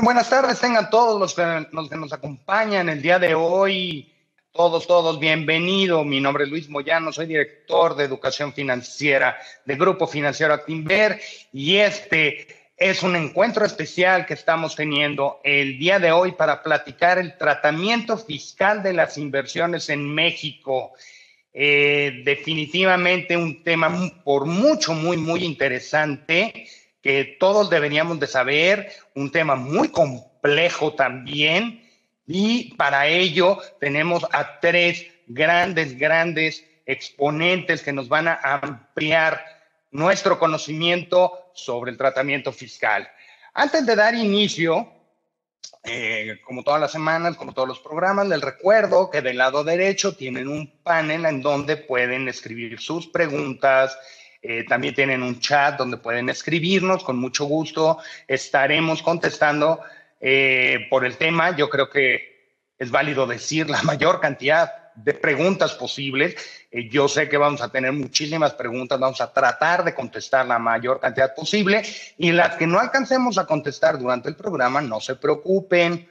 Buenas tardes, tengan todos los que nos acompañan el día de hoy. Todos, bienvenido. Mi nombre es Luis Moyano, soy director de Educación Financiera de Grupo Financiero Actinver y este es un encuentro especial que estamos teniendo el día de hoy para platicar el tratamiento fiscal de las inversiones en México. Definitivamente un tema por mucho, muy interesante que todos deberíamos de saber, un tema muy complejo también, y para ello tenemos a tres grandes exponentes que nos van a ampliar nuestro conocimiento sobre el tratamiento fiscal. Antes de dar inicio, como todas las semanas, como todos los programas, les recuerdo que del lado derecho tienen un panel en donde pueden escribir sus preguntas. También tienen un chat donde pueden escribirnos, con mucho gusto estaremos contestando por el tema. Yo creo que es válido decir la mayor cantidad de preguntas posibles. Yo sé que vamos a tener muchísimas preguntas, vamos a tratar de contestar la mayor cantidad posible, y las que no alcancemos a contestar durante el programa, no se preocupen.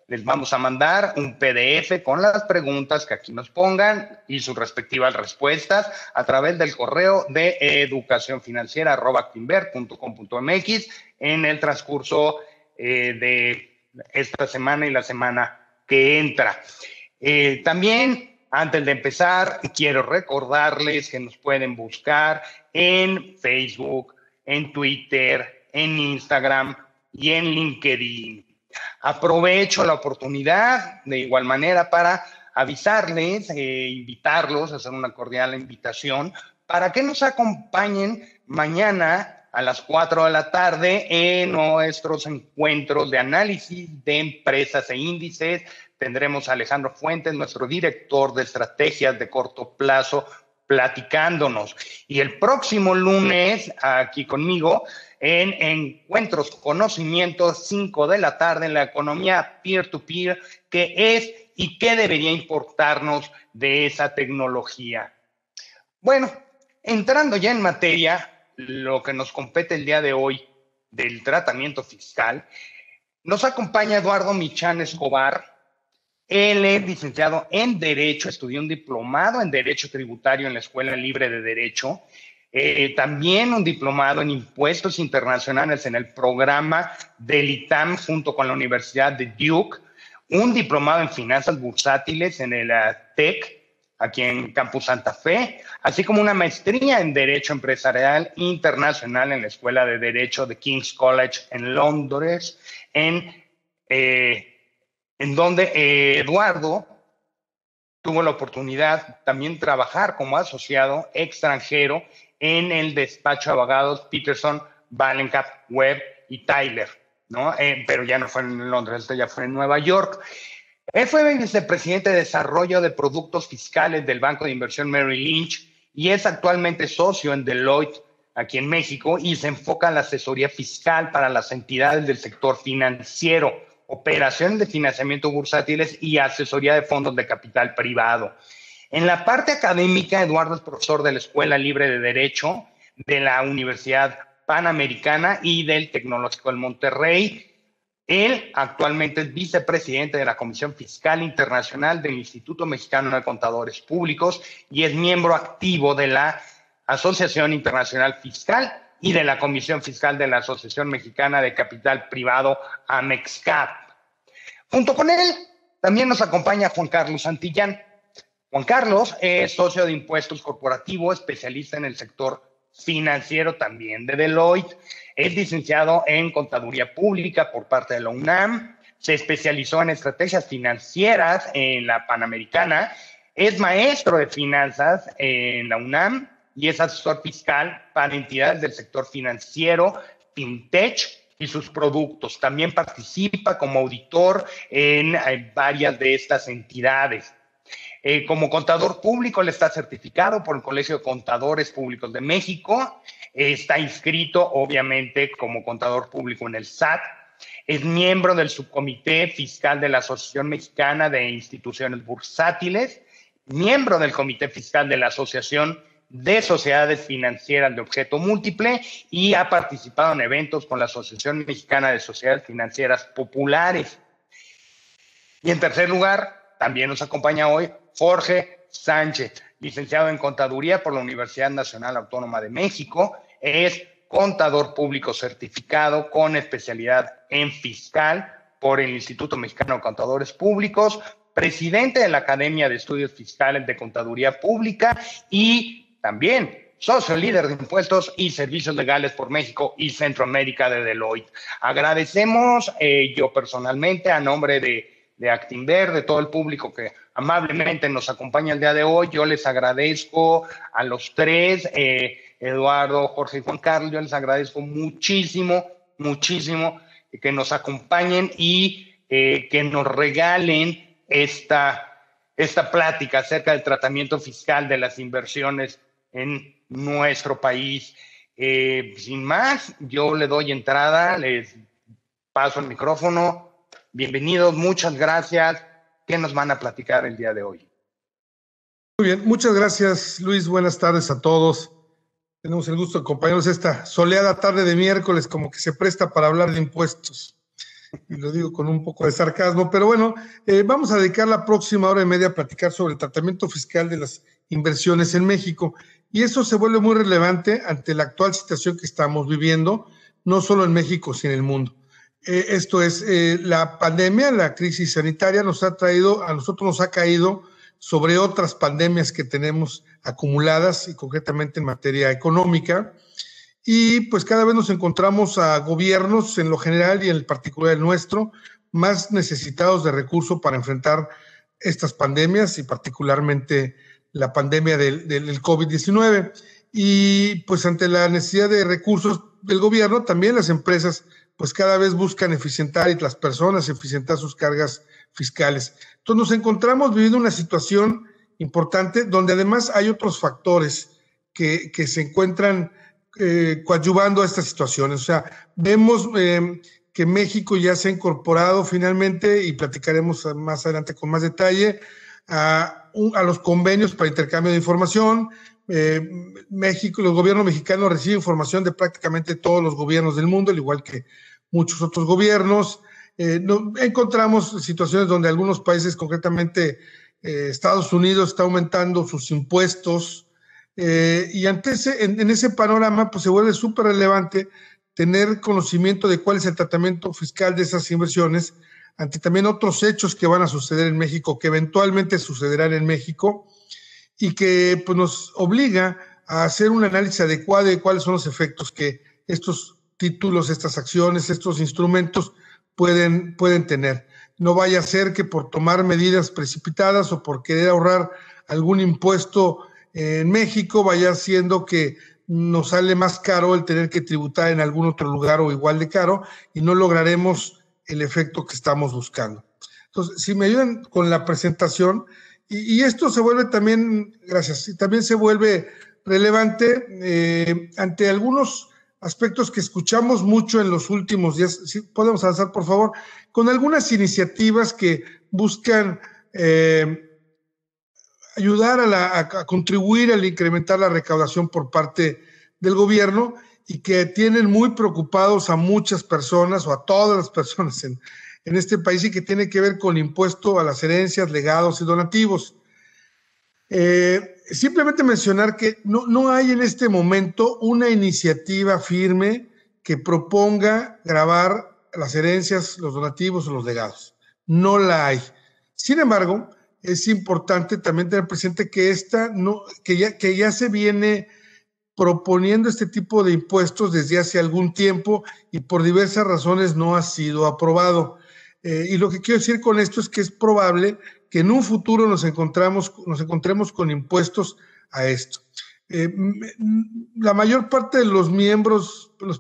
Les vamos a mandar un PDF con las preguntas que aquí nos pongan y sus respectivas respuestas a través del correo de educacionfinanciera@actinver.com.mx en el transcurso de esta semana y la semana que entra. También, antes de empezar, quiero recordarles que nos pueden buscar en Facebook, en Twitter, en Instagram y en LinkedIn. Aprovecho la oportunidad de igual manera para avisarles, invitarlos, hacer una cordial invitación para que nos acompañen mañana a las 4 de la tarde en nuestros encuentros de análisis de empresas e índices. Tendremos a Alejandro Fuentes, nuestro director de estrategias de corto plazo, platicándonos. Y el próximo lunes, aquí conmigo, en Encuentros Conocimientos, 5 de la tarde, en la economía peer-to-peer, qué es y qué debería importarnos de esa tecnología. Bueno, entrando ya en materia, lo que nos compete el día de hoy del tratamiento fiscal, nos acompaña Eduardo Michán Escobar. Él es licenciado en Derecho, estudió un diplomado en Derecho Tributario en la Escuela Libre de Derecho, también un diplomado en Impuestos Internacionales en el programa del ITAM junto con la Universidad de Duke, un diplomado en Finanzas Bursátiles en el TEC, aquí en Campus Santa Fe, así como una maestría en Derecho Empresarial Internacional en la Escuela de Derecho de King's College en Londres, en donde Eduardo tuvo la oportunidad también de trabajar como asociado extranjero en el despacho de abogados Peterson, Vallencap, Webb y Tyler, ¿no? Pero ya no fue en Londres, ya fue en Nueva York. Él fue vicepresidente de Desarrollo de Productos Fiscales del Banco de Inversión Merrill Lynch y es actualmente socio en Deloitte, aquí en México, y se enfoca en la asesoría fiscal para las entidades del sector financiero, operaciones de financiamiento bursátiles y asesoría de fondos de capital privado. En la parte académica, Eduardo es profesor de la Escuela Libre de Derecho de la Universidad Panamericana y del Tecnológico de Monterrey. Él actualmente es vicepresidente de la Comisión Fiscal Internacional del Instituto Mexicano de Contadores Públicos y es miembro activo de la Asociación Internacional Fiscal y de la Comisión Fiscal de la Asociación Mexicana de Capital Privado, AMEXCAP. Junto con él, también nos acompaña Juan Carlos Santillán. Juan Carlos es socio de impuestos corporativo, especialista en el sector financiero también de Deloitte. Es licenciado en Contaduría Pública por parte de la UNAM. Se especializó en estrategias financieras en la Panamericana. Es maestro de finanzas en la UNAM y es asesor fiscal para entidades del sector financiero, fintech y sus productos. También participa como auditor en varias de estas entidades. Como contador público, él está certificado por el Colegio de Contadores Públicos de México. Está inscrito, obviamente, como contador público en el SAT. Es miembro del subcomité fiscal de la Asociación Mexicana de Instituciones Bursátiles, miembro del comité fiscal de la Asociación de sociedades financieras de objeto múltiple y ha participado en eventos con la Asociación Mexicana de Sociedades Financieras Populares. Y en tercer lugar, también nos acompaña hoy Jorge Sánchez, licenciado en Contaduría por la Universidad Nacional Autónoma de México. Es contador público certificado con especialidad en fiscal por el Instituto Mexicano de Contadores Públicos, presidente de la Academia de Estudios Fiscales de Contaduría Pública y también socio líder de impuestos y servicios legales por México y Centroamérica de Deloitte. Agradecemos yo personalmente a nombre de Actinver, de todo el público que amablemente nos acompaña el día de hoy. Yo les agradezco a los tres, Eduardo, Jorge y Juan Carlos, yo les agradezco muchísimo que nos acompañen y que nos regalen esta plática acerca del tratamiento fiscal de las inversiones en nuestro país. Sin más, yo le doy entrada, les paso el micrófono. Bienvenidos, muchas gracias. ¿Qué nos van a platicar el día de hoy? Muy bien, muchas gracias, Luis. Buenas tardes a todos. Tenemos el gusto de acompañarnos esta soleada tarde de miércoles, como que se presta para hablar de impuestos. Y lo digo con un poco de sarcasmo, pero bueno, vamos a dedicar la próxima hora y media a platicar sobre el tratamiento fiscal de las inversiones en México. Y eso se vuelve muy relevante ante la actual situación que estamos viviendo, no solo en México, sino en el mundo. Esto es, la pandemia, la crisis sanitaria nos ha traído, a nosotros nos ha caído sobre otras pandemias que tenemos acumuladas y concretamente en materia económica. Y pues cada vez nos encontramos a gobiernos en lo general y en el particular el nuestro más necesitados de recursos para enfrentar estas pandemias y particularmente la pandemia del COVID-19. Y pues ante la necesidad de recursos del gobierno, también las empresas pues cada vez buscan eficientar y las personas eficientar sus cargas fiscales. Entonces nos encontramos viviendo una situación importante donde además hay otros factores que se encuentran coadyuvando a estas situaciones. O sea, vemos que México ya se ha incorporado finalmente, y platicaremos más adelante con más detalle, a los convenios para intercambio de información. México, los gobiernos mexicanos reciben información de prácticamente todos los gobiernos del mundo, al igual que muchos otros gobiernos. Encontramos situaciones donde algunos países, concretamente Estados Unidos, está aumentando sus impuestos, y en ese panorama pues se vuelve súper relevante tener conocimiento de cuál es el tratamiento fiscal de esas inversiones ante también otros hechos que van a suceder en México, que eventualmente sucederán en México, y que pues nos obliga a hacer un análisis adecuado de cuáles son los efectos que estos títulos, estas acciones, estos instrumentos pueden tener. No vaya a ser que por tomar medidas precipitadas o por querer ahorrar algún impuesto en México vaya siendo que nos sale más caro el tener que tributar en algún otro lugar o igual de caro, y no lograremos el efecto que estamos buscando. Entonces, si me ayudan con la presentación, y esto se vuelve también, gracias, y también se vuelve relevante ante algunos aspectos que escuchamos mucho en los últimos días. Si podemos avanzar, por favor, con algunas iniciativas que buscan ayudar a contribuir al incrementar la recaudación por parte del gobierno, y que tienen muy preocupados a muchas personas o a todas las personas en este país, y que tiene que ver con impuesto a las herencias, legados y donativos. Simplemente mencionar que no hay en este momento una iniciativa firme que proponga gravar las herencias, los donativos o los legados. No la hay. Sin embargo, es importante también tener presente que que ya se viene proponiendo este tipo de impuestos desde hace algún tiempo, y por diversas razones no ha sido aprobado. Y lo que quiero decir con esto es que es probable que en un futuro nos encontremos con impuestos a esto. La mayor parte de los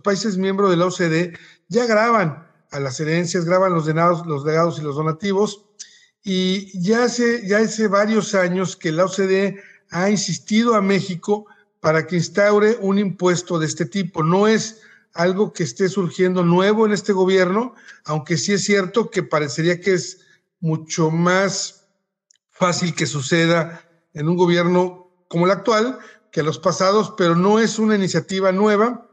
países miembros de la OCDE ya graban a las herencias, graban los legados y los donativos, y ya hace varios años que la OCDE ha insistido a México para que instaure un impuesto de este tipo. No es algo que esté surgiendo nuevo en este gobierno, aunque sí es cierto que parecería que es mucho más fácil que suceda en un gobierno como el actual, que los pasados, pero no es una iniciativa nueva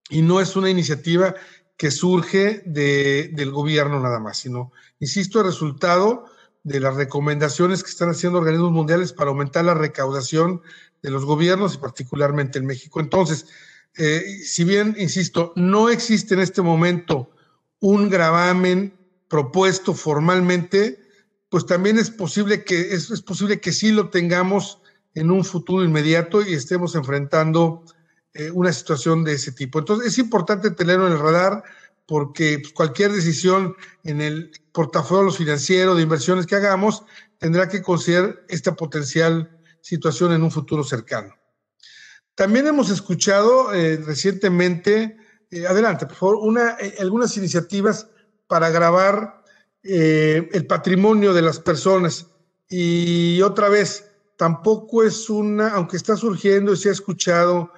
y no es una iniciativa que surge del gobierno nada más, sino, insisto, el resultado de las recomendaciones que están haciendo organismos mundiales para aumentar la recaudación de los gobiernos y particularmente en México. Entonces, si bien, insisto, no existe en este momento un gravamen propuesto formalmente, pues también es posible que sí lo tengamos en un futuro inmediato y estemos enfrentando una situación de ese tipo. Entonces, es importante tenerlo en el radar porque pues, cualquier decisión en el portafolio financiero de inversiones que hagamos tendrá que considerar esta potencial situación en un futuro cercano. También hemos escuchado recientemente, adelante, por favor, algunas iniciativas para gravar el patrimonio de las personas. Y otra vez, tampoco es aunque está surgiendo y se ha escuchado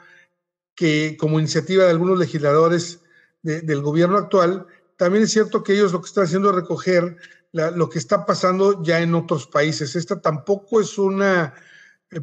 que como iniciativa de algunos legisladores del gobierno actual, también es cierto que ellos lo que están haciendo es recoger lo que está pasando ya en otros países. Esta tampoco es una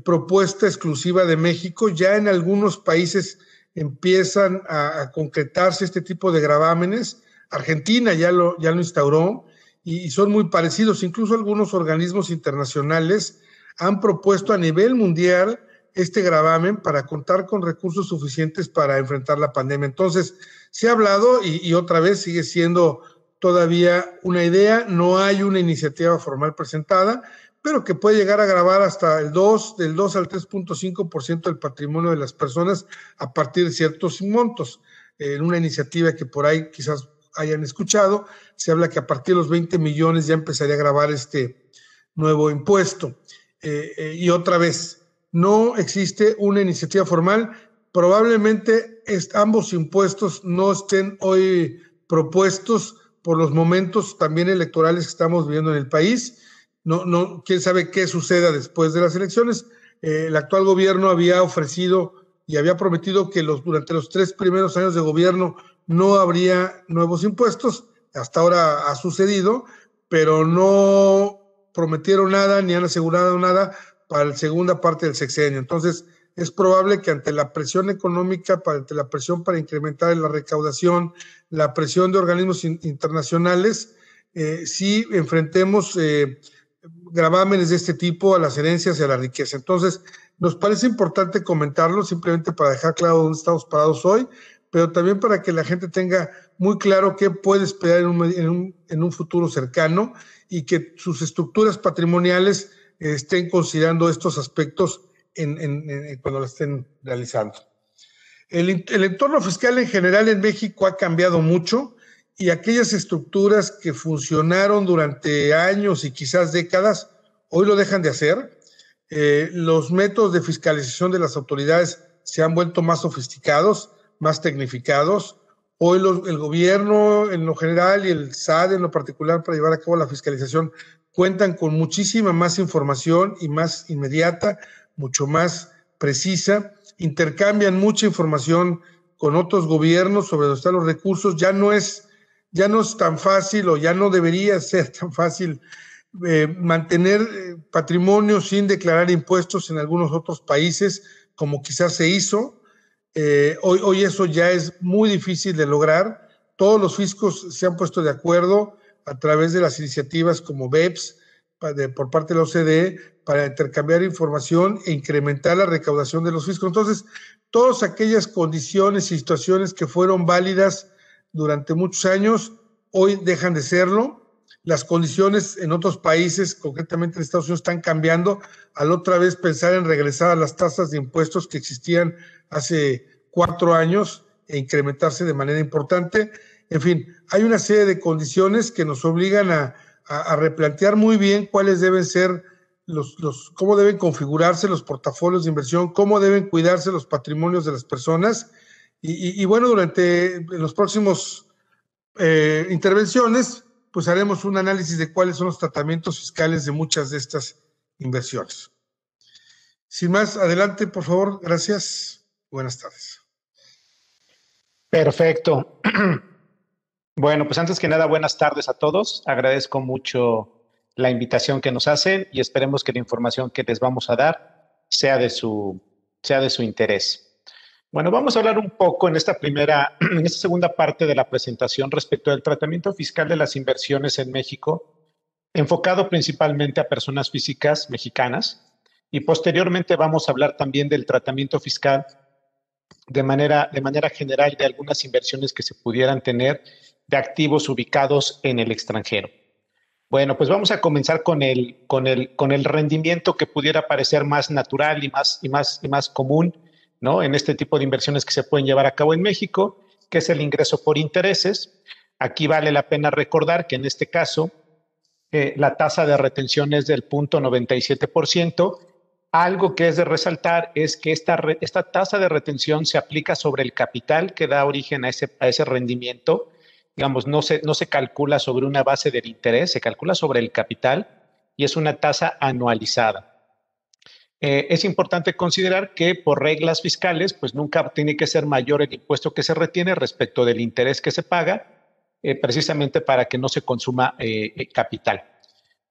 propuesta exclusiva de México, ya en algunos países empiezan a concretarse este tipo de gravámenes. Argentina ya lo instauró y son muy parecidos. Incluso algunos organismos internacionales han propuesto a nivel mundial este gravamen para contar con recursos suficientes para enfrentar la pandemia. Entonces, se ha hablado y otra vez sigue siendo todavía una idea, no hay una iniciativa formal presentada, pero que puede llegar a gravar hasta del 2 al 3.5% del patrimonio de las personas a partir de ciertos montos. En una iniciativa que por ahí quizás hayan escuchado, se habla que a partir de los 20 millones ya empezaría a gravar este nuevo impuesto. Y otra vez, no existe una iniciativa formal. Probablemente ambos impuestos no estén hoy propuestos por los momentos también electorales que estamos viviendo en el país. No, quién sabe qué suceda después de las elecciones. El actual gobierno había ofrecido y había prometido que durante los 3 primeros años de gobierno no habría nuevos impuestos. Hasta ahora ha sucedido, pero no prometieron nada ni han asegurado nada para la segunda parte del sexenio. Entonces, es probable que ante la presión económica, ante la presión para incrementar la recaudación, la presión de organismos internacionales, sí enfrentemos gravámenes de este tipo a las herencias y a la riqueza. Entonces, nos parece importante comentarlo simplemente para dejar claro dónde estamos parados hoy, pero también para que la gente tenga muy claro qué puede esperar en un futuro cercano y que sus estructuras patrimoniales estén considerando estos aspectos cuando lo estén realizando. El entorno fiscal en general en México ha cambiado mucho y aquellas estructuras que funcionaron durante años y quizás décadas, hoy lo dejan de hacer. Los métodos de fiscalización de las autoridades se han vuelto más sofisticados, más tecnificados. Hoy el gobierno en lo general y el SAT en lo particular para llevar a cabo la fiscalización cuentan con muchísima más información y más inmediata, mucho más precisa, intercambian mucha información con otros gobiernos sobre dónde están los recursos. Ya no es tan fácil o ya no debería ser tan fácil mantener patrimonio sin declarar impuestos en algunos otros países, como quizás se hizo. Hoy eso ya es muy difícil de lograr. Todos los fiscos se han puesto de acuerdo a través de las iniciativas como BEPS por parte de la OCDE para intercambiar información e incrementar la recaudación de los fiscos. Entonces, todas aquellas condiciones y situaciones que fueron válidas durante muchos años, hoy dejan de serlo. Las condiciones en otros países, concretamente en Estados Unidos, están cambiando. Al otra vez pensar en regresar a las tasas de impuestos que existían hace 4 años e incrementarse de manera importante. En fin, hay una serie de condiciones que nos obligan a replantear muy bien cuáles deben ser cómo deben configurarse los portafolios de inversión, cómo deben cuidarse los patrimonios de las personas. Y bueno, durante los próximos intervenciones, pues haremos un análisis de cuáles son los tratamientos fiscales de muchas de estas inversiones. Sin más, adelante, por favor. Gracias. Buenas tardes. Perfecto. Bueno, pues antes que nada, buenas tardes a todos. Agradezco mucho la invitación que nos hacen y esperemos que la información que les vamos a dar sea de su sea de su interés. Bueno, vamos a hablar un poco en esta segunda parte de la presentación respecto del tratamiento fiscal de las inversiones en México, enfocado principalmente a personas físicas mexicanas, y posteriormente vamos a hablar también del tratamiento fiscal de manera general de algunas inversiones que se pudieran tener de activos ubicados en el extranjero. Bueno, pues vamos a comenzar con el rendimiento que pudiera parecer más natural y más común, ¿no? En este tipo de inversiones que se pueden llevar a cabo en México, que es el ingreso por intereses. Aquí vale la pena recordar que en este caso la tasa de retención es del 0.97%. Algo que es de resaltar es que esta tasa de retención se aplica sobre el capital que da origen a ese rendimiento. Digamos, no se calcula sobre una base del interés, se calcula sobre el capital y es una tasa anualizada. Es importante considerar que por reglas fiscales, pues nunca tiene que ser mayor el impuesto que se retiene respecto del interés que se paga, precisamente para que no se consuma capital.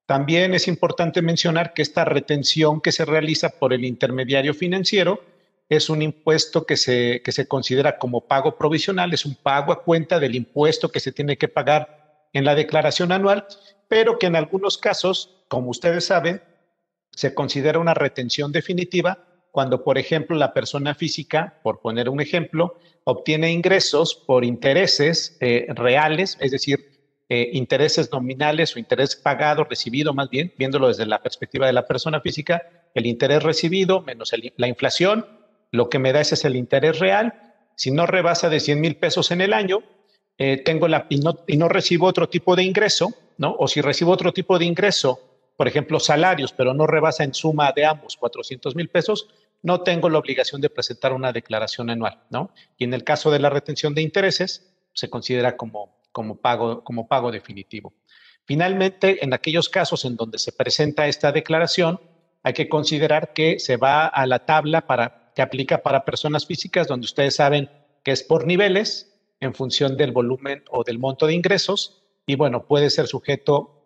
También es importante mencionar que esta retención que se realiza por el intermediario financiero es un impuesto que se considera como pago provisional, es un pago a cuenta del impuesto que se tiene que pagar en la declaración anual, pero que en algunos casos, como ustedes saben, se considera una retención definitiva cuando, por ejemplo, la persona física, por poner un ejemplo, obtiene ingresos por intereses reales, es decir, intereses nominales o interés pagado, recibido más bien, viéndolo desde la perspectiva de la persona física, el interés recibido menos la inflación, lo que me da ese es el interés real. Si no rebasa de 100,000 pesos en el año, y no recibo otro tipo de ingreso, ¿no? O si recibo otro tipo de ingreso, por ejemplo, salarios, pero no rebasa en suma de ambos 400,000 pesos, no tengo la obligación de presentar una declaración anual, ¿no? Y en el caso de la retención de intereses, se considera como pago definitivo. Finalmente, en aquellos casos en donde se presenta esta declaración, hay que considerar que se va a la tabla que aplica para personas físicas, donde ustedes saben que es por niveles en función del volumen o del monto de ingresos, y bueno, puede ser sujeto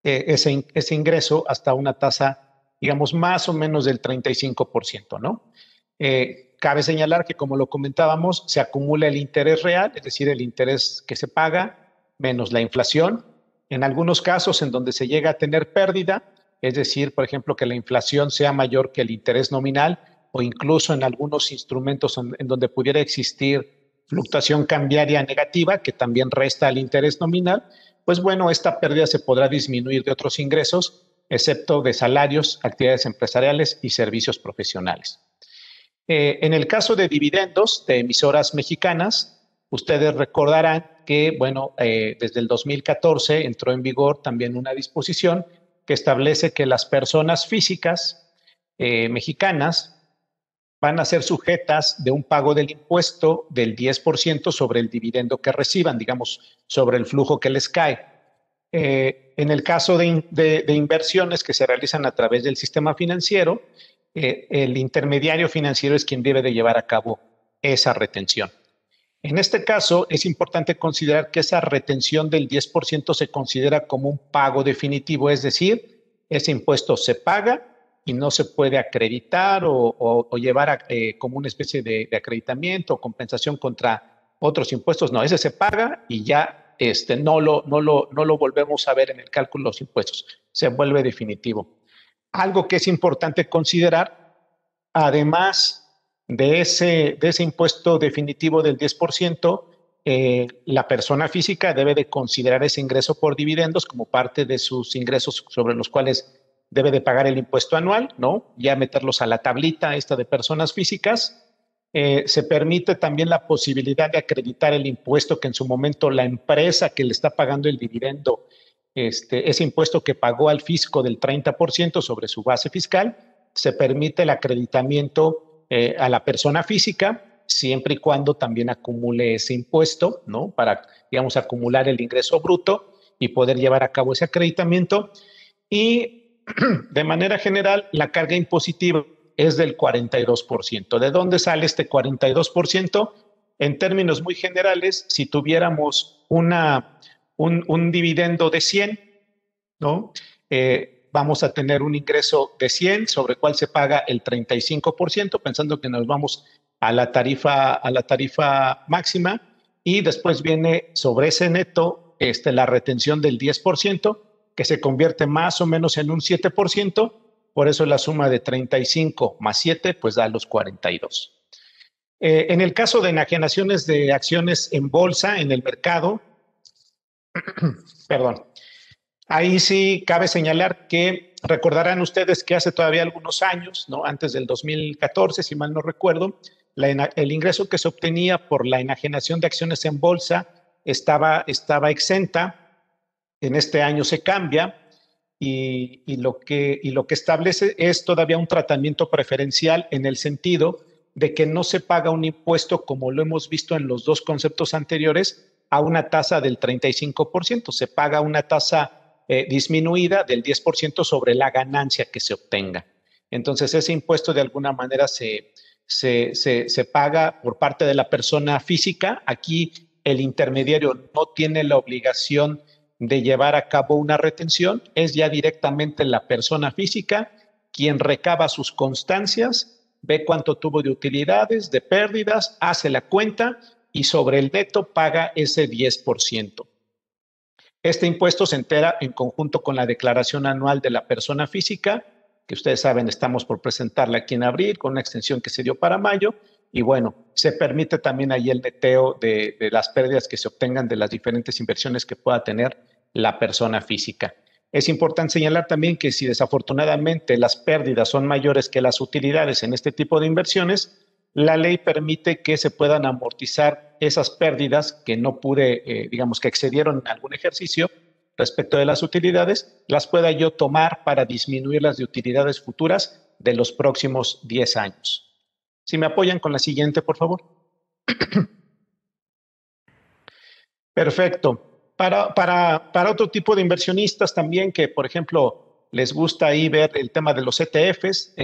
ese ingreso hasta una tasa, digamos, más o menos del 35%, ¿no? Cabe señalar que, como lo comentábamos, se acumula el interés real, es decir, el interés que se paga menos la inflación. En algunos casos en donde se llega a tener pérdida, es decir, por ejemplo, que la inflación sea mayor que el interés nominal, o incluso en algunos instrumentos en donde pudiera existir fluctuación cambiaria negativa, que también resta al interés nominal, pues bueno, esta pérdida se podrá disminuir de otros ingresos, excepto de salarios, actividades empresariales y servicios profesionales. En el caso de dividendos de emisoras mexicanas, ustedes recordarán que, bueno, desde el 2014 entró en vigor también una disposición que establece que las personas físicas mexicanas van a ser sujetas de un pago del impuesto del 10% sobre el dividendo que reciban, digamos, sobre el flujo que les cae. En el caso de inversiones que se realizan a través del sistema financiero, el intermediario financiero es quien debe de llevar a cabo esa retención. En este caso, es importante considerar que esa retención del 10% se considera como un pago definitivo, es decir, ese impuesto se paga y no se puede acreditar o llevar como una especie de acreditamiento o compensación contra otros impuestos. No, ese se paga y ya no lo volvemos a ver en el cálculo de los impuestos. Se vuelve definitivo. Algo que es importante considerar, además de ese impuesto definitivo del 10%, la persona física debe de considerar ese ingreso por dividendos como parte de sus ingresos sobre los cuales debe de pagar el impuesto anual, ¿no? Ya meterlos a la tablita esta de personas físicas. Se permite también la posibilidad de acreditar el impuesto que en su momento la empresa que le está pagando el dividendo, ese impuesto que pagó al fisco del 30% sobre su base fiscal, se permite el acreditamiento a la persona física, siempre y cuando también acumule ese impuesto, ¿no? Para, digamos, acumular el ingreso bruto y poder llevar a cabo ese acreditamiento. Y de manera general, la carga impositiva es del 42%. ¿De dónde sale este 42%? En términos muy generales, si tuviéramos un dividendo de 100, ¿no? vamos a tener un ingreso de 100 sobre el cual se paga el 35%, pensando que nos vamos a la tarifa máxima, y después viene sobre ese neto la retención del 10%, que se convierte más o menos en un 7%, por eso la suma de 35 más 7 pues da los 42. En el caso de enajenaciones de acciones en bolsa, en el mercado, perdón, ahí sí cabe señalar que recordarán ustedes que hace todavía algunos años, ¿no? Antes del 2014, si mal no recuerdo, el ingreso que se obtenía por la enajenación de acciones en bolsa estaba exenta. En este año se cambia y lo que establece es todavía un tratamiento preferencial en el sentido de que no se paga un impuesto, como lo hemos visto en los dos conceptos anteriores, a una tasa del 35%. Se paga una tasa disminuida del 10% sobre la ganancia que se obtenga. Entonces, ese impuesto de alguna manera se paga por parte de la persona física. Aquí el intermediario no tiene la obligación de llevar a cabo una retención, es ya directamente la persona física quien recaba sus constancias, ve cuánto tuvo de utilidades, de pérdidas, hace la cuenta y sobre el neto paga ese 10%. Este impuesto se entera en conjunto con la declaración anual de la persona física, que ustedes saben, estamos por presentarla aquí en abril, con una extensión que se dio para mayo, y bueno, se permite también ahí el neteo de las pérdidas que se obtengan de las diferentes inversiones que pueda tener la persona física. Es importante señalar también que si desafortunadamente las pérdidas son mayores que las utilidades en este tipo de inversiones, la ley permite que se puedan amortizar esas pérdidas que no pude, digamos que excedieron en algún ejercicio respecto de las utilidades, las pueda yo tomar para disminuir las de utilidades futuras de los próximos 10 años. Si me apoyan con la siguiente, por favor. Perfecto. Para otro tipo de inversionistas también que, por ejemplo, les gusta ahí ver el tema de los ETFs,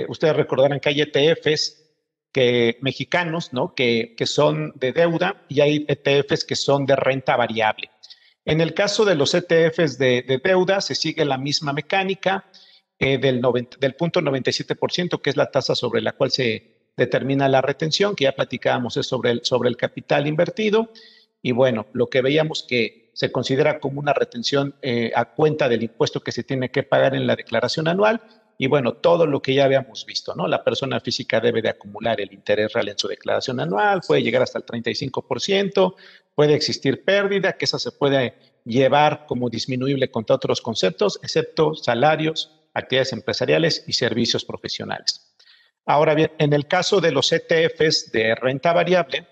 ustedes recordarán que hay ETFs mexicanos, ¿no? que son de deuda, y hay ETFs que son de renta variable. En el caso de los ETFs de deuda se sigue la misma mecánica del 0.97%, que es la tasa sobre la cual se determina la retención, que ya platicábamos, es sobre el capital invertido. Y bueno, lo que veíamos que se considera como una retención a cuenta del impuesto que se tiene que pagar en la declaración anual. Y bueno, todo lo que ya habíamos visto, ¿no? La persona física debe de acumular el interés real en su declaración anual, puede llegar hasta el 35%, puede existir pérdida, que esa se puede llevar como disminuible contra otros conceptos, excepto salarios, actividades empresariales y servicios profesionales. Ahora bien, en el caso de los ETFs de renta variable,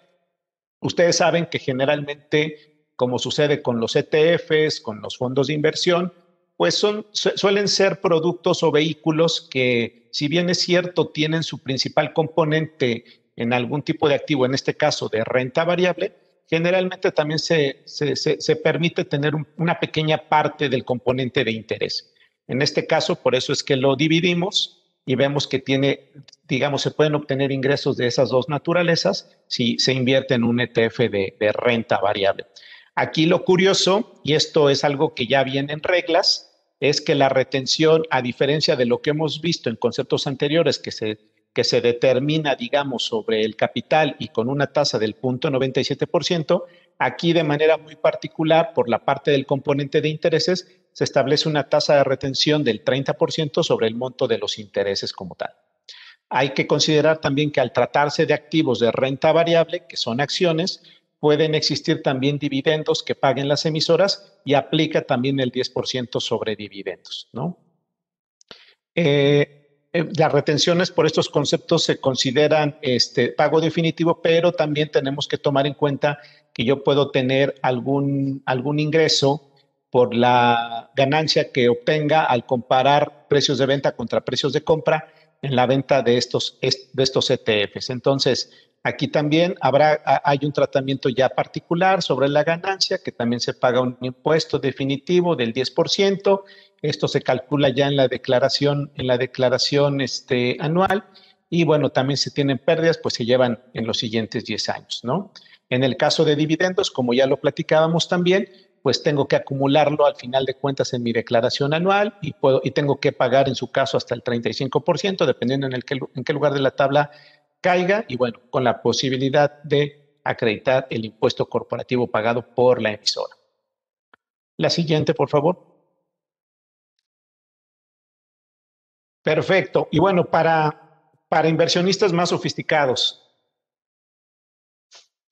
ustedes saben que generalmente, como sucede con los ETFs, con los fondos de inversión, pues suelen ser productos o vehículos que, si bien es cierto, tienen su principal componente en algún tipo de activo, en este caso de renta variable, generalmente también se permite tener una pequeña parte del componente de interés. En este caso, por eso es que lo dividimos y vemos que tiene, digamos, se pueden obtener ingresos de esas dos naturalezas si se invierte en un ETF de renta variable. Aquí lo curioso, y esto es algo que ya viene en reglas, es que la retención, a diferencia de lo que hemos visto en conceptos anteriores, que se determina, digamos, sobre el capital y con una tasa del 0.97%, aquí de manera muy particular, por la parte del componente de intereses, se establece una tasa de retención del 30% sobre el monto de los intereses como tal. Hay que considerar también que al tratarse de activos de renta variable, que son acciones, pueden existir también dividendos que paguen las emisoras y aplica también el 10% sobre dividendos, ¿no? Las retenciones por estos conceptos se consideran pago definitivo, pero también tenemos que tomar en cuenta que yo puedo tener algún ingreso por la ganancia que obtenga al comparar precios de venta contra precios de compra en la venta de estos ETFs. Entonces, aquí también hay un tratamiento ya particular sobre la ganancia, que también se paga un impuesto definitivo del 10%. Esto se calcula ya en la declaración anual. Y bueno, también si tienen pérdidas, pues se llevan en los siguientes 10 años, ¿no? En el caso de dividendos, como ya lo platicábamos también, pues tengo que acumularlo al final de cuentas en mi declaración anual y tengo que pagar en su caso hasta el 35%, dependiendo en qué lugar de la tabla caiga, y bueno, con la posibilidad de acreditar el impuesto corporativo pagado por la emisora. La siguiente, por favor. Perfecto. Y bueno, para inversionistas más sofisticados,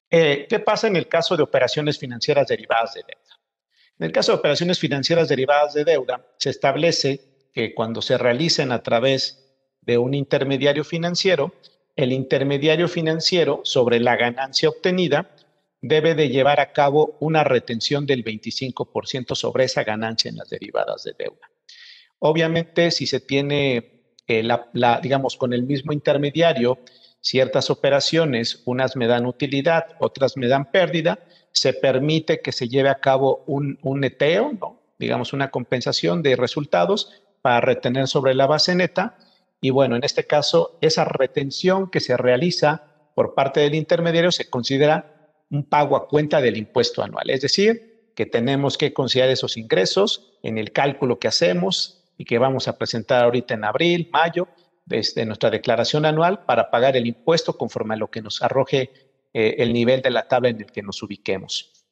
¿qué pasa en el caso de operaciones financieras derivadas de deuda? En el caso de operaciones financieras derivadas de deuda, se establece que cuando se realicen a través de un intermediario financiero, el intermediario financiero, sobre la ganancia obtenida, debe de llevar a cabo una retención del 25% sobre esa ganancia en las derivadas de deuda. Obviamente, si se tiene, digamos, con el mismo intermediario, ciertas operaciones, unas me dan utilidad, otras me dan pérdida, se permite que se lleve a cabo un neteo, ¿no? Digamos, una compensación de resultados para retener sobre la base neta. Y bueno, en este caso, esa retención que se realiza por parte del intermediario se considera un pago a cuenta del impuesto anual. Es decir, que tenemos que considerar esos ingresos en el cálculo que hacemos y que vamos a presentar ahorita en abril, mayo, desde nuestra declaración anual para pagar el impuesto conforme a lo que nos arroje el nivel de la tabla en el que nos ubiquemos.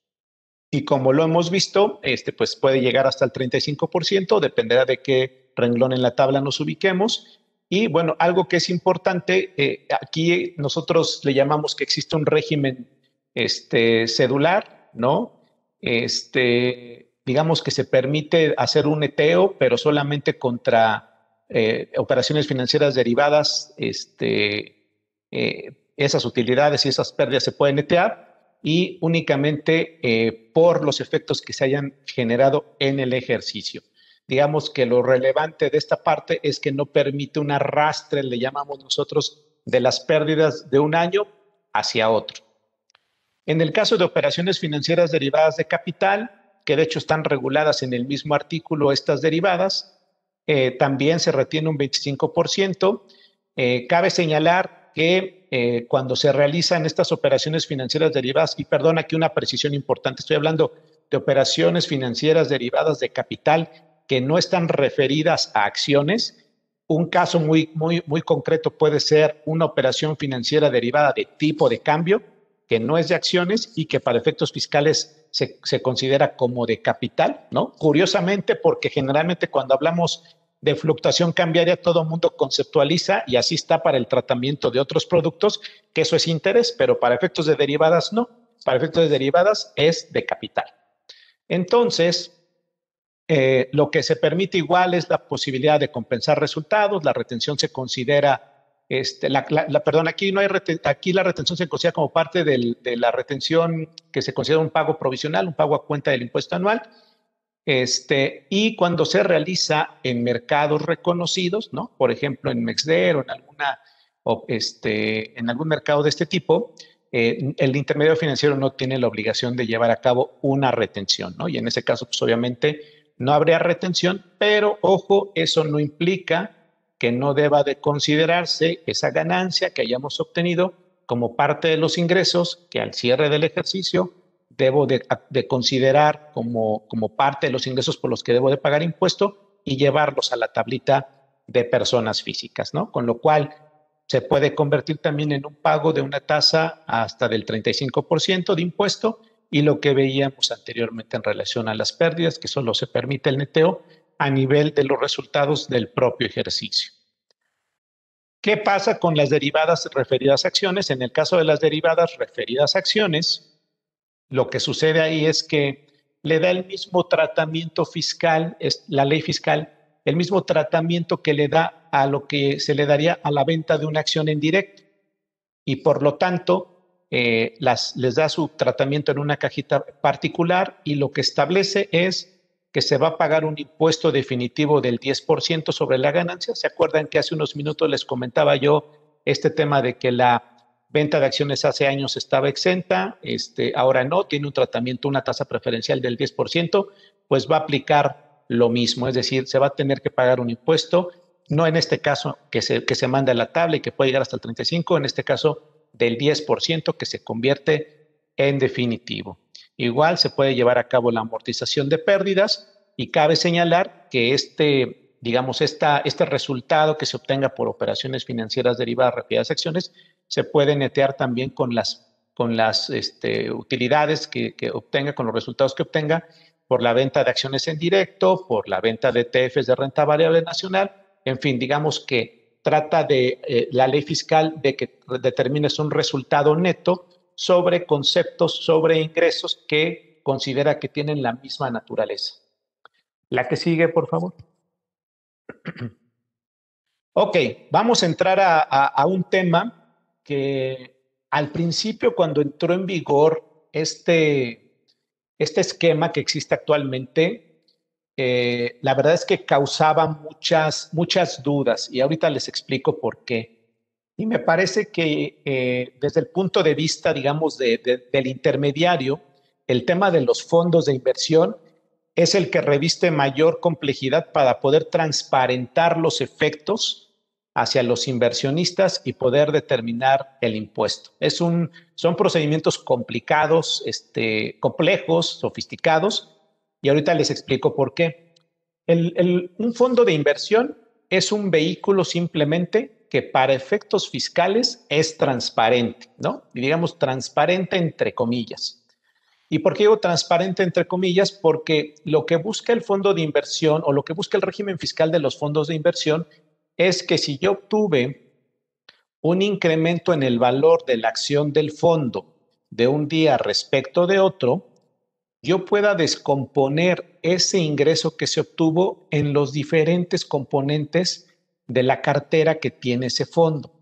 Y como lo hemos visto, pues puede llegar hasta el 35%, dependerá de qué renglón en la tabla nos ubiquemos. Y bueno, algo que es importante, aquí nosotros le llamamos que existe un régimen cedular, ¿no? Digamos que se permite hacer un neteo, pero solamente contra operaciones financieras derivadas, esas utilidades y esas pérdidas se pueden netear y únicamente por los efectos que se hayan generado en el ejercicio. Digamos que lo relevante de esta parte es que no permite un arrastre, le llamamos nosotros, de las pérdidas de un año hacia otro. En el caso de operaciones financieras derivadas de capital, que de hecho están reguladas en el mismo artículo estas derivadas, también se retiene un 25%. Cabe señalar que cuando se realizan estas operaciones financieras derivadas, y perdón, aquí una precisión importante, estoy hablando de operaciones financieras derivadas de capital que no están referidas a acciones. Un caso muy concreto puede ser una operación financiera derivada de tipo de cambio, que no es de acciones y que para efectos fiscales se considera como de capital, ¿no? Curiosamente, porque generalmente cuando hablamos de fluctuación cambiaria, todo el mundo conceptualiza, y así está para el tratamiento de otros productos, que eso es interés, pero para efectos de derivadas no. Para efectos de derivadas es de capital. Entonces, lo que se permite igual es la posibilidad de compensar resultados, la retención se considera, perdón, aquí no hay aquí la retención se considera como parte de la retención que se considera un pago provisional, un pago a cuenta del impuesto anual, y cuando se realiza en mercados reconocidos, ¿no? Por ejemplo, en Mexder o en algún mercado de este tipo, el intermediario financiero no tiene la obligación de llevar a cabo una retención, ¿no? Y en ese caso, pues obviamente no habría retención, pero ojo, eso no implica que no deba de considerarse esa ganancia que hayamos obtenido como parte de los ingresos que al cierre del ejercicio debo de considerar como parte de los ingresos por los que debo de pagar impuesto y llevarlos a la tablita de personas físicas, ¿no? Con lo cual se puede convertir también en un pago de una tasa hasta del 35% de impuesto, y lo que veíamos anteriormente en relación a las pérdidas, que solo se permite el neteo a nivel de los resultados del propio ejercicio. ¿Qué pasa con las derivadas referidas a acciones? En el caso de las derivadas referidas a acciones, lo que sucede ahí es que le da el mismo tratamiento fiscal, es la ley fiscal, el mismo tratamiento que le da a lo que se le daría a la venta de una acción en directo. Y por lo tanto, les da su tratamiento en una cajita particular, y lo que establece es que se va a pagar un impuesto definitivo del 10% sobre la ganancia. ¿Se acuerdan que hace unos minutos les comentaba yo este tema de que la venta de acciones hace años estaba exenta, ahora no, tiene un tratamiento, una tasa preferencial del 10%, pues va a aplicar lo mismo, es decir, se va a tener que pagar un impuesto, no en este caso que se manda a la tabla y que puede llegar hasta el 35%, en este caso del 10% que se convierte en definitivo. igual se puede llevar a cabo la amortización de pérdidas y cabe señalar que digamos, este resultado que se obtenga por operaciones financieras derivadas referidas a acciones se puede netear también con las utilidades que obtenga, con los resultados que obtenga por la venta de acciones en directo, por la venta de ETFs de renta variable nacional. En fin, digamos que trata de la ley fiscal de que determines un resultado neto sobre conceptos, sobre ingresos que considera que tienen la misma naturaleza. La que sigue, por favor. Ok, vamos a entrar a un tema que al principio, cuando entró en vigor este esquema que existe actualmente, la verdad es que causaba muchas dudas y ahorita les explico por qué. Y me parece que desde el punto de vista, digamos, del intermediario, el tema de los fondos de inversión es el que reviste mayor complejidad para poder transparentar los efectos hacia los inversionistas y poder determinar el impuesto. Son procedimientos complicados, complejos, sofisticados, y ahorita les explico por qué. Un fondo de inversión es un vehículo simplemente que para efectos fiscales es transparente, ¿no? Y digamos transparente entre comillas. ¿Y por qué digo transparente entre comillas? Porque lo que busca el fondo de inversión o lo que busca el régimen fiscal de los fondos de inversión es que si yo obtuve un incremento en el valor de la acción del fondo de un día respecto de otro, yo pueda descomponer ese ingreso que se obtuvo en los diferentes componentes de la cartera que tiene ese fondo.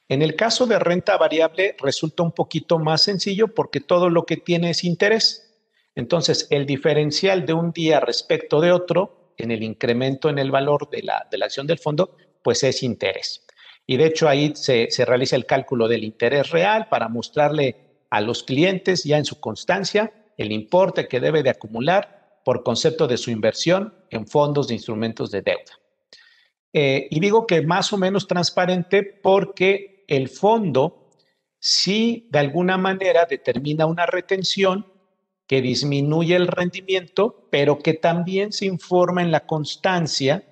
En el caso de renta variable resulta un poquito más sencillo porque todo lo que tiene es interés. Entonces, el diferencial de un día respecto de otro en el incremento en el valor de la acción del fondo, pues es interés. Y de hecho ahí se realiza el cálculo del interés real para mostrarle a los clientes ya en su constancia el importe que debe de acumular por concepto de su inversión en fondos de instrumentos de deuda. Y digo que más o menos transparente porque el fondo sí de alguna manera determina una retención que disminuye el rendimiento, pero que también se informa en la constancia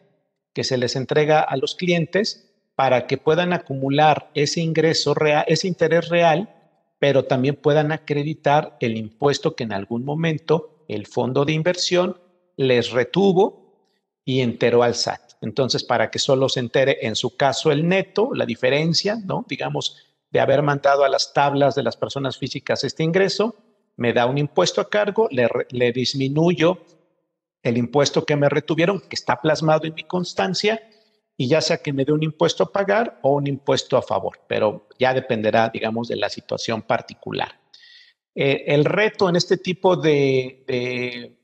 que se les entrega a los clientes para que puedan acumular ese ingreso real, ese interés real, pero también puedan acreditar el impuesto que en algún momento el fondo de inversión les retuvo y enteró al SAT. Entonces, para que solo se entere en su caso el neto, la diferencia, ¿no? Digamos, de haber mandado a las tablas de las personas físicas este ingreso, me da un impuesto a cargo, le disminuyo el impuesto que me retuvieron, que está plasmado en mi constancia, y ya sea que me dé un impuesto a pagar o un impuesto a favor, pero ya dependerá, digamos, de la situación particular. El reto en este tipo de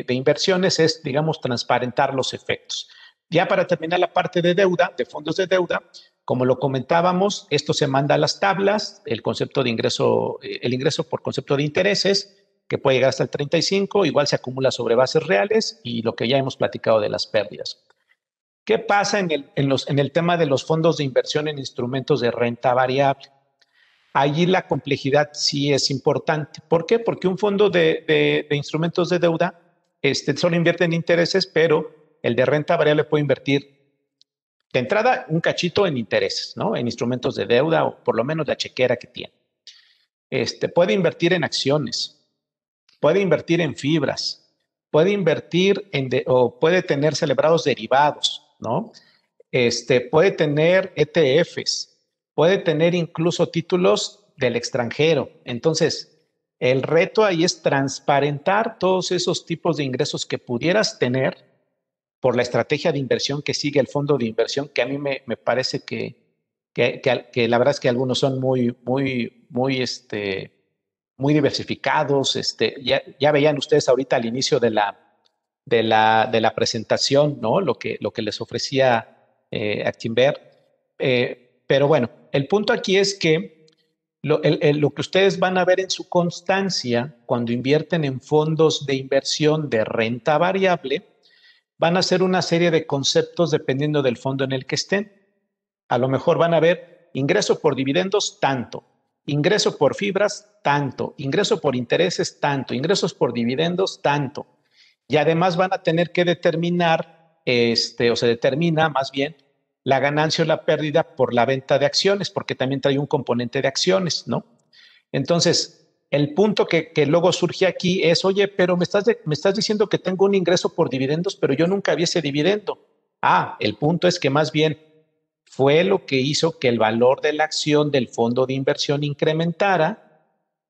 inversiones es, digamos, transparentar los efectos. Ya para terminar la parte de deuda, de fondos de deuda, como lo comentábamos, esto se manda a las tablas, el concepto de ingreso, el ingreso por concepto de intereses, que puede llegar hasta el 35, igual se acumula sobre bases reales y lo que ya hemos platicado de las pérdidas. ¿Qué pasa en el tema de los fondos de inversión en instrumentos de renta variable? Allí la complejidad sí es importante. ¿Por qué? Porque un fondo de instrumentos de deuda solo invierte en intereses, pero el de renta variable puede invertir de entrada un cachito en intereses, ¿no? En instrumentos de deuda o por lo menos la chequera que tiene. Puede invertir en acciones, puede invertir en fibras, puede invertir o puede tener celebrados derivados, ¿no? Puede tener ETFs, puede tener incluso títulos del extranjero. Entonces, el reto ahí es transparentar todos esos tipos de ingresos que pudieras tener por la estrategia de inversión que sigue el fondo de inversión, que a mí me parece que la verdad es que algunos son muy diversificados. Ya veían ustedes ahorita al inicio de la presentación, ¿no? Lo que les ofrecía Actinver. Pero bueno, el punto aquí es que lo que ustedes van a ver en su constancia cuando invierten en fondos de inversión de renta variable, van a ser una serie de conceptos dependiendo del fondo en el que estén. A lo mejor van a ver ingreso por dividendos tanto, ingreso por fibras, tanto, ingreso por intereses, tanto, ingresos por dividendos, tanto. Y además van a tener que determinar, o se determina más bien, la ganancia o la pérdida por la venta de acciones, porque también trae un componente de acciones, ¿no? Entonces, el punto que luego surge aquí es, oye, pero me estás diciendo que tengo un ingreso por dividendos, pero yo nunca vi ese dividendo. El punto es que más bien fue lo que hizo que el valor de la acción del fondo de inversión incrementara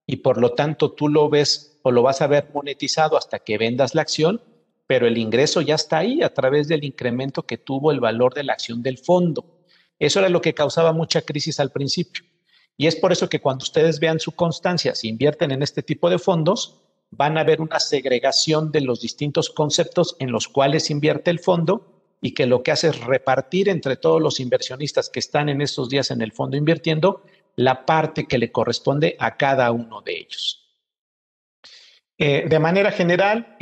y por lo tanto tú lo ves o lo vas a ver monetizado hasta que vendas la acción, pero el ingreso ya está ahí a través del incremento que tuvo el valor de la acción del fondo. Eso era lo que causaba mucha crisis al principio. Y es por eso que cuando ustedes vean su constancia, si invierten en este tipo de fondos, van a ver una segregación de los distintos conceptos en los cuales invierte el fondo y que lo que hace es repartir entre todos los inversionistas que están en estos días en el fondo invirtiendo la parte que le corresponde a cada uno de ellos. De manera general,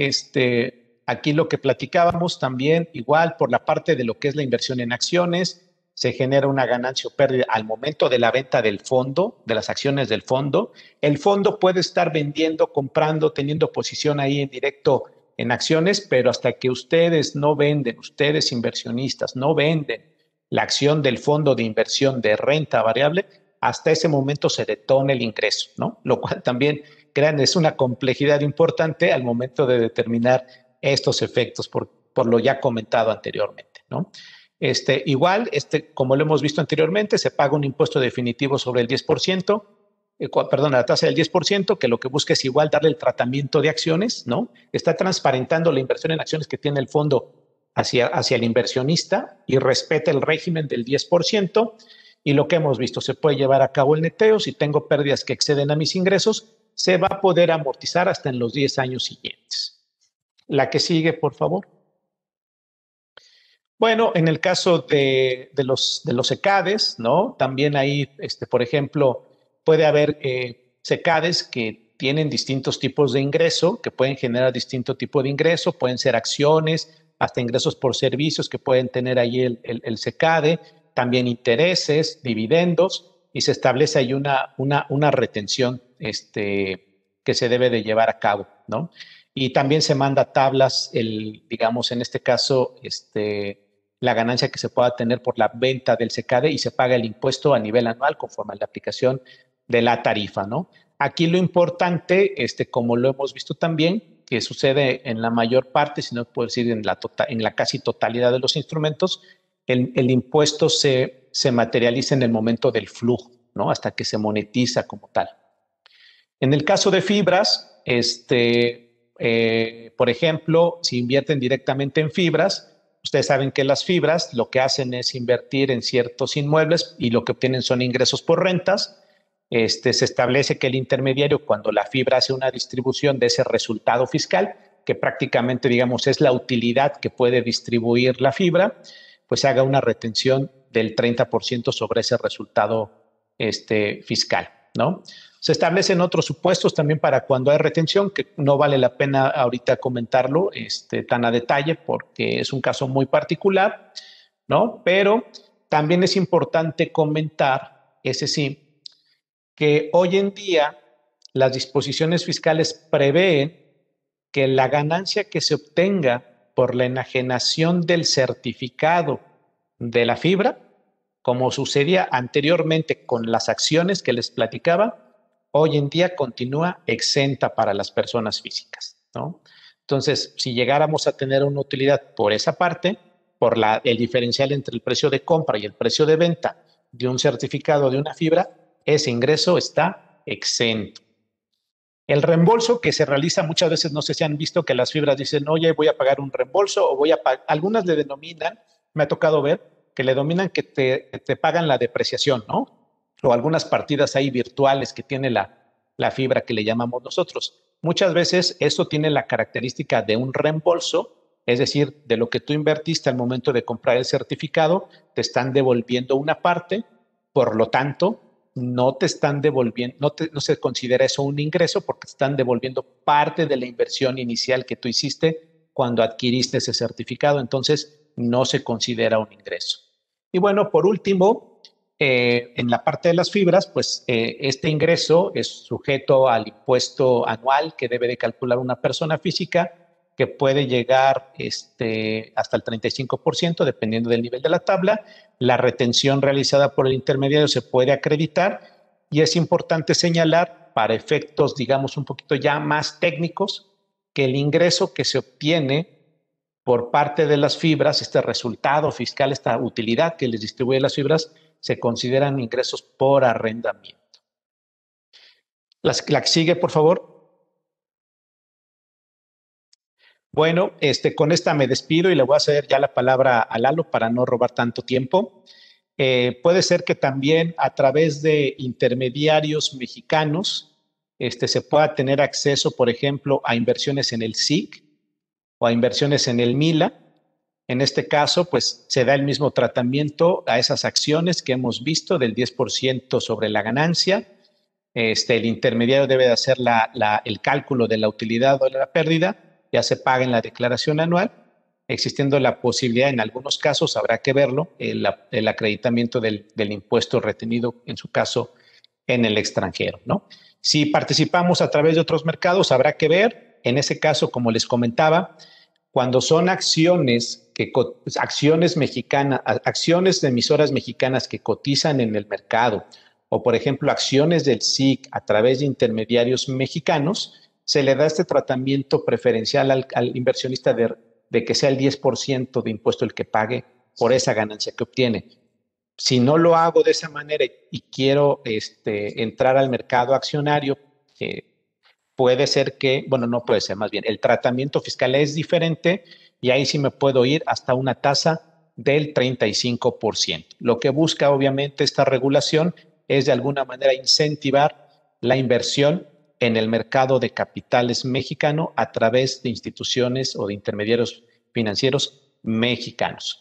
aquí lo que platicábamos también, igual por la parte de lo que es la inversión en acciones, se genera una ganancia o pérdida al momento de la venta del fondo, de las acciones del fondo. El fondo puede estar vendiendo, comprando, teniendo posición ahí en directo en acciones, pero hasta que ustedes no venden, ustedes inversionistas no venden la acción del fondo de inversión de renta variable, hasta ese momento se detona el ingreso, ¿no? Lo cual también, crean, es una complejidad importante al momento de determinar estos efectos por lo ya comentado anteriormente, ¿no? Igual, como lo hemos visto anteriormente, se paga un impuesto definitivo sobre el 10%, la tasa del 10%, que lo que busca es igual darle el tratamiento de acciones, ¿no? Está transparentando la inversión en acciones que tiene el fondo hacia el inversionista y respeta el régimen del 10%. Y lo que hemos visto, se puede llevar a cabo el neteo. Si tengo pérdidas que exceden a mis ingresos, se va a poder amortizar hasta en los 10 años siguientes. La que sigue, por favor. Bueno, en el caso de los SECADES, ¿no? También ahí, por ejemplo, puede haber SECADES que tienen distintos tipos de ingreso, que pueden generar distinto tipo de ingreso, pueden ser acciones, hasta ingresos por servicios que pueden tener ahí el SECADE, también intereses, dividendos, y se establece ahí una retención que se debe de llevar a cabo, ¿no? Y también se manda tablas, digamos, en este caso, la ganancia que se pueda tener por la venta del SECADE y se paga el impuesto a nivel anual conforme a la aplicación de la tarifa, ¿no? Aquí lo importante, como lo hemos visto también, que sucede en la mayor parte, si no puedo decir en la casi totalidad de los instrumentos, el impuesto se materializa en el momento del flujo, ¿no? Hasta que se monetiza como tal. En el caso de fibras, por ejemplo, si invierten directamente en fibras, ustedes saben que las fibras lo que hacen es invertir en ciertos inmuebles y lo que obtienen son ingresos por rentas. Se establece que el intermediario, cuando la fibra hace una distribución de ese resultado fiscal, que prácticamente, digamos, es la utilidad que puede distribuir la fibra, pues haga una retención del 30% sobre ese resultado fiscal, ¿no? Se establecen otros supuestos también para cuando hay retención, que no vale la pena ahorita comentarlo tan a detalle porque es un caso muy particular, ¿no? Pero también es importante comentar, ese sí, que hoy en día las disposiciones fiscales prevén que la ganancia que se obtenga por la enajenación del certificado de la fibra, como sucedía anteriormente con las acciones que les platicaba, hoy en día continúa exenta para las personas físicas, ¿no? Entonces, si llegáramos a tener una utilidad por esa parte, por el diferencial entre el precio de compra y el precio de venta de un certificado de una fibra, ese ingreso está exento. El reembolso que se realiza muchas veces, no sé si han visto que las fibras dicen, oye, voy a pagar un reembolso o voy a pagar, algunas le denominan, me ha tocado ver, que le denominan que te pagan la depreciación, ¿no? O algunas partidas ahí virtuales que tiene la fibra que le llamamos nosotros. Muchas veces eso tiene la característica de un reembolso, es decir, de lo que tú invertiste al momento de comprar el certificado, te están devolviendo una parte, por lo tanto, no te están devolviendo, no se considera eso un ingreso porque te están devolviendo parte de la inversión inicial que tú hiciste cuando adquiriste ese certificado, entonces no se considera un ingreso. Y bueno, por último, en la parte de las fibras, pues este ingreso es sujeto al impuesto anual que debe de calcular una persona física, que puede llegar hasta el 35%, dependiendo del nivel de la tabla. La retención realizada por el intermediario se puede acreditar, y es importante señalar, para efectos, digamos, un poquito ya más técnicos, que el ingreso que se obtiene por parte de las fibras, este resultado fiscal, esta utilidad que les distribuye las fibras, se consideran ingresos por arrendamiento. La que sigue, por favor. Bueno, con esta me despido y le voy a ceder ya la palabra a Lalo para no robar tanto tiempo. Puede ser que también a través de intermediarios mexicanos se pueda tener acceso, por ejemplo, a inversiones en el SIC o a inversiones en el MILA. En este caso, pues se da el mismo tratamiento a esas acciones que hemos visto del 10% sobre la ganancia. El intermediario debe de hacer el cálculo de la utilidad o de la pérdida, ya se paga en la declaración anual, existiendo la posibilidad, en algunos casos, habrá que verlo, el acreditamiento del impuesto retenido, en su caso, en el extranjero, ¿no? Si participamos a través de otros mercados, habrá que ver, en ese caso, como les comentaba, cuando son acciones mexicanas, acciones de emisoras mexicanas que cotizan en el mercado, o por ejemplo acciones del SIC a través de intermediarios mexicanos, se le da este tratamiento preferencial al inversionista de que sea el 10% de impuesto el que pague por esa ganancia que obtiene. Si no lo hago de esa manera y quiero entrar al mercado accionario, puede ser que, bueno, no puede ser, más bien, el tratamiento fiscal es diferente, y ahí sí me puedo ir hasta una tasa del 35%. Lo que busca, obviamente, esta regulación es de alguna manera incentivar la inversión en el mercado de capitales mexicano a través de instituciones o de intermediarios financieros mexicanos.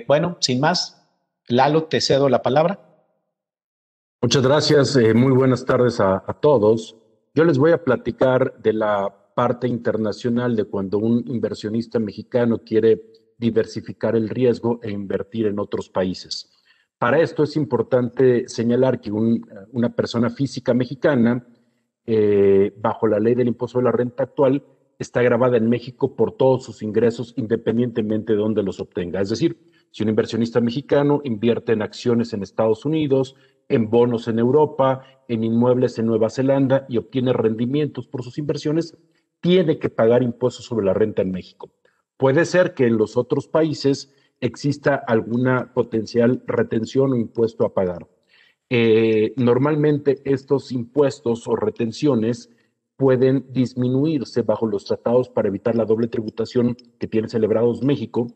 Bueno, sin más, Lalo, te cedo la palabra. Muchas gracias, muy buenas tardes a todos. Yo les voy a platicar de la parte internacional de cuando un inversionista mexicano quiere diversificar el riesgo e invertir en otros países. Para esto es importante señalar que una persona física mexicana, bajo la ley del impuesto de la renta actual, está grabada en México por todos sus ingresos, independientemente de dónde los obtenga. Es decir, si un inversionista mexicano invierte en acciones en Estados Unidos, en bonos en Europa, en inmuebles en Nueva Zelanda y obtiene rendimientos por sus inversiones, tiene que pagar impuestos sobre la renta en México. Puede ser que en los otros países exista alguna potencial retención o impuesto a pagar. Normalmente estos impuestos o retenciones pueden disminuirse bajo los tratados para evitar la doble tributación que tiene celebrados México.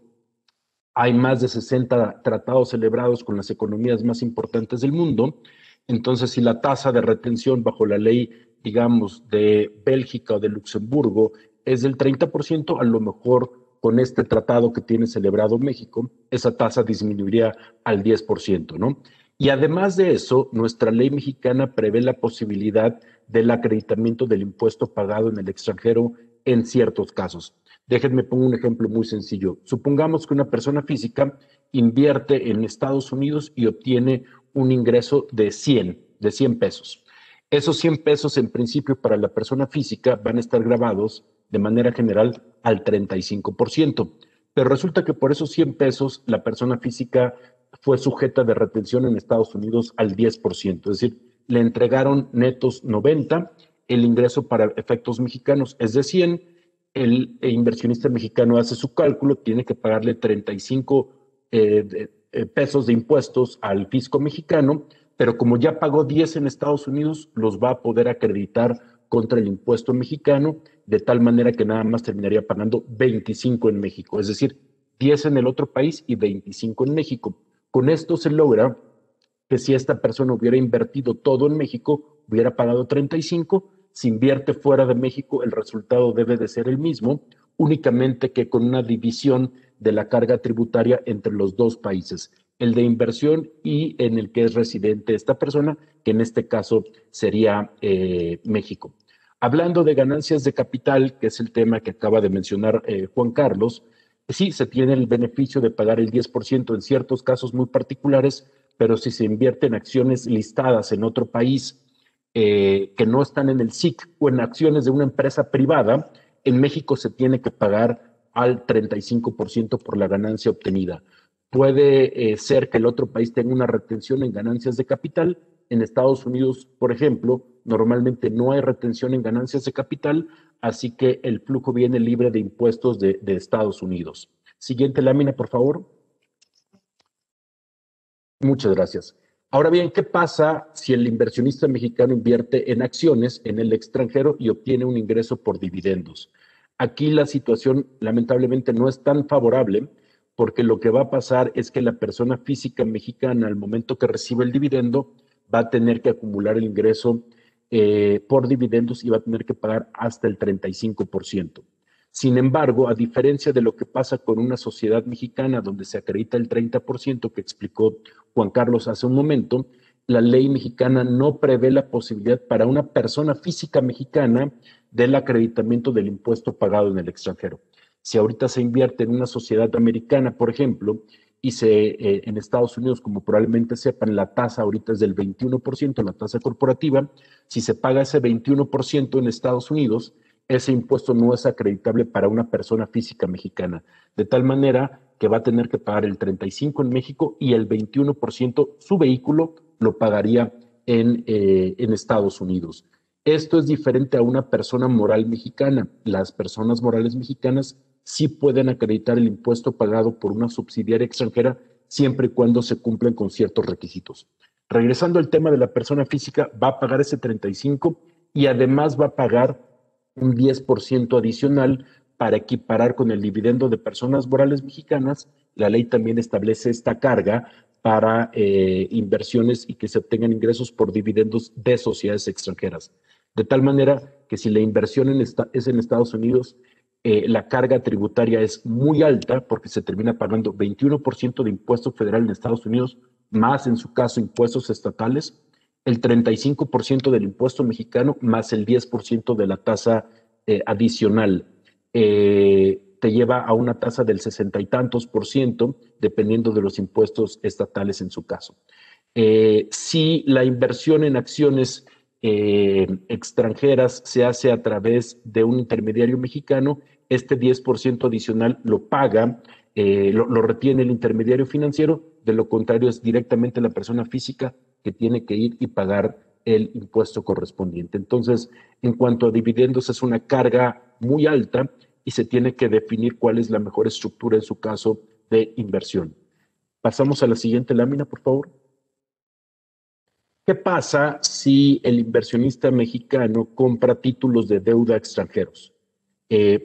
Hay más de 60 tratados celebrados con las economías más importantes del mundo. Entonces, si la tasa de retención bajo la ley, digamos, de Bélgica o de Luxemburgo es del 30%, a lo mejor con este tratado que tiene celebrado México, esa tasa disminuiría al 10%, ¿no? Y además de eso, nuestra ley mexicana prevé la posibilidad del acreditamiento del impuesto pagado en el extranjero en ciertos casos. Déjenme poner un ejemplo muy sencillo. Supongamos que una persona física invierte en Estados Unidos y obtiene un ingreso de 100 pesos. Esos 100 pesos, en principio, para la persona física van a estar grabados de manera general al 35%. Pero resulta que por esos 100 pesos la persona física fue sujeta de retención en Estados Unidos al 10%. Es decir, le entregaron netos 90, el ingreso para efectos mexicanos es de 100, el inversionista mexicano hace su cálculo, tiene que pagarle 35 pesos de impuestos al fisco mexicano, pero como ya pagó 10 en Estados Unidos, los va a poder acreditar contra el impuesto mexicano, de tal manera que nada más terminaría pagando 25 en México, es decir, 10 en el otro país y 25 en México. Con esto se logra que si esta persona hubiera invertido todo en México, hubiera pagado 35. Si invierte fuera de México, el resultado debe de ser el mismo, únicamente que con una división de la carga tributaria entre los dos países, el de inversión y en el que es residente esta persona, que en este caso sería México. Hablando de ganancias de capital, que es el tema que acaba de mencionar Juan Carlos, sí se tiene el beneficio de pagar el 10% en ciertos casos muy particulares, pero si se invierte en acciones listadas en otro país que no están en el SIC o en acciones de una empresa privada, en México se tiene que pagar al 35% por la ganancia obtenida. Puede ser que el otro país tenga una retención en ganancias de capital. En Estados Unidos, por ejemplo, normalmente no hay retención en ganancias de capital, así que el flujo viene libre de impuestos de Estados Unidos. Siguiente lámina, por favor. Muchas gracias. Ahora bien, ¿qué pasa si el inversionista mexicano invierte en acciones en el extranjero y obtiene un ingreso por dividendos? Aquí la situación lamentablemente no es tan favorable, porque lo que va a pasar es que la persona física mexicana, al momento que recibe el dividendo, va a tener que acumular el ingreso por dividendos y va a tener que pagar hasta el 35%. Sin embargo, a diferencia de lo que pasa con una sociedad mexicana donde se acredita el 30% que explicó Juan Carlos hace un momento, la ley mexicana no prevé la posibilidad para una persona física mexicana del acreditamiento del impuesto pagado en el extranjero. Si ahorita se invierte en una sociedad americana, por ejemplo, y en Estados Unidos, como probablemente sepan, la tasa ahorita es del 21%, la tasa corporativa. Si se paga ese 21% en Estados Unidos, ese impuesto no es acreditable para una persona física mexicana, de tal manera que va a tener que pagar el 35% en México y el 21% su vehículo lo pagaría en Estados Unidos. Esto es diferente a una persona moral mexicana. Las personas morales mexicanas sí pueden acreditar el impuesto pagado por una subsidiaria extranjera siempre y cuando se cumplen con ciertos requisitos. Regresando al tema de la persona física, va a pagar ese 35% y además va a pagar un 10% adicional para equiparar con el dividendo de personas morales mexicanas. La ley también establece esta carga para inversiones y que se obtengan ingresos por dividendos de sociedades extranjeras. De tal manera que si la inversión es en Estados Unidos, la carga tributaria es muy alta porque se termina pagando 21% de impuesto federal en Estados Unidos, más en su caso impuestos estatales, el 35% del impuesto mexicano, más el 10% de la tasa adicional. Te lleva a una tasa del 60 y tantos %, dependiendo de los impuestos estatales en su caso. Si la inversión en acciones extranjeras se hace a través de un intermediario mexicano, este 10% adicional lo paga, lo retiene el intermediario financiero. De lo contrario, es directamente la persona física que tiene que ir y pagar el impuesto correspondiente. Entonces, en cuanto a dividendos, es una carga muy alta y se tiene que definir cuál es la mejor estructura en su caso de inversión. Pasamos a la siguiente lámina, por favor. ¿Qué pasa si el inversionista mexicano compra títulos de deuda extranjeros?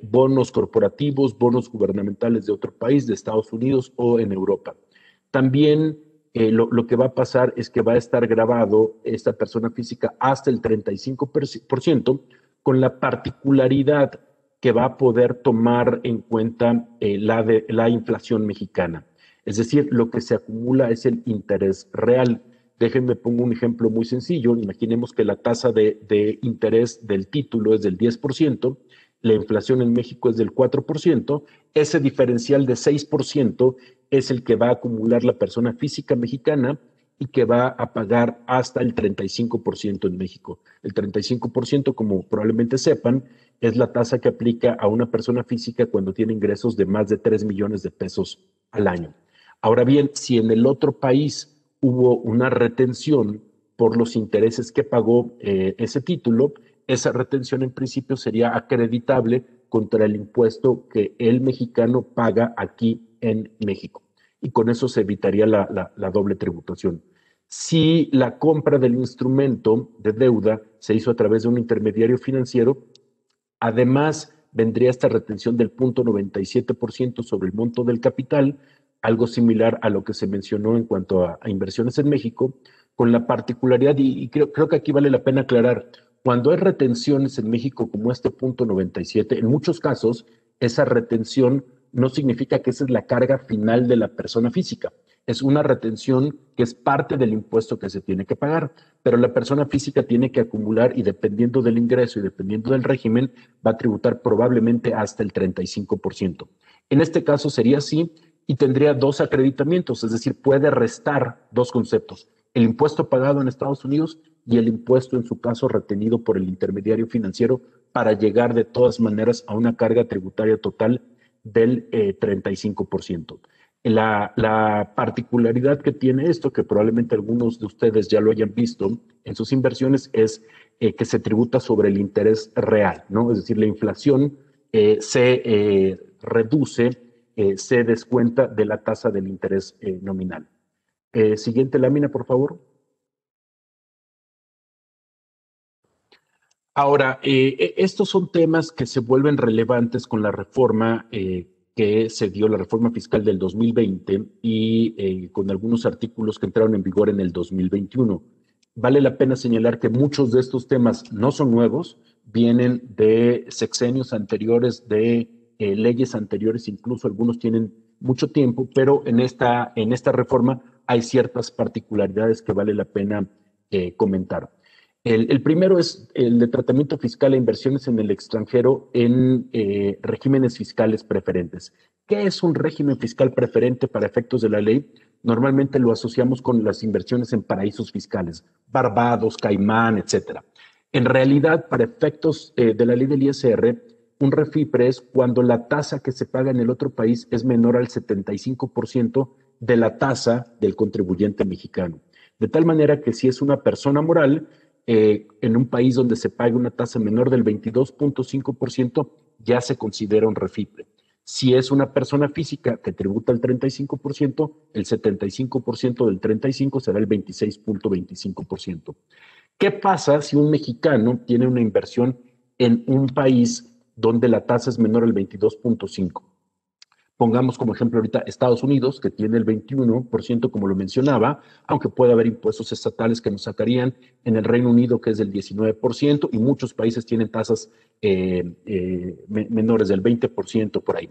Bonos corporativos, bonos gubernamentales de otro país, de Estados Unidos o en Europa. También lo que va a pasar es que va a estar grabado esta persona física hasta el 35%, con la particularidad que va a poder tomar en cuenta la inflación mexicana. Es decir, lo que se acumula es el interés real. Déjenme pongo un ejemplo muy sencillo. Imaginemos que la tasa de interés del título es del 10%, la inflación en México es del 4%, ese diferencial de 6% es el que va a acumular la persona física mexicana y que va a pagar hasta el 35% en México. El 35%, como probablemente sepan, es la tasa que aplica a una persona física cuando tiene ingresos de más de 3 millones de pesos al año. Ahora bien, si en el otro país hubo una retención por los intereses que pagó ese título, esa retención en principio sería acreditable contra el impuesto que el mexicano paga aquí en México. Y con eso se evitaría la doble tributación. Si la compra del instrumento de deuda se hizo a través de un intermediario financiero, además vendría esta retención del 0.97% sobre el monto del capital, algo similar a lo que se mencionó en cuanto a inversiones en México, con la particularidad, y creo que aquí vale la pena aclarar, cuando hay retenciones en México como este 0.97, en muchos casos esa retención no significa que esa es la carga final de la persona física. Es una retención que es parte del impuesto que se tiene que pagar, pero la persona física tiene que acumular y dependiendo del ingreso y dependiendo del régimen va a tributar probablemente hasta el 35%. En este caso sería así y tendría dos acreditamientos, es decir, puede restar dos conceptos: el impuesto pagado en Estados Unidos y el impuesto, en su caso, retenido por el intermediario financiero, para llegar de todas maneras a una carga tributaria total del 35%. La particularidad que tiene esto, que probablemente algunos de ustedes ya lo hayan visto en sus inversiones, es que se tributa sobre el interés real, ¿no? Es decir, la inflación se reduce, se descuenta de la tasa del interés nominal. Siguiente lámina, por favor. Ahora, estos son temas que se vuelven relevantes con la reforma que se dio, la reforma fiscal del 2020 y con algunos artículos que entraron en vigor en el 2021. Vale la pena señalar que muchos de estos temas no son nuevos, vienen de sexenios anteriores, de leyes anteriores, incluso algunos tienen mucho tiempo, pero en esta reforma hay ciertas particularidades que vale la pena comentar. El primero es el de tratamiento fiscal e inversiones en el extranjero en regímenes fiscales preferentes. ¿Qué es un régimen fiscal preferente para efectos de la ley? Normalmente lo asociamos con las inversiones en paraísos fiscales, Barbados, Caimán, etc. En realidad, para efectos de la ley del ISR, un refipre es cuando la tasa que se paga en el otro país es menor al 75% de la tasa del contribuyente mexicano. De tal manera que si es una persona moral, en un país donde se pague una tasa menor del 22.5%, ya se considera un refipre. Si es una persona física que tributa el 35%, el 75% del 35% será el 26.25%. ¿Qué pasa si un mexicano tiene una inversión en un país donde la tasa es menor al 22.5%? Pongamos como ejemplo ahorita Estados Unidos, que tiene el 21%, como lo mencionaba, aunque puede haber impuestos estatales que nos sacarían. En el Reino Unido, que es del 19%, y muchos países tienen tasas menores del 20%, por ahí.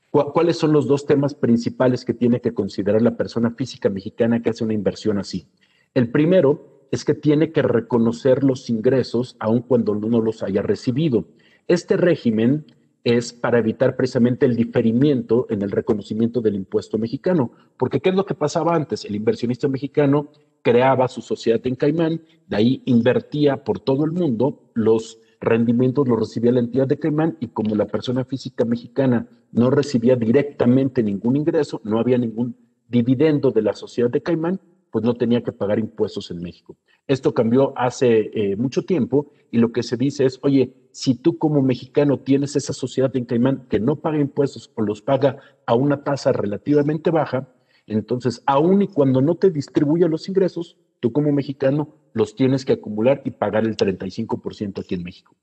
¿Cuáles son los dos temas principales que tiene que considerar la persona física mexicana que hace una inversión así? El primero es que tiene que reconocer los ingresos aun cuando no los haya recibido. Este régimen es para evitar precisamente el diferimiento en el reconocimiento del impuesto mexicano. Porque ¿qué es lo que pasaba antes? El inversionista mexicano creaba su sociedad en Caimán, de ahí invertía por todo el mundo, los rendimientos los recibía la entidad de Caimán, y como la persona física mexicana no recibía directamente ningún ingreso, no había ningún dividendo de la sociedad de Caimán, pues no tenía que pagar impuestos en México. Esto cambió hace mucho tiempo, y lo que se dice es, oye, si tú como mexicano tienes esa sociedad en Caimán que no paga impuestos o los paga a una tasa relativamente baja, entonces aun y cuando no te distribuya los ingresos, tú como mexicano los tienes que acumular y pagar el 35% aquí en México.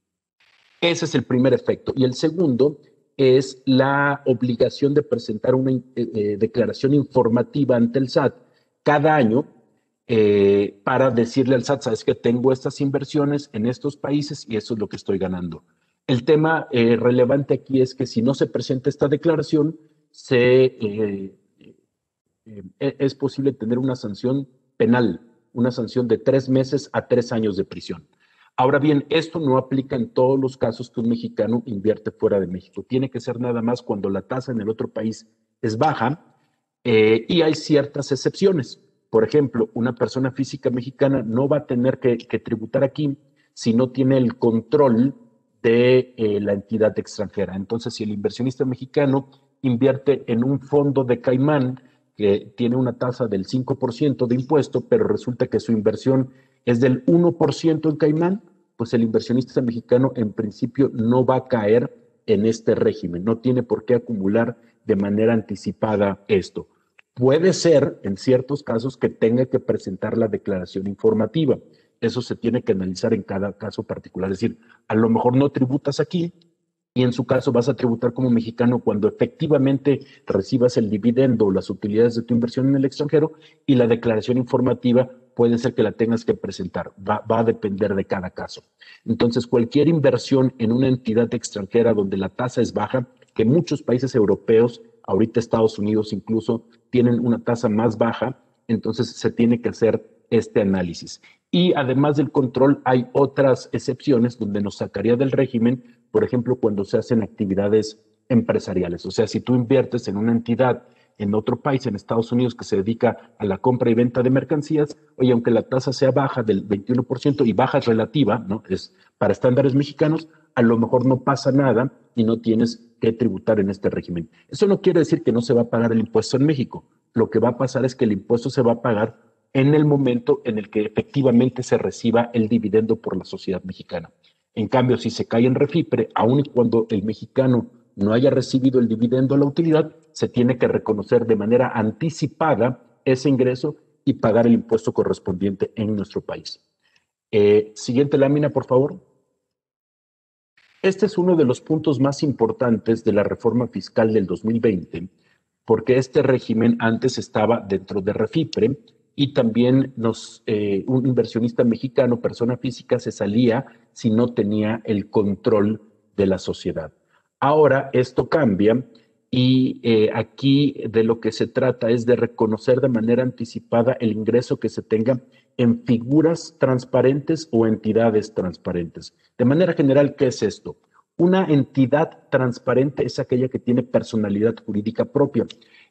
Ese es el primer efecto. Y el segundo es la obligación de presentar una declaración informativa ante el SAT cada año, para decirle al SAT, sabes que tengo estas inversiones en estos países y eso es lo que estoy ganando. El tema relevante aquí es que si no se presenta esta declaración, es posible tener una sanción penal, una sanción de 3 meses a 3 años de prisión. Ahora bien, esto no aplica en todos los casos que un mexicano invierte fuera de México. Tiene que ser nada más cuando la tasa en el otro país es baja, y hay ciertas excepciones. Por ejemplo, una persona física mexicana no va a tener que tributar aquí si no tiene el control de la entidad extranjera. Entonces, si el inversionista mexicano invierte en un fondo de Caimán que tiene una tasa del 5% de impuesto, pero resulta que su inversión es del 1% en Caimán, pues el inversionista mexicano en principio no va a caer en este régimen, no tiene por qué acumular de manera anticipada esto. Puede ser, en ciertos casos, que tenga que presentar la declaración informativa. Eso se tiene que analizar en cada caso particular. Es decir, a lo mejor no tributas aquí y en su caso vas a tributar como mexicano cuando efectivamente recibas el dividendo o las utilidades de tu inversión en el extranjero, y la declaración informativa puede ser que la tengas que presentar. Va a depender de cada caso. Entonces, cualquier inversión en una entidad extranjera donde la tasa es baja, que muchos países europeos, ahorita Estados Unidos incluso, tienen una tasa más baja, entonces se tiene que hacer este análisis. Y además del control, hay otras excepciones donde nos sacaría del régimen, por ejemplo, cuando se hacen actividades empresariales. O sea, si tú inviertes en una entidad en otro país, en Estados Unidos, que se dedica a la compra y venta de mercancías, oye, aunque la tasa sea baja del 21% y baja es relativa, ¿no? Es para estándares mexicanos, a lo mejor no pasa nada y no tienes que tributar en este régimen. Eso no quiere decir que no se va a pagar el impuesto en México. Lo que va a pasar es que el impuesto se va a pagar en el momento en el que efectivamente se reciba el dividendo por la sociedad mexicana. En cambio, si se cae en Refipre, aun y cuando el mexicano no haya recibido el dividendo o la utilidad, se tiene que reconocer de manera anticipada ese ingreso y pagar el impuesto correspondiente en nuestro país. Siguiente lámina, por favor. Este es uno de los puntos más importantes de la reforma fiscal del 2020, porque este régimen antes estaba dentro de Refipre y también un inversionista mexicano, persona física, se salía si no tenía el control de la sociedad. Ahora esto cambia y aquí de lo que se trata es de reconocer de manera anticipada el ingreso que se tenga en figuras transparentes o entidades transparentes. De manera general, ¿qué es esto? Una entidad transparente es aquella que tiene personalidad jurídica propia.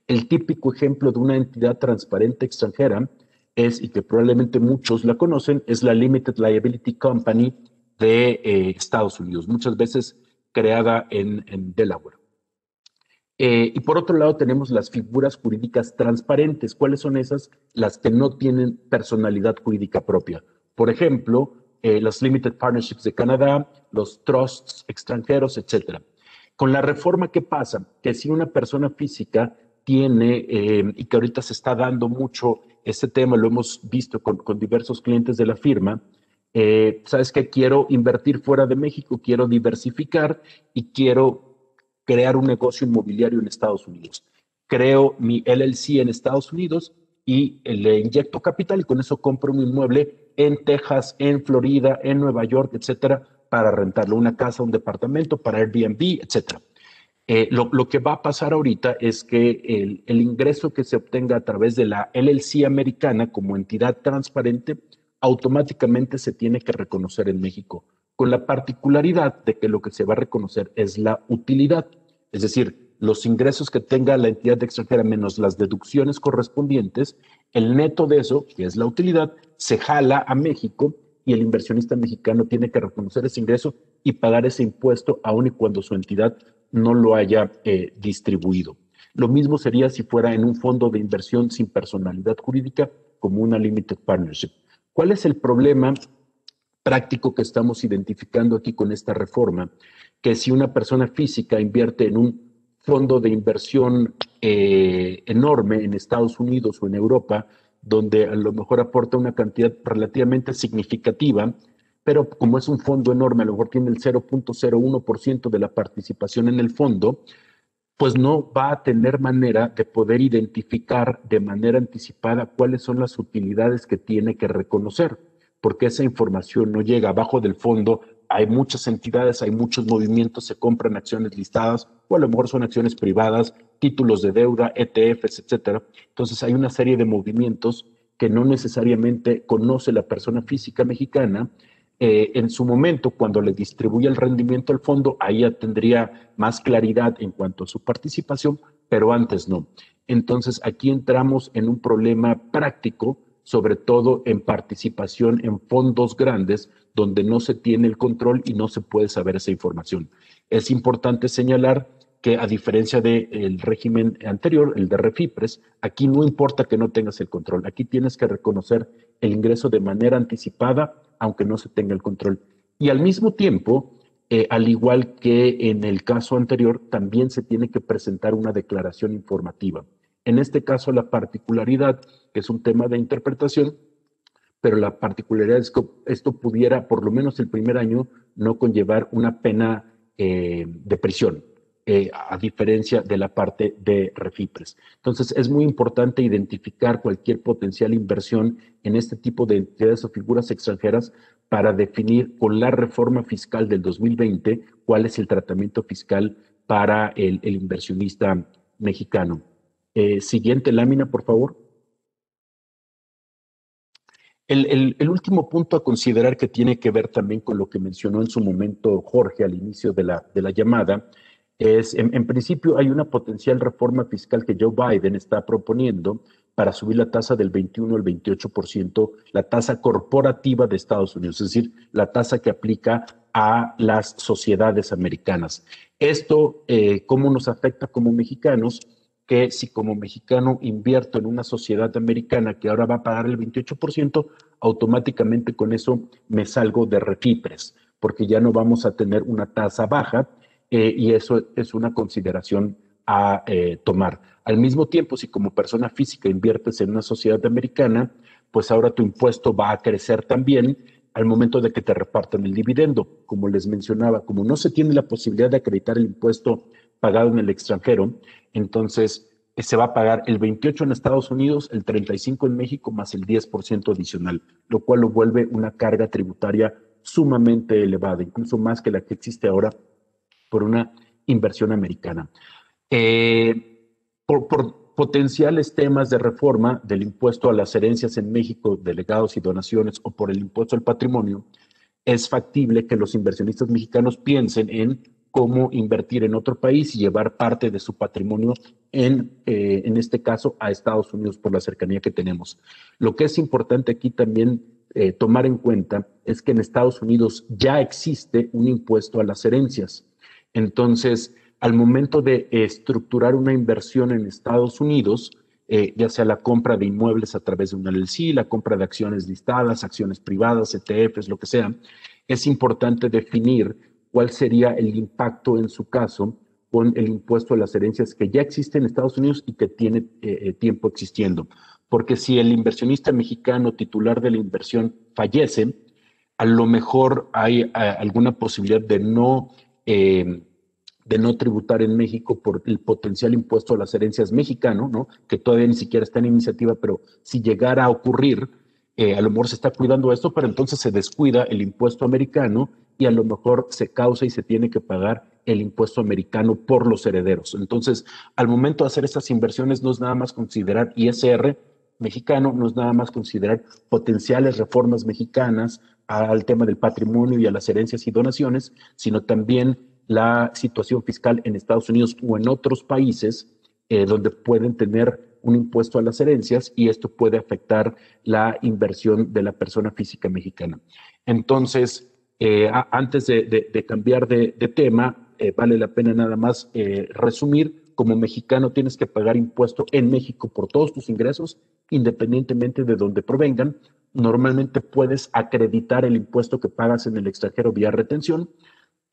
El típico ejemplo de una entidad transparente extranjera es, y que probablemente muchos la conocen, es la Limited Liability Company de Estados Unidos, muchas veces creada en Delaware. Y por otro lado tenemos las figuras jurídicas transparentes. ¿Cuáles son esas? Las que no tienen personalidad jurídica propia. Por ejemplo, las Limited Partnerships de Canadá, los trusts extranjeros, etc. Con la reforma, ¿qué pasa? Que si una persona física tiene, y que ahorita se está dando mucho este tema, lo hemos visto con diversos clientes de la firma, ¿sabes qué? Quiero invertir fuera de México, quiero diversificar y quiero crear un negocio inmobiliario en Estados Unidos. Creo mi LLC en Estados Unidos y le inyecto capital y con eso compro un inmueble en Texas, en Florida, en Nueva York, etcétera, para rentarlo, una casa, un departamento, para Airbnb, etcétera. Lo que va a pasar ahorita es que el ingreso que se obtenga a través de la LLC americana como entidad transparente automáticamente se tiene que reconocer en México, con la particularidad de que lo que se va a reconocer es la utilidad, es decir, los ingresos que tenga la entidad extranjera menos las deducciones correspondientes, el neto de eso, que es la utilidad, se jala a México y el inversionista mexicano tiene que reconocer ese ingreso y pagar ese impuesto aun y cuando su entidad no lo haya distribuido. Lo mismo sería si fuera en un fondo de inversión sin personalidad jurídica como una limited partnership. ¿Cuál es el problema práctico que estamos identificando aquí con esta reforma? Que si una persona física invierte en un fondo de inversión enorme en Estados Unidos o en Europa, donde a lo mejor aporta una cantidad relativamente significativa, pero como es un fondo enorme, a lo mejor tiene el 0.01% de la participación en el fondo, pues no va a tener manera de poder identificar de manera anticipada cuáles son las utilidades que tiene que reconocer, porque esa información no llega abajo del fondo. Hay muchas entidades, hay muchos movimientos, se compran acciones listadas o a lo mejor son acciones privadas, títulos de deuda, ETFs, etcétera. Entonces hay una serie de movimientos que no necesariamente conoce la persona física mexicana. En su momento, cuando le distribuye el rendimiento al fondo, ahí ya tendría más claridad en cuanto a su participación, pero antes no. Entonces, aquí entramos en un problema práctico, sobre todo en participación en fondos grandes, donde no se tiene el control y no se puede saber esa información. Es importante señalar que, a diferencia del régimen anterior, el de Refipres, aquí no importa que no tengas el control, aquí tienes que reconocer el ingreso de manera anticipada, aunque no se tenga el control. Y al mismo tiempo, al igual que en el caso anterior, también se tiene que presentar una declaración informativa. En este caso, la particularidad, que es un tema de interpretación, pero la particularidad es que esto pudiera, por lo menos el primer año, no conllevar una pena de prisión, a diferencia de la parte de Refipres. Entonces, es muy importante identificar cualquier potencial inversión en este tipo de entidades o figuras extranjeras para definir con la reforma fiscal del 2020 cuál es el tratamiento fiscal para el inversionista mexicano. Siguiente lámina, por favor. El último punto a considerar, que tiene que ver también con lo que mencionó en su momento Jorge al inicio de la llamada, En principio, hay una potencial reforma fiscal que Joe Biden está proponiendo para subir la tasa del 21 al 28%, la tasa corporativa de Estados Unidos, es decir, la tasa que aplica a las sociedades americanas. Esto, ¿cómo nos afecta como mexicanos? Que si como mexicano invierto en una sociedad americana que ahora va a pagar el 28%, automáticamente con eso me salgo de refipres, porque ya no vamos a tener una tasa baja, y eso es una consideración a tomar. Al mismo tiempo, si como persona física inviertes en una sociedad americana, pues ahora tu impuesto va a crecer también al momento de que te repartan el dividendo. Como les mencionaba, como no se tiene la posibilidad de acreditar el impuesto pagado en el extranjero, entonces se va a pagar el 28% en Estados Unidos, el 35% en México, más el 10% adicional, lo cual lo vuelve una carga tributaria sumamente elevada, incluso más que la que existe ahora por una inversión americana. Por potenciales temas de reforma del impuesto a las herencias en México, de legados y donaciones, o por el impuesto al patrimonio, es factible que los inversionistas mexicanos piensen en cómo invertir en otro país y llevar parte de su patrimonio en este caso, a Estados Unidos por la cercanía que tenemos. Lo que es importante aquí también tomar en cuenta es que en Estados Unidos ya existe un impuesto a las herencias. Entonces, al momento de estructurar una inversión en Estados Unidos, ya sea la compra de inmuebles a través de una LLC, la compra de acciones listadas, acciones privadas, ETFs, lo que sea, es importante definir cuál sería el impacto en su caso con el impuesto a las herencias que ya existe en Estados Unidos y que tiene tiempo existiendo. Porque si el inversionista mexicano titular de la inversión fallece, a lo mejor hay alguna posibilidad de no tributar en México por el potencial impuesto a las herencias mexicano, ¿no? Que todavía ni siquiera está en iniciativa, pero si llegara a ocurrir, a lo mejor se está cuidando esto, pero entonces se descuida el impuesto americano y a lo mejor se causa y se tiene que pagar el impuesto americano por los herederos. Entonces, al momento de hacer estas inversiones, no es nada más considerar ISR mexicano, no es nada más considerar potenciales reformas mexicanas al tema del patrimonio y a las herencias y donaciones, sino también la situación fiscal en Estados Unidos o en otros países donde pueden tener un impuesto a las herencias y esto puede afectar la inversión de la persona física mexicana. Entonces, antes de cambiar de tema, vale la pena nada más resumir. Como mexicano tienes que pagar impuesto en México por todos tus ingresos, independientemente de dónde provengan. Normalmente puedes acreditar el impuesto que pagas en el extranjero vía retención.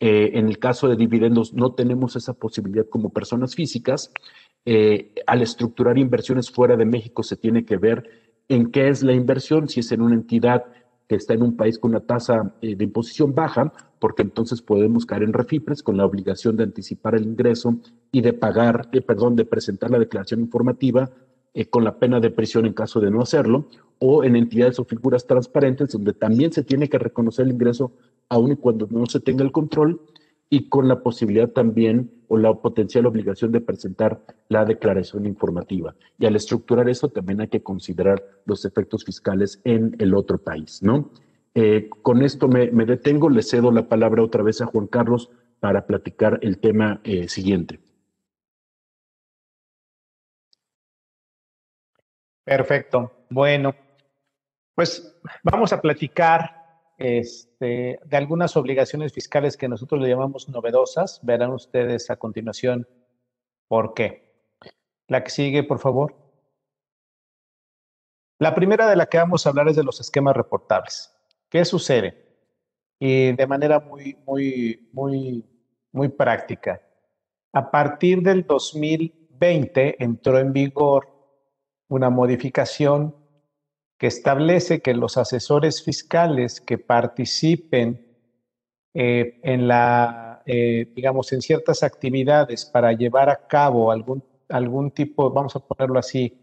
En el caso de dividendos no tenemos esa posibilidad como personas físicas. Al estructurar inversiones fuera de México se tiene que ver en qué es la inversión, si es en una entidad que está en un país con una tasa de imposición baja, porque entonces podemos caer en refipres con la obligación de anticipar el ingreso y de presentar la declaración informativa con la pena de prisión en caso de no hacerlo, o en entidades o figuras transparentes donde también se tiene que reconocer el ingreso aun y cuando no se tenga el control, y con la posibilidad también o la potencial obligación de presentar la declaración informativa. Y al estructurar eso también hay que considerar los efectos fiscales en el otro país, ¿no? Con esto me detengo, le cedo la palabra otra vez a Juan Carlos para platicar el tema siguiente. Perfecto. Bueno, pues vamos a platicar de algunas obligaciones fiscales que nosotros le llamamos novedosas. Verán ustedes a continuación por qué. La que sigue, por favor. La primera de la que vamos a hablar es de los esquemas reportables. ¿Qué sucede? Y de manera muy práctica. A partir del 2020 entró en vigor una modificación que establece que los asesores fiscales que participen digamos, en ciertas actividades para llevar a cabo algún tipo, vamos a ponerlo así,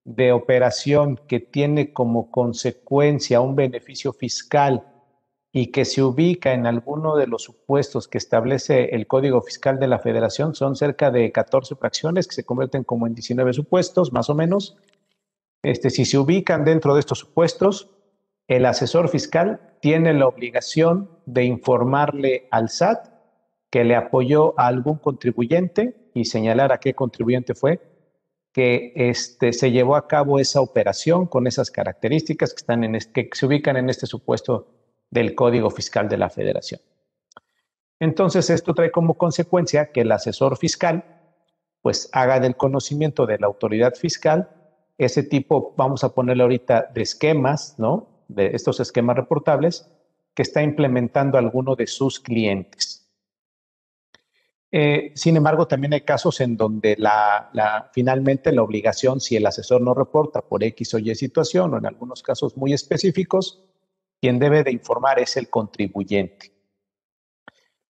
de operación que tiene como consecuencia un beneficio fiscal y que se ubica en alguno de los supuestos que establece el Código Fiscal de la Federación, son cerca de 14 fracciones que se convierten como en 19 supuestos, más o menos. Si se ubican dentro de estos supuestos, el asesor fiscal tiene la obligación de informarle al SAT que le apoyó a algún contribuyente y señalar a qué contribuyente fue, que se llevó a cabo esa operación con esas características que se ubican en este supuesto del Código Fiscal de la Federación. Entonces, esto trae como consecuencia que el asesor fiscal pues haga del conocimiento de la autoridad fiscal ese tipo, vamos a ponerle ahorita, de esquemas, ¿no? De estos esquemas reportables que está implementando alguno de sus clientes. Sin embargo, también hay casos en donde finalmente la obligación, si el asesor no reporta por X o Y situación, o en algunos casos muy específicos, quien debe de informar es el contribuyente.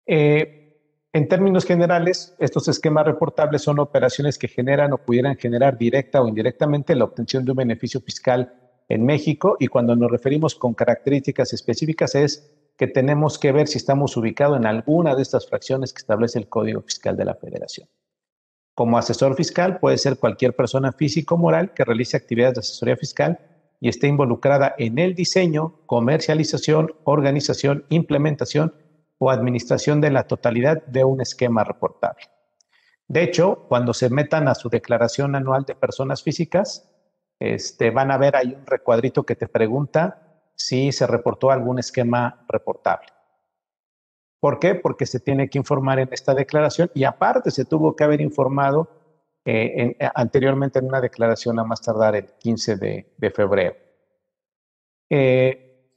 En términos generales, estos esquemas reportables son operaciones que generan o pudieran generar directa o indirectamente la obtención de un beneficio fiscal en México, y cuando nos referimos con características específicas es que tenemos que ver si estamos ubicados en alguna de estas fracciones que establece el Código Fiscal de la Federación. Como asesor fiscal puede ser cualquier persona física o moral que realice actividades de asesoría fiscal y esté involucrada en el diseño, comercialización, organización, implementación o administración de la totalidad de un esquema reportable. De hecho, cuando se metan a su declaración anual de personas físicas, van a ver ahí un recuadrito que te pregunta si se reportó algún esquema reportable. ¿Por qué? Porque se tiene que informar en esta declaración y aparte se tuvo que haber informado anteriormente en una declaración a más tardar el 15 de febrero.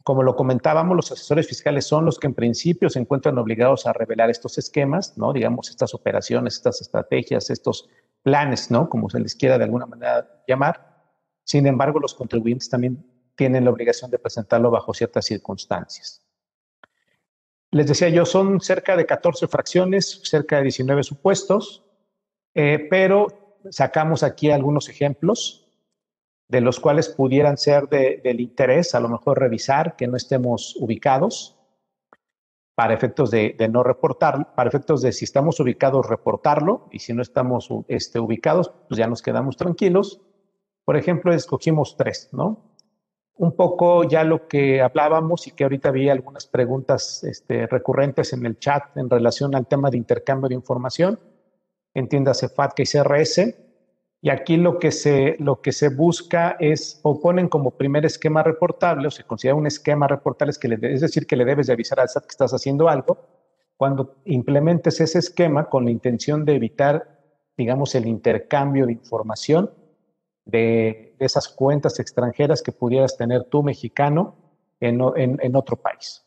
Como lo comentábamos, los asesores fiscales son los que en principio se encuentran obligados a revelar estos esquemas, ¿no? Digamos, estas operaciones, estas estrategias, estos planes, ¿no? Como se les quiera de alguna manera llamar. Sin embargo, los contribuyentes también tienen la obligación de presentarlo bajo ciertas circunstancias. Les decía yo, son cerca de 14 fracciones, cerca de 19 supuestos, pero sacamos aquí algunos ejemplos de los cuales pudieran ser del interés, a lo mejor revisar que no estemos ubicados, para efectos de no reportar, para efectos de si estamos ubicados, reportarlo, y si no estamos ubicados, pues ya nos quedamos tranquilos. Por ejemplo, escogimos 3, ¿no? Un poco ya lo que hablábamos y que ahorita había algunas preguntas recurrentes en el chat en relación al tema de intercambio de información, entiéndase FATCA y CRS, y aquí lo que se busca es, o ponen como primer esquema reportable, o se considera un esquema reportable, es decir, que le debes de avisar al SAT que estás haciendo algo, cuando implementes ese esquema con la intención de evitar, digamos, el intercambio de información de esas cuentas extranjeras que pudieras tener tú, mexicano, en otro país.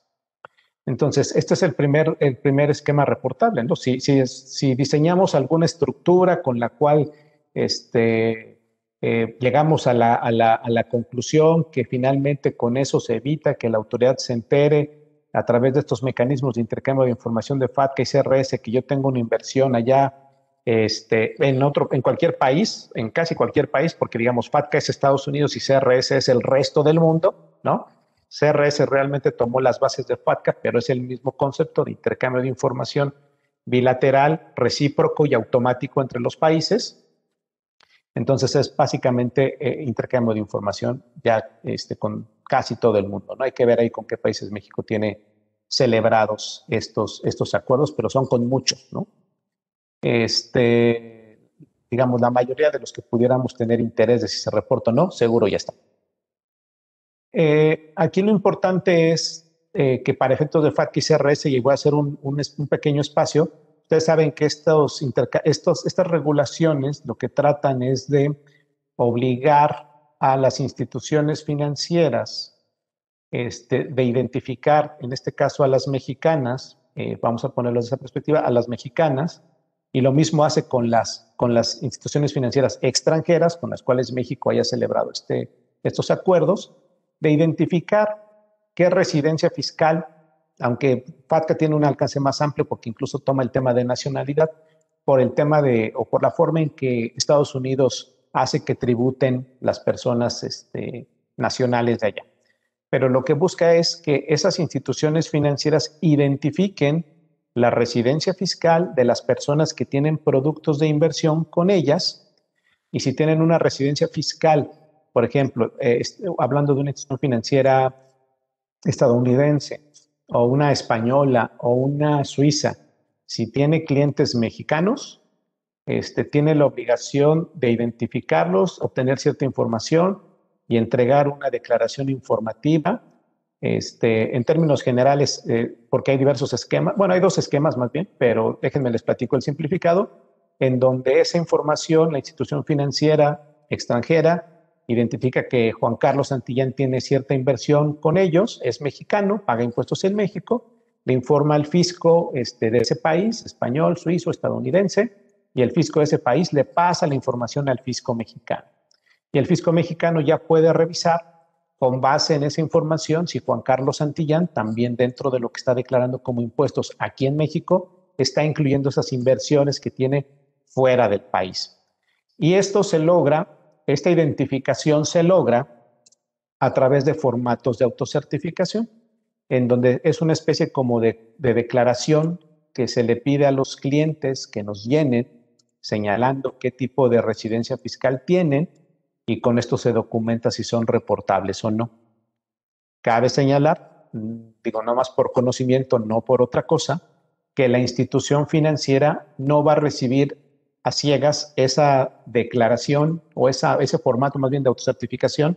Entonces, este es el primer esquema reportable, ¿no? Si diseñamos alguna estructura con la cual llegamos a la conclusión que finalmente con eso se evita que la autoridad se entere a través de estos mecanismos de intercambio de información de FATCA y CRS que yo tengo una inversión allá en cualquier país, en casi cualquier país, porque digamos FATCA es Estados Unidos y CRS es el resto del mundo, ¿no? CRS realmente tomó las bases de FATCA, pero es el mismo concepto de intercambio de información bilateral, recíproco y automático entre los países. Entonces es básicamente intercambio de información ya con casi todo el mundo, ¿no? Hay que ver ahí con qué países México tiene celebrados estos acuerdos, pero son con muchos, ¿no? Digamos, la mayoría de los que pudiéramos tener interés de si se reporta o no, seguro ya está. Aquí lo importante es que para efectos de FATCA y CRS, y voy a hacer un pequeño espacio, ustedes saben que estas regulaciones lo que tratan es de obligar a las instituciones financieras de identificar, en este caso a las mexicanas, vamos a ponerlo desde esa perspectiva, a las mexicanas, y lo mismo hace con las instituciones financieras extranjeras con las cuales México haya celebrado estos acuerdos, de identificar qué residencia fiscal, aunque FATCA tiene un alcance más amplio porque incluso toma el tema de nacionalidad, por la forma en que Estados Unidos hace que tributen las personas nacionales de allá. Pero lo que busca es que esas instituciones financieras identifiquen la residencia fiscal de las personas que tienen productos de inversión con ellas, y si tienen una residencia fiscal, por ejemplo, hablando de una institución financiera estadounidense o una española o una suiza, si tiene clientes mexicanos, tiene la obligación de identificarlos, obtener cierta información y entregar una declaración informativa. En términos generales, porque hay diversos esquemas, bueno, hay dos esquemas más bien, pero déjenme les platico el simplificado, en donde esa información, la institución financiera extranjera, identifica que Juan Carlos Santillán tiene cierta inversión con ellos, es mexicano, paga impuestos en México, le informa al fisco de ese país, español, suizo, estadounidense, y el fisco de ese país le pasa la información al fisco mexicano. Y el fisco mexicano ya puede revisar con base en esa información si Juan Carlos Santillán, también dentro de lo que está declarando como impuestos aquí en México, está incluyendo esas inversiones que tiene fuera del país. Y esto se logra, esta identificación se logra a través de formatos de autocertificación, en donde es una especie como de declaración que se le pide a los clientes que nos llenen, señalando qué tipo de residencia fiscal tienen, y con esto se documenta si son reportables o no. Cabe señalar, digo, no más por conocimiento, no por otra cosa, que la institución financiera no va a recibir a ciegas esa declaración o ese formato más bien de autocertificación,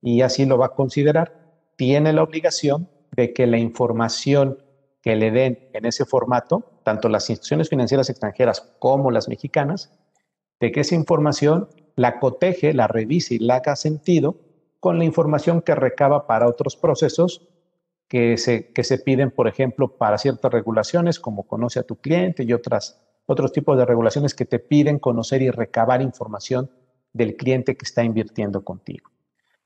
y así lo va a considerar. Tiene la obligación de que la información que le den en ese formato, tanto las instituciones financieras extranjeras como las mexicanas, de que esa información la coteje, la revise y la haga sentido con la información que recaba para otros procesos que se piden, por ejemplo, para ciertas regulaciones, como conoce a tu cliente y otros tipos de regulaciones que te piden conocer y recabar información del cliente que está invirtiendo contigo.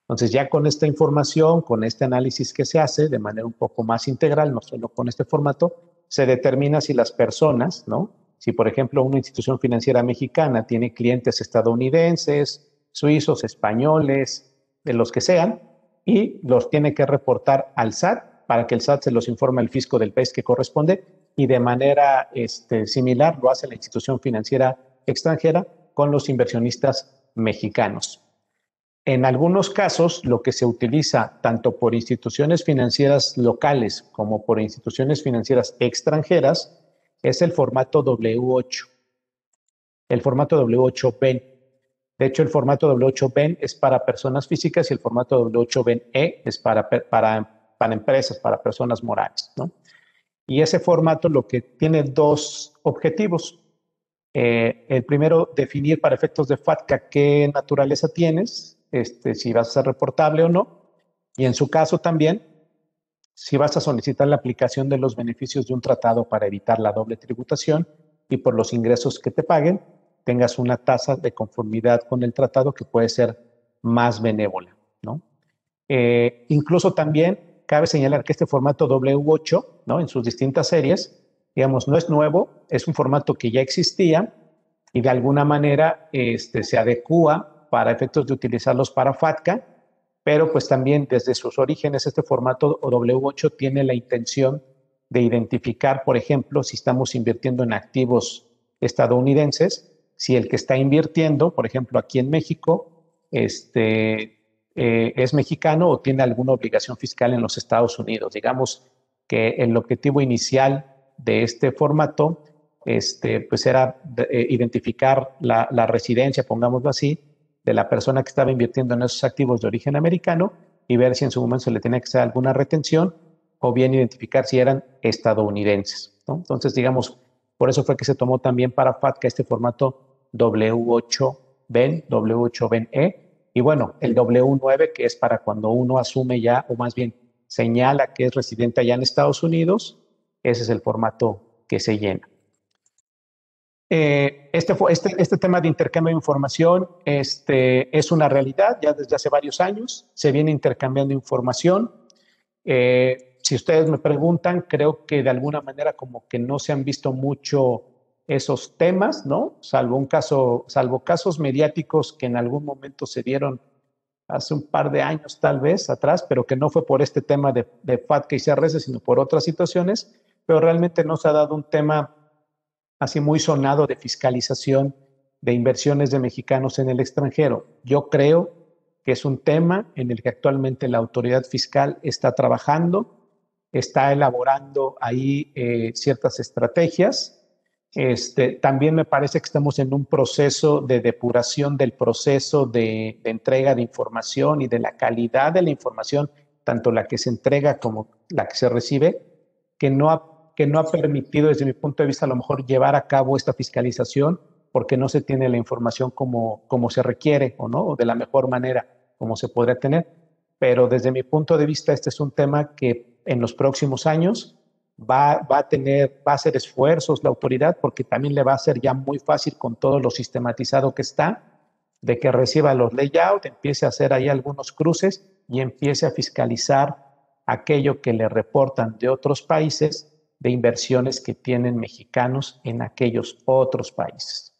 Entonces, ya con esta información, con este análisis que se hace de manera un poco más integral, no solo con este formato, se determina si las personas, ¿no? Si, por ejemplo, una institución financiera mexicana tiene clientes estadounidenses, suizos, españoles, de los que sean, y los tiene que reportar al SAT para que el SAT se los informe al fisco del país que corresponde, y de manera similar lo hace la institución financiera extranjera con los inversionistas mexicanos. En algunos casos, lo que se utiliza tanto por instituciones financieras locales como por instituciones financieras extranjeras es el formato W8, el formato W8BEN. De hecho, el formato W8BEN es para personas físicas y el formato W8BEN-E es para empresas, para personas morales, ¿no? Y ese formato lo que tiene dos objetivos. El primero, definir para efectos de FATCA qué naturaleza tienes, si vas a ser reportable o no, y en su caso también, si vas a solicitar la aplicación de los beneficios de un tratado para evitar la doble tributación y por los ingresos que te paguen, tengas una tasa de conformidad con el tratado que puede ser más benévola, ¿no? Incluso también cabe señalar que este formato W8, ¿no? En sus distintas series, digamos, no es nuevo, es un formato que ya existía y de alguna manera se adecúa para efectos de utilizarlos para FATCA, pero pues también desde sus orígenes este formato W8 tiene la intención de identificar, por ejemplo, si estamos invirtiendo en activos estadounidenses, si el que está invirtiendo, por ejemplo, aquí en México, es mexicano o tiene alguna obligación fiscal en los Estados Unidos. Digamos que el objetivo inicial de este formato pues era identificar la residencia, pongámoslo así, de la persona que estaba invirtiendo en esos activos de origen americano y ver si en su momento se le tenía que hacer alguna retención o bien identificar si eran estadounidenses, ¿no? Entonces, digamos, por eso fue que se tomó también para FATCA este formato W8BEN, W8BEN-E, y bueno, el W9, que es para cuando uno asume ya, o más bien señala que es residente allá en Estados Unidos, ese es el formato que se llena. Este tema de intercambio de información es una realidad ya desde hace varios años, se viene intercambiando información. Si ustedes me preguntan, creo que de alguna manera como que no se han visto mucho esos temas, ¿no? Salvo casos mediáticos que en algún momento se dieron hace un par de años tal vez atrás, pero que no fue por este tema de FATCA y CRS, sino por otras situaciones, pero realmente no se ha dado un tema así muy sonado de fiscalización de inversiones de mexicanos en el extranjero. Yo creo que es un tema en el que actualmente la autoridad fiscal está trabajando. está elaborando ahí ciertas estrategias. También me parece que estamos en un proceso de depuración del proceso de entrega de información y de la calidad de la información, tanto la que se entrega como la que se recibe, que no ha permitido, desde mi punto de vista, a lo mejor llevar a cabo esta fiscalización porque no se tiene la información como se requiere o no, o de la mejor manera como se podría tener. Pero desde mi punto de vista, este es un tema que en los próximos años va a hacer esfuerzos la autoridad, porque también le va a ser ya muy fácil con todo lo sistematizado que está, de que reciba los layouts, empiece a hacer ahí algunos cruces y empiece a fiscalizar aquello que le reportan de otros países, de inversiones que tienen mexicanos en aquellos otros países.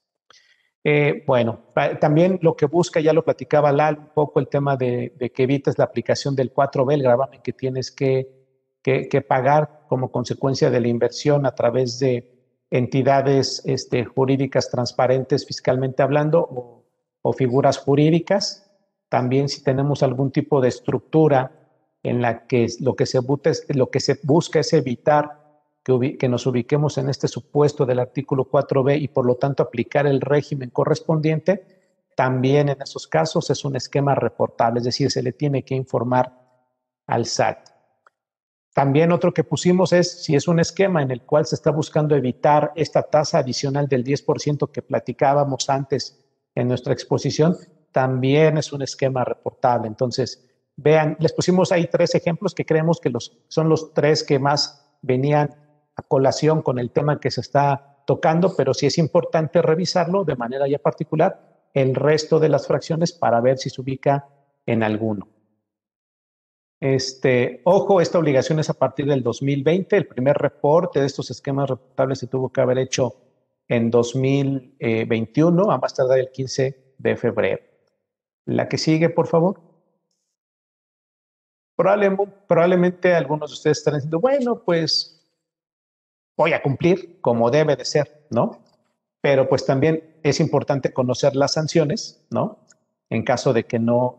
Bueno, también lo que busca, ya lo platicaba Lal, un poco el tema de que evites la aplicación del 4B, el gravamen que tienes que pagar como consecuencia de la inversión a través de entidades jurídicas transparentes fiscalmente hablando o figuras jurídicas. También si tenemos algún tipo de estructura en la que lo que se busca es evitar que nos ubiquemos en este supuesto del artículo 4B y por lo tanto aplicar el régimen correspondiente, también en esos casos es un esquema reportable, es decir, se le tiene que informar al SAT. También otro que pusimos es si es un esquema en el cual se está buscando evitar esta tasa adicional del 10% que platicábamos antes en nuestra exposición, también es un esquema reportable. Entonces, vean, les pusimos ahí 3 ejemplos que creemos que son los 3 que más venían a colación con el tema que se está tocando, pero sí es importante revisarlo de manera ya particular el resto de las fracciones para ver si se ubica en alguno. Ojo, esta obligación es a partir del 2020. El primer reporte de estos esquemas reportables se tuvo que haber hecho en 2021, a más tardar el 15 de febrero. La que sigue, por favor. Probablemente algunos de ustedes estarán diciendo, bueno, pues voy a cumplir como debe de ser, ¿no? Pero pues también es importante conocer las sanciones, ¿no? En caso de que no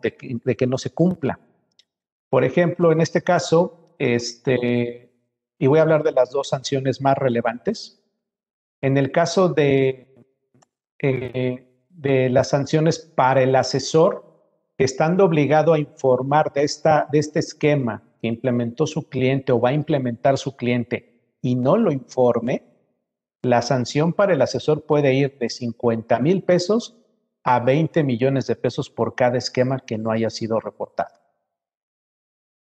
se cumpla. Por ejemplo, en este caso, y voy a hablar de las 2 sanciones más relevantes. En el caso de las sanciones para el asesor, estando obligado a informar de este esquema que implementó su cliente o va a implementar su cliente y no lo informe, la sanción para el asesor puede ir de 50,000 pesos a 20 millones de pesos por cada esquema que no haya sido reportado.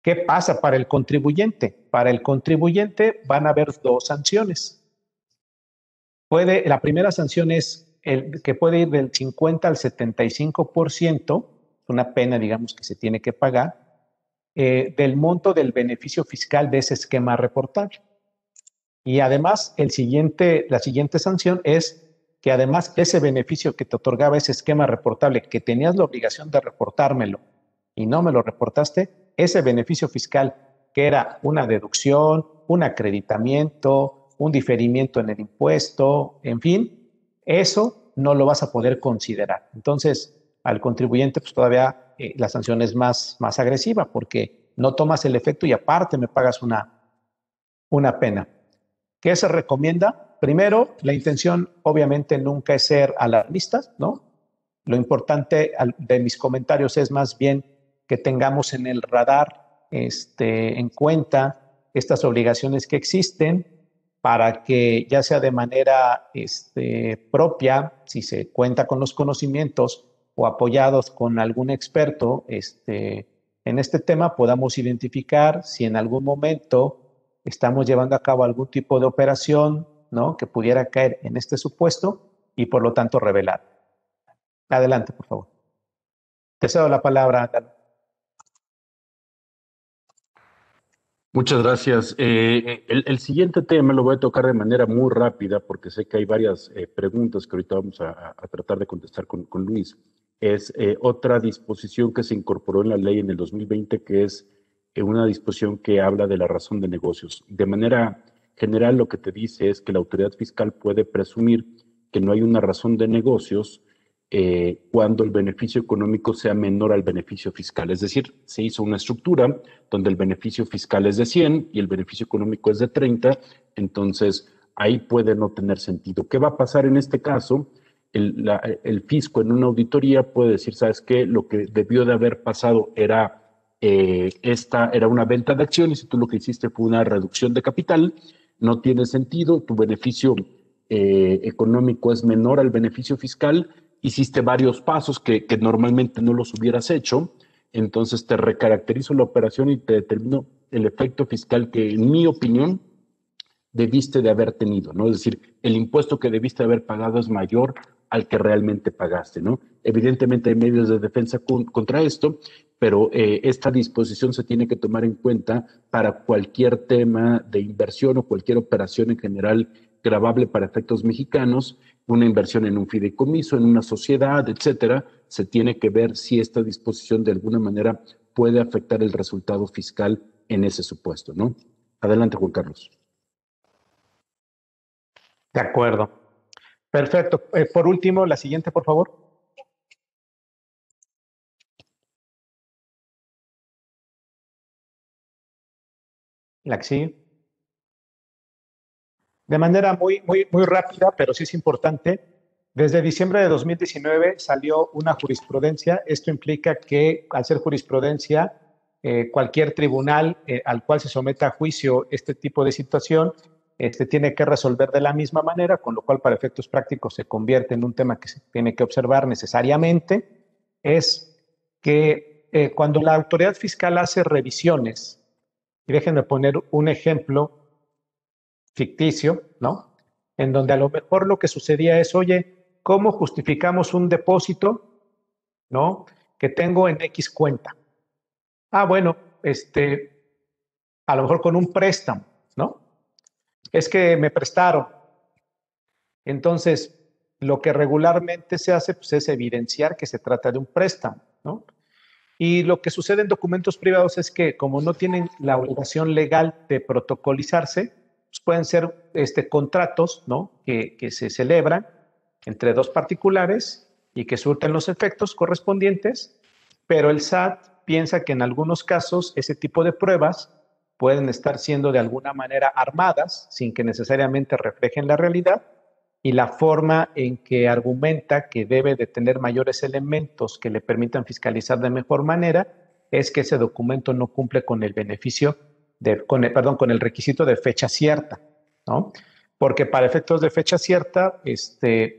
¿Qué pasa para el contribuyente? Para el contribuyente van a haber 2 sanciones. La primera sanción es que puede ir del 50 al 75%, una pena, digamos, que se tiene que pagar, del monto del beneficio fiscal de ese esquema reportable. Y además, la siguiente sanción es que además ese beneficio que te otorgaba ese esquema reportable, que tenías la obligación de reportármelo y no me lo reportaste, ese beneficio fiscal que era una deducción, un acreditamiento, un diferimiento en el impuesto, en fin, eso no lo vas a poder considerar. Entonces, al contribuyente, pues todavía la sanción es más agresiva porque no tomas el efecto y aparte me pagas una pena. ¿Qué se recomienda? Primero, la intención obviamente nunca es ser alarmistas, ¿no? Lo importante de mis comentarios es más bien que tengamos en el radar, en cuenta estas obligaciones que existen para que ya sea de manera propia, si se cuenta con los conocimientos o apoyados con algún experto en este tema, podamos identificar si en algún momento estamos llevando a cabo algún tipo de operación, ¿no?, que pudiera caer en este supuesto y por lo tanto revelar. Adelante, por favor. Te cedo la palabra, Lalo. Muchas gracias. El siguiente tema lo voy a tocar de manera muy rápida porque sé que hay varias preguntas que ahorita vamos a tratar de contestar con Luis. Es otra disposición que se incorporó en la ley en el 2020, que es una disposición que habla de la razón de negocios. De manera general, lo que te dice es que la autoridad fiscal puede presumir que no hay una razón de negocios cuando el beneficio económico sea menor al beneficio fiscal. Es decir, se hizo una estructura donde el beneficio fiscal es de 100 y el beneficio económico es de 30, entonces ahí puede no tener sentido. ¿Qué va a pasar en este caso? El fisco en una auditoría puede decir, ¿sabes qué? Lo que debió de haber pasado era era una venta de acciones y tú lo que hiciste fue una reducción de capital, no tiene sentido, tu beneficio económico es menor al beneficio fiscal, hiciste varios pasos que normalmente no los hubieras hecho, entonces te recaracterizo la operación y te determino el efecto fiscal que, en mi opinión, debiste de haber tenido, ¿no? Es decir, el impuesto que debiste haber pagado es mayor al que realmente pagaste, ¿no? Evidentemente hay medios de defensa contra esto, pero esta disposición se tiene que tomar en cuenta para cualquier tema de inversión o cualquier operación en general gravable para efectos mexicanos, una inversión en un fideicomiso, en una sociedad, etcétera, se tiene que ver si esta disposición de alguna manera puede afectar el resultado fiscal en ese supuesto, ¿no? Adelante, Juan Carlos. De acuerdo. Perfecto. Por último, la siguiente, por favor. La que sigue. De manera muy rápida, pero sí es importante, desde diciembre de 2019 salió una jurisprudencia. Esto implica que, al ser jurisprudencia, cualquier tribunal al cual se someta a juicio este tipo de situación tiene que resolver de la misma manera, con lo cual para efectos prácticos se convierte en un tema que se tiene que observar necesariamente, es que cuando la autoridad fiscal hace revisiones, y déjenme poner un ejemplo ficticio, ¿no? En donde a lo mejor lo que sucedía es, oye, ¿cómo justificamos un depósito, ¿no? Que tengo en X cuenta. Ah, bueno, a lo mejor con un préstamo, ¿no? Es que me prestaron. Entonces, lo que regularmente se hace, pues, es evidenciar que se trata de un préstamo, ¿no? Y lo que sucede en documentos privados es que, como no tienen la obligación legal de protocolizarse, pues pueden ser contratos, ¿no? que se celebran entre dos particulares y que surten los efectos correspondientes, pero el SAT piensa que en algunos casos ese tipo de pruebas pueden estar siendo de alguna manera armadas sin que necesariamente reflejen la realidad, y la forma en que argumenta que debe de tener mayores elementos que le permitan fiscalizar de mejor manera es que ese documento no cumple con el beneficio con el requisito de fecha cierta, ¿no? Porque para efectos de fecha cierta,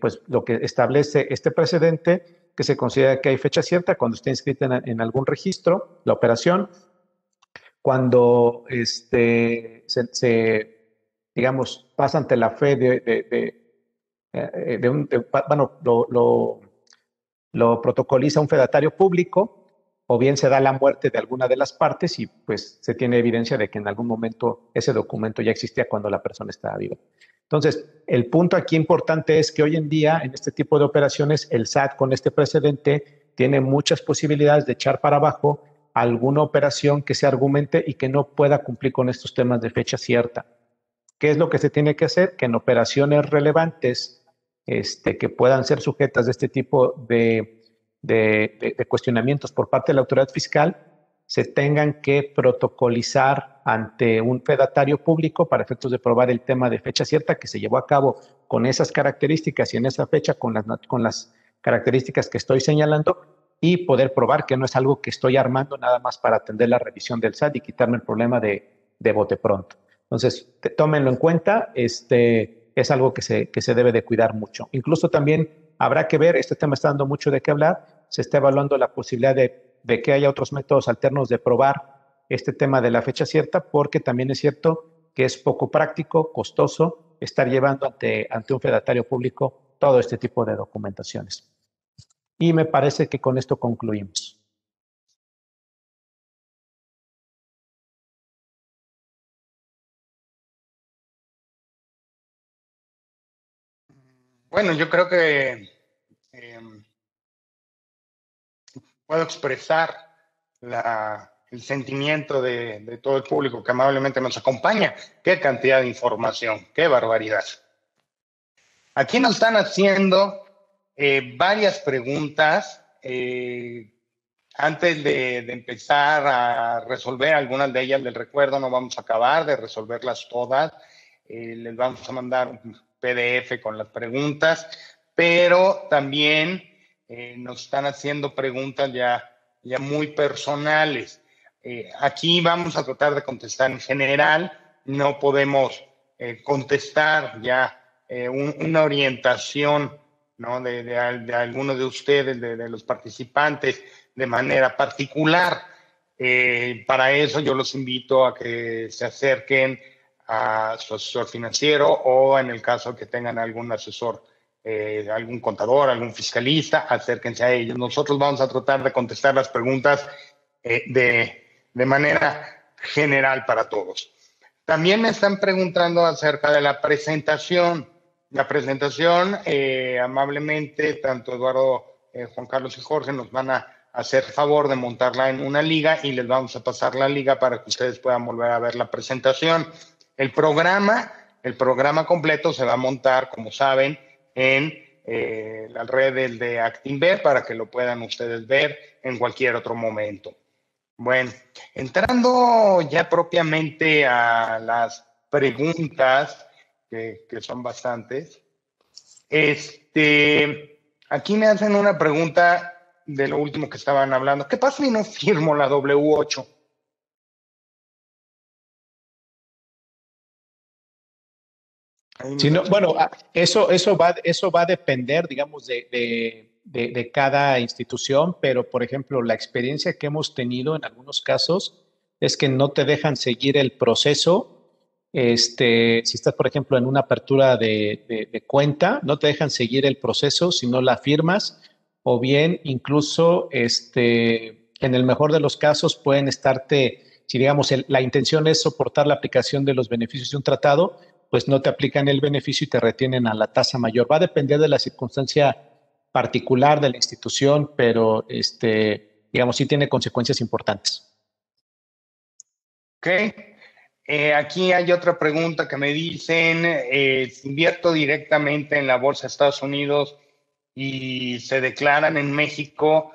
pues lo que establece este precedente, que se considera que hay fecha cierta cuando esté inscrita en algún registro, la operación, cuando digamos, pasa ante la fe lo protocoliza un fedatario público, o bien se da la muerte de alguna de las partes y pues se tiene evidencia de que en algún momento ese documento ya existía cuando la persona estaba viva. Entonces, el punto aquí importante es que hoy en día, en este tipo de operaciones, el SAT con este precedente tiene muchas posibilidades de echar para abajo alguna operación que se argumente y que no pueda cumplir con estos temas de fecha cierta. ¿Qué es lo que se tiene que hacer? Que en operaciones relevantes que puedan ser sujetas de este tipo de cuestionamientos por parte de la autoridad fiscal, se tengan que protocolizar ante un fedatario público para efectos de probar el tema de fecha cierta que se llevó a cabo con esas características y en esa fecha con las características que estoy señalando, y poder probar que no es algo que estoy armando nada más para atender la revisión del SAT y quitarme el problema de bote pronto. Entonces, tómenlo en cuenta, es algo que se debe de cuidar mucho. Incluso también habrá que ver, este tema está dando mucho de qué hablar, se está evaluando la posibilidad de que haya otros métodos alternos de probar este tema de la fecha cierta, porque también es cierto que es poco práctico, costoso, estar llevando ante un fedatario público todo este tipo de documentaciones. Y me parece que con esto concluimos. Bueno, yo creo que puedo expresar el sentimiento de todo el público que amablemente nos acompaña. Qué cantidad de información, qué barbaridad. Aquí nos están haciendo varias preguntas. Antes de empezar a resolver algunas de ellas, les recuerdo, no vamos a acabar de resolverlas todas. Les vamos a mandar un PDF con las preguntas, pero también nos están haciendo preguntas ya muy personales. Aquí vamos a tratar de contestar en general, no podemos contestar ya una orientación, ¿no? de alguno de ustedes, de los participantes, de manera particular. Para eso yo los invito a que se acerquen a su asesor financiero o en el caso que tengan algún asesor, algún contador, algún fiscalista, acérquense a ellos. Nosotros vamos a tratar de contestar las preguntas de manera general para todos. También me están preguntando acerca de la presentación. La presentación, amablemente, tanto Eduardo, Juan Carlos y Jorge nos van a hacer favor de montarla en una liga y les vamos a pasar la liga para que ustedes puedan volver a ver la presentación. El programa completo se va a montar, como saben, en las redes de Actinver para que lo puedan ustedes ver en cualquier otro momento. Bueno, entrando ya propiamente a las preguntas, que son bastantes, aquí me hacen una pregunta de lo último que estaban hablando. ¿Qué pasa si no firmo la W8? Sí, no, bueno, eso va a depender, digamos, de cada institución, pero, por ejemplo, la experiencia que hemos tenido en algunos casos es que no te dejan seguir el proceso. Si estás, por ejemplo, en una apertura de cuenta, no te dejan seguir el proceso si no la firmas, o bien incluso, en el mejor de los casos, pueden estarte, si digamos la intención es soportar la aplicación de los beneficios de un tratado, pues no te aplican el beneficio y te retienen a la tasa mayor. Va a depender de la circunstancia particular de la institución, pero digamos, sí tiene consecuencias importantes. Ok. Aquí hay otra pregunta que me dicen, si invierto directamente en la bolsa de Estados Unidos y se declaran en México,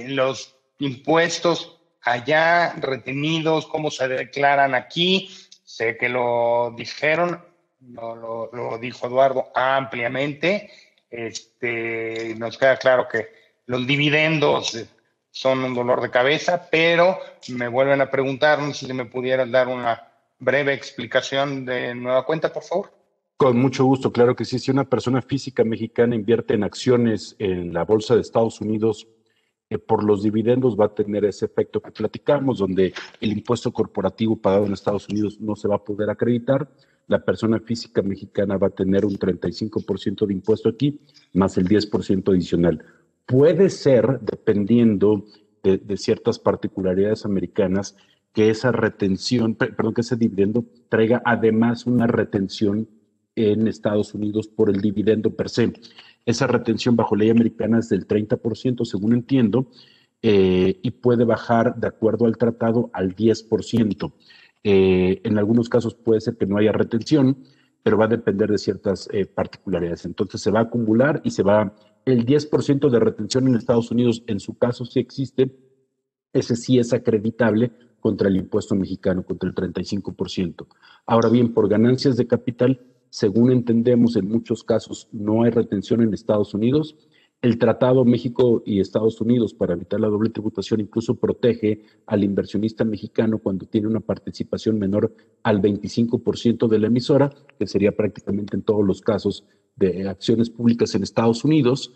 los impuestos allá retenidos, ¿cómo se declaran aquí? Sé que lo dijeron, lo dijo Eduardo ampliamente. Nos queda claro que los dividendos son un dolor de cabeza, pero me vuelven a preguntar si me pudieras dar una breve explicación de nueva cuenta, por favor. Con mucho gusto, claro que sí. Si una persona física mexicana invierte en acciones en la bolsa de Estados Unidos, por los dividendos va a tener ese efecto que platicamos, donde el impuesto corporativo pagado en Estados Unidos no se va a poder acreditar. La persona física mexicana va a tener un 35% de impuesto aquí, más el 10% adicional. Puede ser, dependiendo de ciertas particularidades americanas, que esa retención, perdón, que ese dividendo traiga además una retención en Estados Unidos por el dividendo per se. Esa retención bajo ley americana es del 30%, según entiendo, y puede bajar de acuerdo al tratado al 10%. En algunos casos puede ser que no haya retención, pero va a depender de ciertas particularidades. Entonces se va a acumular y el 10% de retención en Estados Unidos, en su caso sí existe, ese sí es acreditable contra el impuesto mexicano, contra el 35%. Ahora bien, por ganancias de capital, según entendemos, en muchos casos no hay retención en Estados Unidos. El Tratado México y Estados Unidos para evitar la doble tributación incluso protege al inversionista mexicano cuando tiene una participación menor al 25% de la emisora, que sería prácticamente en todos los casos de acciones públicas en Estados Unidos,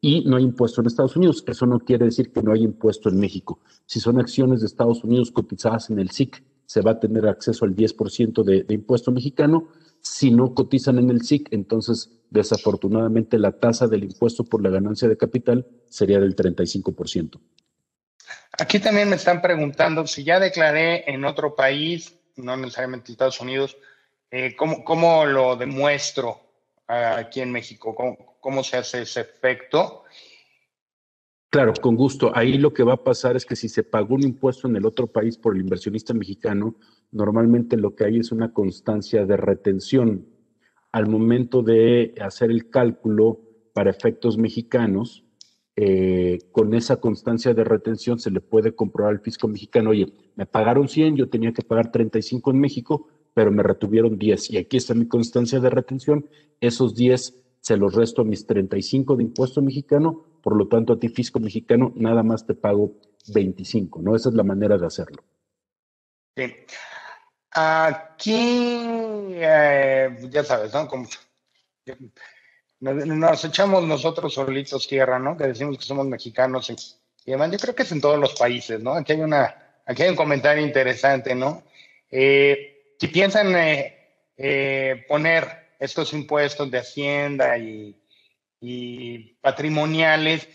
y no hay impuesto en Estados Unidos. Eso no quiere decir que no hay impuesto en México. Si son acciones de Estados Unidos cotizadas en el SIC, se va a tener acceso al 10% de impuesto mexicano. Si no cotizan en el SIC, entonces desafortunadamente la tasa del impuesto por la ganancia de capital sería del 35%. Aquí también me están preguntando si ya declaré en otro país, no necesariamente Estados Unidos, ¿cómo lo demuestro aquí en México? ¿Cómo se hace ese efecto? Claro, con gusto. Ahí lo que va a pasar es que si se pagó un impuesto en el otro país por el inversionista mexicano, normalmente lo que hay es una constancia de retención. Al momento de hacer el cálculo, para efectos mexicanos, con esa constancia de retención se le puede comprobar al fisco mexicano, oye, me pagaron 100, yo tenía que pagar 35 en México, pero me retuvieron 10 y aquí está mi constancia de retención, esos 10 se los resto a mis 35 de impuesto mexicano, por lo tanto a ti fisco mexicano nada más te pago 25, ¿no? Esa es la manera de hacerlo. Sí. Aquí, ya sabes, ¿no? Como nos echamos nosotros solitos tierra, ¿no? Que decimos que somos mexicanos y demás. Yo creo que es en todos los países, ¿no? Aquí hay un comentario interesante, ¿no? Si piensan poner estos impuestos de Hacienda y patrimoniales,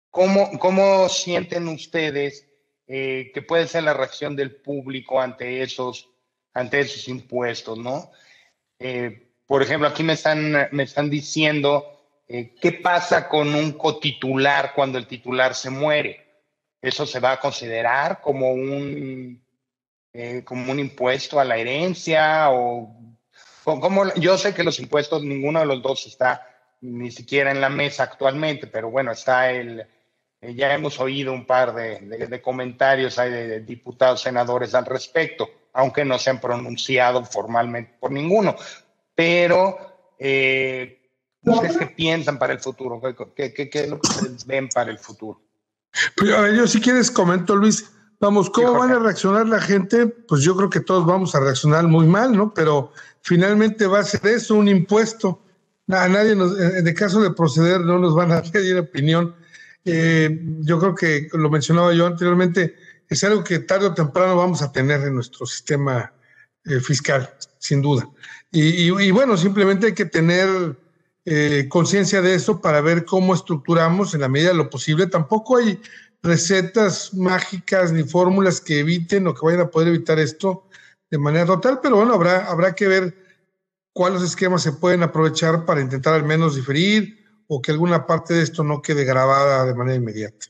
¿cómo sienten ustedes que puede ser la reacción del público ante esos impuestos, ¿no? Por ejemplo, aquí me están diciendo qué pasa con un cotitular cuando el titular se muere. ¿Eso se va a considerar como un impuesto a la herencia? Yo sé que los impuestos, ninguno de los dos está ni siquiera en la mesa actualmente, pero bueno, ya hemos oído un par de comentarios hay de diputados, senadores al respecto, aunque no se han pronunciado formalmente por ninguno. Pero, ¿ustedes qué piensan para el futuro? ¿Qué es lo que ustedes ven para el futuro? Pues, a ver, yo si quieres comento, Luis. Vamos, ¿cómo van a reaccionar la gente? Pues yo creo que todos vamos a reaccionar muy mal, ¿no? Pero finalmente va a ser eso, un impuesto. A nadie en el caso de proceder, no nos van a pedir opinión. Yo creo que lo mencionaba yo anteriormente, es algo que tarde o temprano vamos a tener en nuestro sistema fiscal, sin duda. Y bueno, simplemente hay que tener conciencia de eso para ver cómo estructuramos en la medida de lo posible. Tampoco hay recetas mágicas ni fórmulas que eviten o que vayan a poder evitar esto de manera total, pero bueno, habrá que ver cuáles esquemas se pueden aprovechar para intentar al menos diferir o que alguna parte de esto no quede grabada de manera inmediata.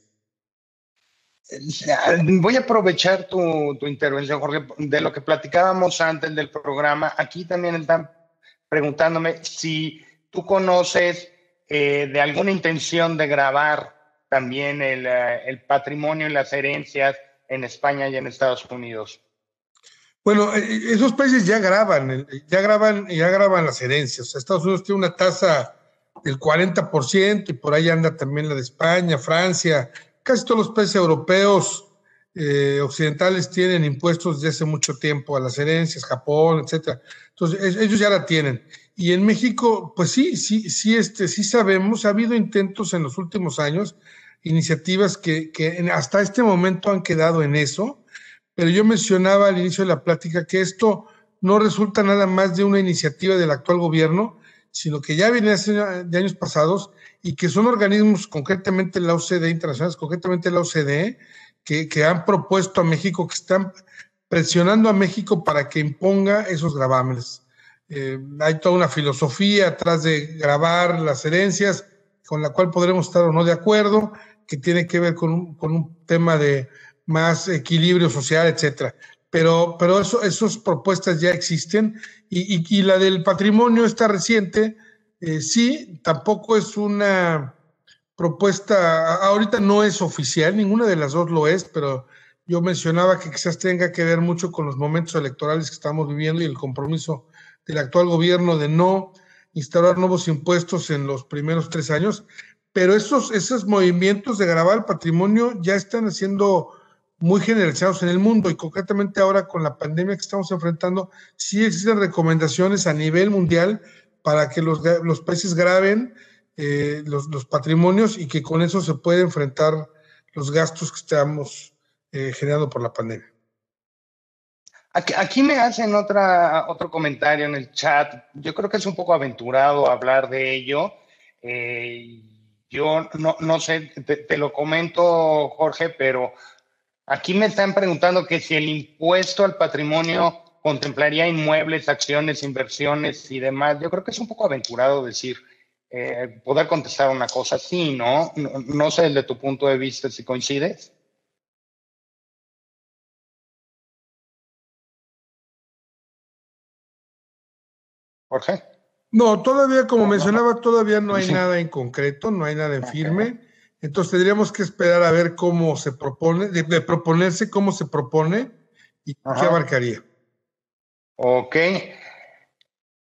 Voy a aprovechar tu intervención, Jorge, de lo que platicábamos antes del programa. Aquí también están preguntándome si tú conoces de alguna intención de grabar también el patrimonio y las herencias en España y en Estados Unidos. Bueno, esos países ya graban las herencias. O sea, Estados Unidos tiene una tasa del 40% y por ahí anda también la de España, Francia. Casi todos los países europeos occidentales tienen impuestos desde hace mucho tiempo a las herencias, Japón, etcétera. Entonces, ellos ya la tienen. Y en México, pues sí sabemos, ha habido intentos en los últimos años, iniciativas que hasta este momento han quedado en eso. Pero yo mencionaba al inicio de la plática que esto no resulta nada más de una iniciativa del actual gobierno, sino que ya viene de años pasados y que son organismos, concretamente la OCDE, internacionales, concretamente la OCDE, que han propuesto a México, que están presionando a México para que imponga esos gravámenes. Hay toda una filosofía atrás de gravar las herencias, con la cual podremos estar o no de acuerdo, que tiene que ver con un tema de más equilibrio social, etcétera. Pero esas propuestas ya existen y la del patrimonio está reciente, sí, tampoco es una propuesta, ahorita no es oficial, ninguna de las dos lo es, pero yo mencionaba que quizás tenga que ver mucho con los momentos electorales que estamos viviendo y el compromiso del actual gobierno de no instaurar nuevos impuestos en los primeros 3 años, pero esos movimientos de gravar el patrimonio ya están haciendo muy generalizados en el mundo y concretamente ahora con la pandemia que estamos enfrentando, sí existen recomendaciones a nivel mundial para que los países graben los patrimonios y que con eso se puede enfrentar los gastos que estamos generando por la pandemia. Aquí me hacen otro comentario en el chat. Yo creo que es un poco aventurado hablar de ello. Yo no sé, te lo comento, Jorge, pero aquí me están preguntando que si el impuesto al patrimonio contemplaría inmuebles, acciones, inversiones y demás. Yo creo que es un poco aventurado decir, poder contestar una cosa así, ¿no? No sé desde tu punto de vista si coincides. Jorge. No, todavía, como No, mencionaba, todavía no hay sí. nada en concreto, no hay nada en Ok. firme. Entonces tendríamos que esperar a ver cómo se propone, de proponerse cómo se propone y qué Ajá. abarcaría. Ok.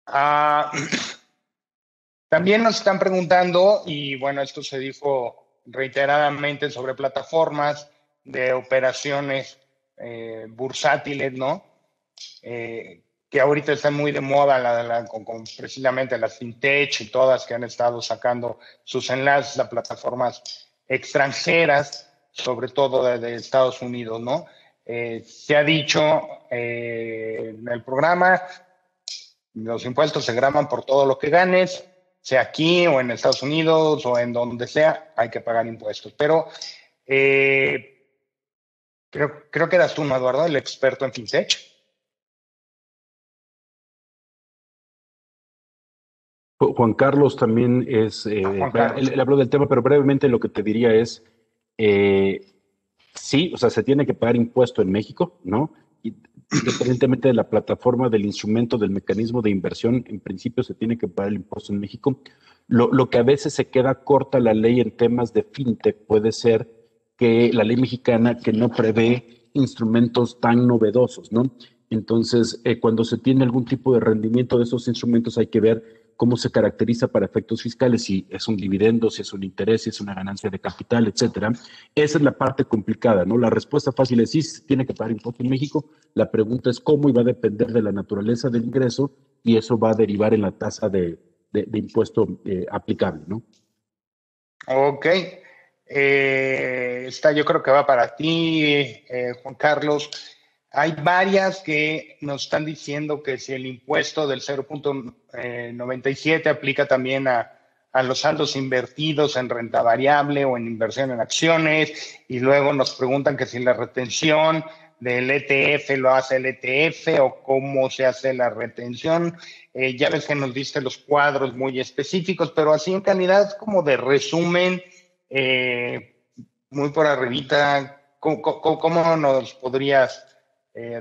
Ah, también nos están preguntando, y bueno, esto se dijo reiteradamente sobre plataformas de operaciones bursátiles, ¿no? Que ahorita están muy de moda, con precisamente las fintech y todas que han estado sacando sus enlaces a plataformas extranjeras, sobre todo de Estados Unidos, ¿no? Se ha dicho en el programa, los impuestos se graban por todo lo que ganes, sea aquí o en Estados Unidos o en donde sea, hay que pagar impuestos. Pero creo que eras tú, ¿no, Eduardo, el experto en fintech? Juan Carlos también es, Juan Carlos. él habló del tema, pero brevemente lo que te diría es, eh, sí, o sea, se tiene que pagar impuesto en México, ¿no? Independientemente de la plataforma, del instrumento, del mecanismo de inversión, en principio se tiene que pagar el impuesto en México. Lo que a veces se queda corta la ley en temas de fintech puede ser que la ley mexicana que no prevé instrumentos tan novedosos, ¿no? Entonces, cuando se tiene algún tipo de rendimiento de esos instrumentos, hay que ver cómo se caracteriza para efectos fiscales, si es un dividendo, si es un interés, si es una ganancia de capital, etcétera. Esa es la parte complicada, ¿no? La respuesta fácil es sí, se tiene que pagar impuesto en México. La pregunta es cómo, y va a depender de la naturaleza del ingreso, y eso va a derivar en la tasa de impuesto aplicable, ¿no? Ok. Esta yo creo que va para ti, Juan Carlos. Hay varias que nos están diciendo que si el impuesto del 0.97 aplica también a los saldos invertidos en renta variable o en inversión en acciones, y luego nos preguntan que si la retención del ETF lo hace el ETF o cómo se hace la retención. Ya ves que nos diste los cuadros muy específicos, pero así en calidad como de resumen, muy por arribita, ¿cómo nos podrías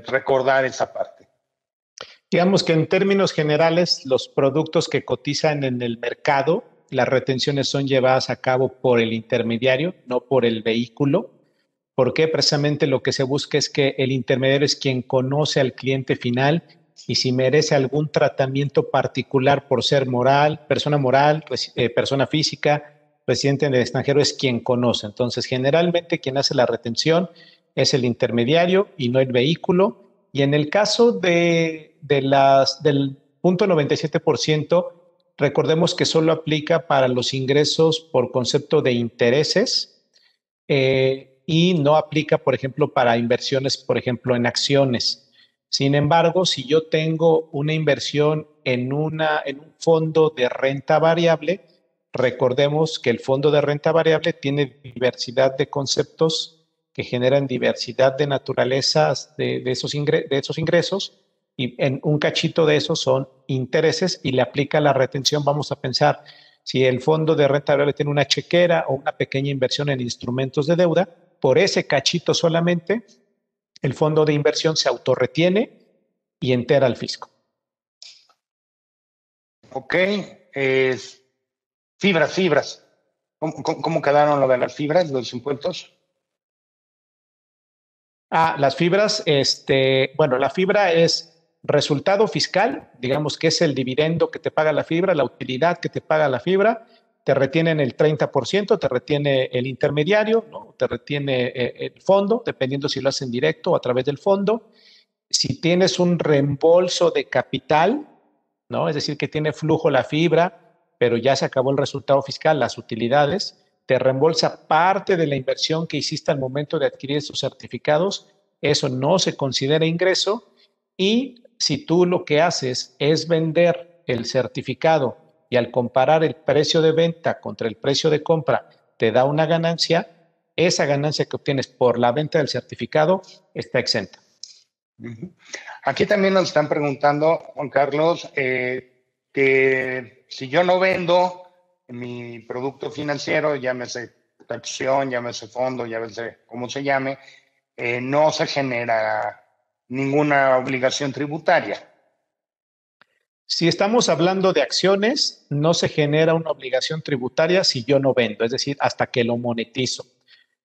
recordar esa parte? Digamos que en términos generales, los productos que cotizan en el mercado, las retenciones son llevadas a cabo por el intermediario, no por el vehículo. Porque precisamente lo que se busca es que el intermediario es quien conoce al cliente final y si merece algún tratamiento particular por ser moral, persona física, residente en el extranjero, es quien conoce. Entonces, generalmente quien hace la retención es el intermediario y no el vehículo. Y en el caso del punto 97%, recordemos que solo aplica para los ingresos por concepto de intereses y no aplica, por ejemplo, para inversiones, por ejemplo, en acciones. Sin embargo, si yo tengo una inversión en un fondo de renta variable, recordemos que el fondo de renta variable tiene diversidad de conceptos que generan diversidad de naturalezas de esos ingresos y en un cachito de esos son intereses y le aplica la retención. Vamos a pensar, si el fondo de renta variable tiene una chequera o una pequeña inversión en instrumentos de deuda, por ese cachito solamente, el fondo de inversión se autorretiene y entera al fisco. Ok, fibras. ¿Cómo quedaron lo de las fibras, los impuestos? Las fibras, bueno, la fibra es resultado fiscal, digamos que es el dividendo que te paga la fibra, la utilidad que te paga la fibra, te retienen el 30%, te retiene el intermediario, ¿no? Te retiene el fondo, dependiendo si lo hacen directo o a través del fondo. Si tienes un reembolso de capital, ¿no? Es decir, que tiene flujo la fibra, pero ya se acabó el resultado fiscal, las utilidades, te reembolsa parte de la inversión que hiciste al momento de adquirir esos certificados, eso no se considera ingreso y si tú lo que haces es vender el certificado y al comparar el precio de venta contra el precio de compra te da una ganancia, esa ganancia que obtienes por la venta del certificado está exenta. Aquí también nos están preguntando, Juan Carlos, que si yo no vendo mi producto financiero, llámese acción, llámese fondo, llámese cómo se llame, no se genera ninguna obligación tributaria. Si estamos hablando de acciones, no se genera una obligación tributaria si yo no vendo, es decir, hasta que lo monetizo.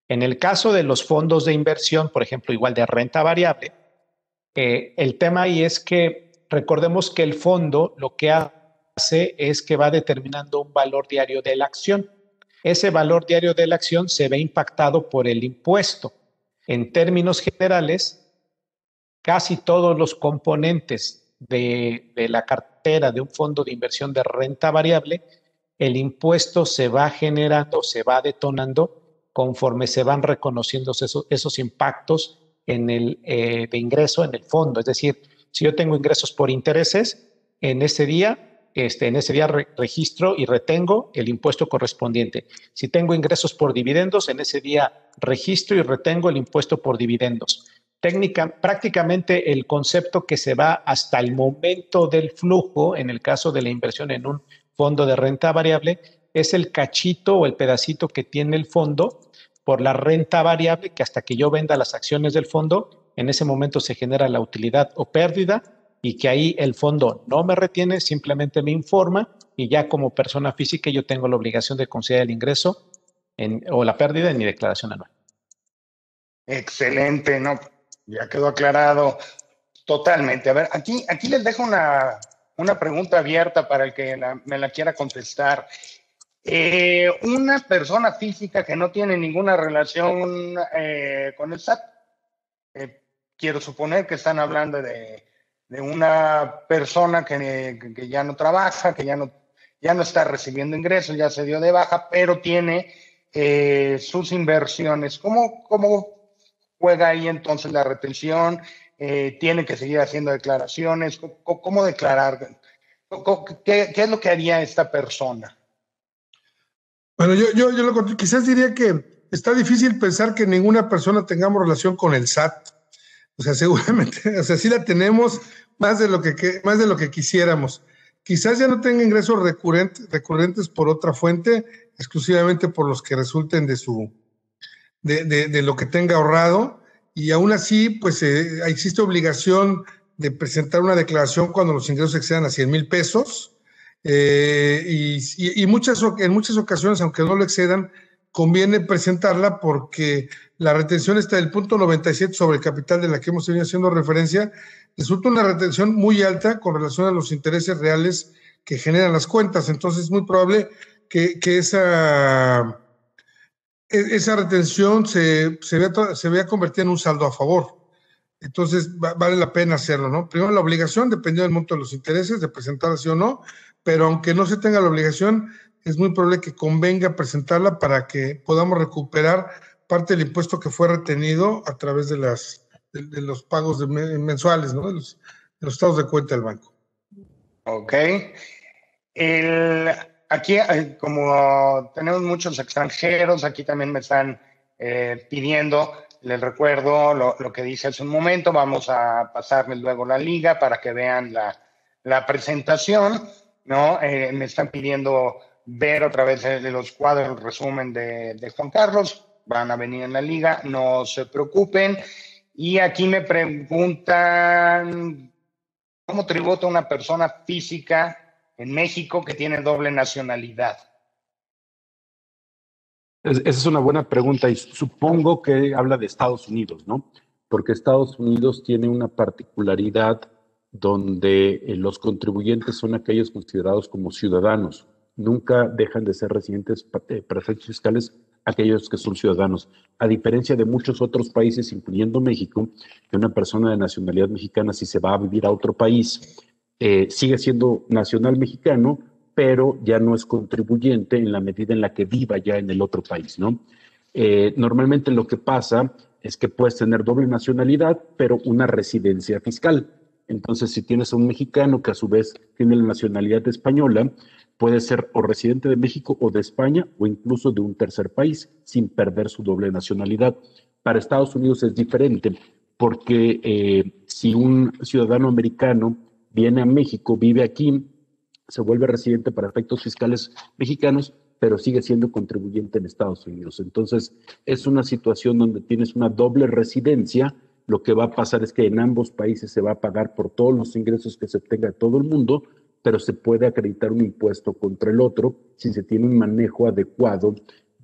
En el caso de los fondos de inversión, por ejemplo, igual de renta variable, el tema ahí es que recordemos que el fondo lo que hace es que va determinando un valor diario de la acción. Ese valor diario de la acción se ve impactado por el impuesto. En términos generales, casi todos los componentes de la cartera de un fondo de inversión de renta variable, el impuesto se va generando, se va detonando conforme se van reconociendo esos impactos de ingreso en el fondo. Es decir, si yo tengo ingresos por intereses, en ese día registro y retengo el impuesto correspondiente. Si tengo ingresos por dividendos, en ese día registro y retengo el impuesto por dividendos. Prácticamente el concepto que se va hasta el momento del flujo, en el caso de la inversión en un fondo de renta variable, es el cachito o el pedacito que tiene el fondo por la renta variable, que hasta que yo venda las acciones del fondo, en ese momento se genera la utilidad o pérdida, y que ahí el fondo no me retiene, simplemente me informa, y ya como persona física yo tengo la obligación de considerar el ingreso o la pérdida en mi declaración anual. Excelente, ¿no? Ya quedó aclarado totalmente. A ver, aquí les dejo una pregunta abierta para el que me la quiera contestar. Una persona física que no tiene ninguna relación con el SAT, quiero suponer que están hablando de una persona que ya no trabaja, que ya no está recibiendo ingresos, ya se dio de baja, pero tiene sus inversiones. ¿Cómo juega ahí entonces la retención? ¿Tiene que seguir haciendo declaraciones? ¿Cómo declarar? ¿Qué es lo que haría esta persona? Bueno, yo quizás diría que está difícil pensar que ninguna persona tengamos relación con el SAT. O sea, seguramente, o sea, sí la tenemos más de lo que quisiéramos. Quizás ya no tenga ingresos recurrentes por otra fuente, exclusivamente por los que resulten de lo que tenga ahorrado, y aún así, pues existe obligación de presentar una declaración cuando los ingresos excedan a 100,000 pesos, y en muchas ocasiones, aunque no lo excedan, conviene presentarla porque la retención está del punto 97 sobre el capital de la que hemos venido haciendo referencia. Resulta una retención muy alta con relación a los intereses reales que generan las cuentas. Entonces es muy probable que esa retención se vea convertida en un saldo a favor. Entonces vale la pena hacerlo, ¿no? Primero, la obligación, dependiendo del monto de los intereses, de presentar así o no, pero aunque no se tenga la obligación, es muy probable que convenga presentarla para que podamos recuperar parte del impuesto que fue retenido a través de los pagos mensuales, ¿no? De los estados de cuenta del banco. Ok. Aquí, como tenemos muchos extranjeros, aquí también me están pidiendo, les recuerdo lo que dije hace un momento, vamos a pasarles luego la liga para que vean la presentación, ¿no? Me están pidiendo ver otra vez de los cuadros el resumen de Juan Carlos, van a venir en la liga, no se preocupen. Y aquí me preguntan, ¿cómo tributa una persona física en México que tiene doble nacionalidad? Esa es una buena pregunta y supongo que habla de Estados Unidos, ¿no? Porque Estados Unidos tiene una particularidad donde los contribuyentes son aquellos considerados como ciudadanos. Nunca dejan de ser residentes para efectos fiscales aquellos que son ciudadanos. A diferencia de muchos otros países, incluyendo México, que una persona de nacionalidad mexicana, si se va a vivir a otro país, sigue siendo nacional mexicano, pero ya no es contribuyente en la medida en la que viva ya en el otro país, ¿no? Normalmente lo que pasa es que puedes tener doble nacionalidad, pero una residencia fiscal. Entonces, si tienes a un mexicano que a su vez tiene la nacionalidad española, puede ser o residente de México o de España o incluso de un tercer país sin perder su doble nacionalidad. Para Estados Unidos es diferente porque si un ciudadano americano viene a México, vive aquí, se vuelve residente para efectos fiscales mexicanos, pero sigue siendo contribuyente en Estados Unidos. Entonces, es una situación donde tienes una doble residencia. Lo que va a pasar es que en ambos países se va a pagar por todos los ingresos que se obtenga de todo el mundo, pero se puede acreditar un impuesto contra el otro si se tiene un manejo adecuado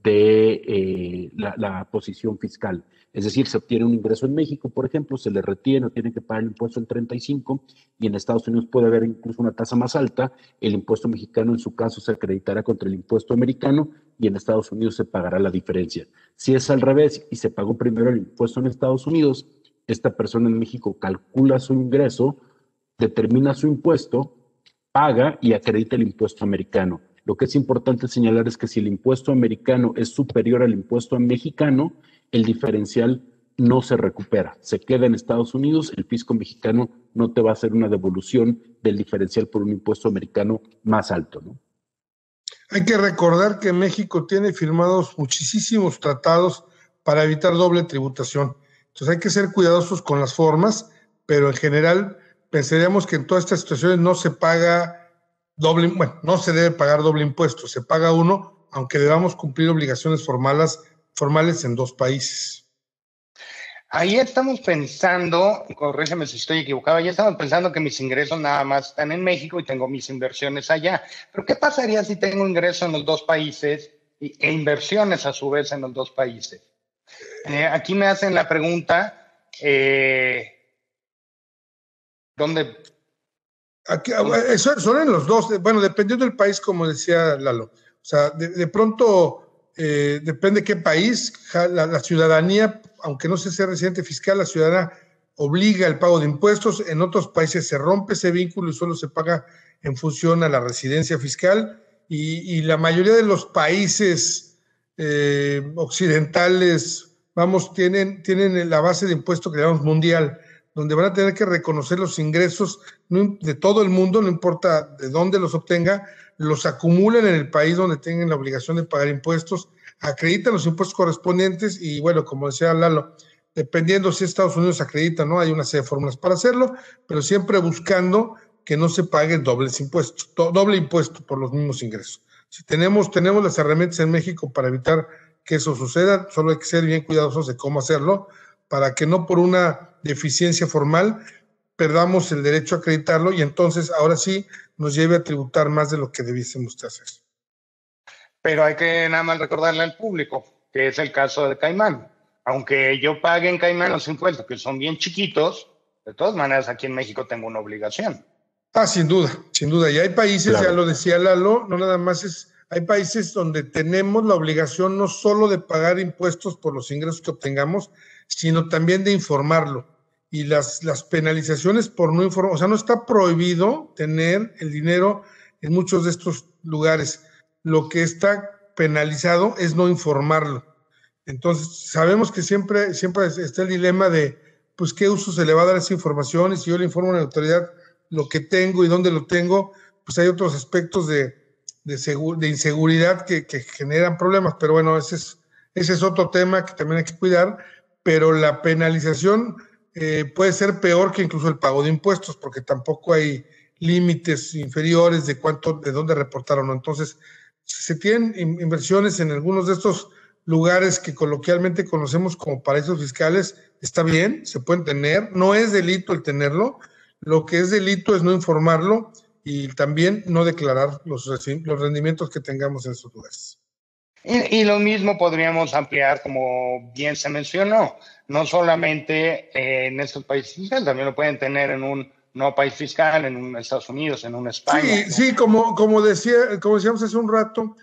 de la posición fiscal. Es decir, se obtiene un ingreso en México, por ejemplo, se le retiene o tiene que pagar el impuesto del 35 y en Estados Unidos puede haber incluso una tasa más alta. El impuesto mexicano en su caso se acreditará contra el impuesto americano y en Estados Unidos se pagará la diferencia. Si es al revés y se pagó primero el impuesto en Estados Unidos, esta persona en México calcula su ingreso, determina su impuesto, paga y acredita el impuesto americano. Lo que es importante señalar es que si el impuesto americano es superior al impuesto mexicano, el diferencial no se recupera. Se queda en Estados Unidos, el fisco mexicano no te va a hacer una devolución del diferencial por un impuesto americano más alto, ¿no? Hay que recordar que México tiene firmados muchísimos tratados para evitar doble tributación. Entonces hay que ser cuidadosos con las formas, pero en general pensaríamos que en todas estas situaciones no se paga no se debe pagar doble impuesto, se paga uno, aunque debamos cumplir obligaciones formales en dos países. Ahí estamos pensando, corrígeme si estoy equivocado, ya estamos pensando que mis ingresos nada más están en México y tengo mis inversiones allá. Pero ¿qué pasaría si tengo ingresos en los dos países e inversiones a su vez en los dos países? Aquí me hacen la pregunta, ¿dónde? Aquí, son en los dos, bueno, dependiendo del país, como decía Lalo. O sea, de pronto, depende qué país, la ciudadanía, aunque no se sea residente fiscal, la ciudadana obliga el pago de impuestos. En otros países se rompe ese vínculo y solo se paga en función a la residencia fiscal. Y la mayoría de los países occidentales, tienen la base de impuesto que llamamos mundial, donde van a tener que reconocer los ingresos de todo el mundo, no importa de dónde los obtenga, los acumulan en el país donde tengan la obligación de pagar impuestos, acreditan los impuestos correspondientes y, bueno, como decía Lalo, dependiendo si Estados Unidos acredita, ¿no? Hay una serie de fórmulas para hacerlo, pero siempre buscando que no se pague doble impuesto por los mismos ingresos. Si tenemos las herramientas en México para evitar que eso suceda, solo hay que ser bien cuidadosos de cómo hacerlo, para que no por una deficiencia formal perdamos el derecho a acreditarlo y entonces ahora sí nos lleve a tributar más de lo que debiésemos hacer. Pero hay que nada más recordarle al público que es el caso de Caimán. Aunque yo pague en Caimán los impuestos, que son bien chiquitos, de todas maneras aquí en México tengo una obligación. Sin duda. Y hay países, claro, ya lo decía Lalo, no nada más hay países donde tenemos la obligación no solo de pagar impuestos por los ingresos que obtengamos, sino también de informarlo. Y las penalizaciones por no informar, o sea, no está prohibido tener el dinero en muchos de estos lugares. Lo que está penalizado es no informarlo. Entonces, sabemos que siempre está el dilema de, pues, qué uso se le va a dar a esa información, y si yo le informo a la autoridad lo que tengo y dónde lo tengo, pues hay otros aspectos de inseguridad que generan problemas. Pero bueno, ese es otro tema que también hay que cuidar, pero la penalización puede ser peor que incluso el pago de impuestos, porque tampoco hay límites inferiores de dónde reportar o no. Entonces, si se tienen inversiones en algunos de estos lugares que coloquialmente conocemos como paraísos fiscales, está bien, se pueden tener, no es delito el tenerlo, lo que es delito es no informarlo y también no declarar los rendimientos que tengamos en esos lugares. Y lo mismo podríamos ampliar, como bien se mencionó, no solamente en estos países fiscales, también lo pueden tener en un no país fiscal, en un Estados Unidos, en una España. Sí, como decíamos hace un rato,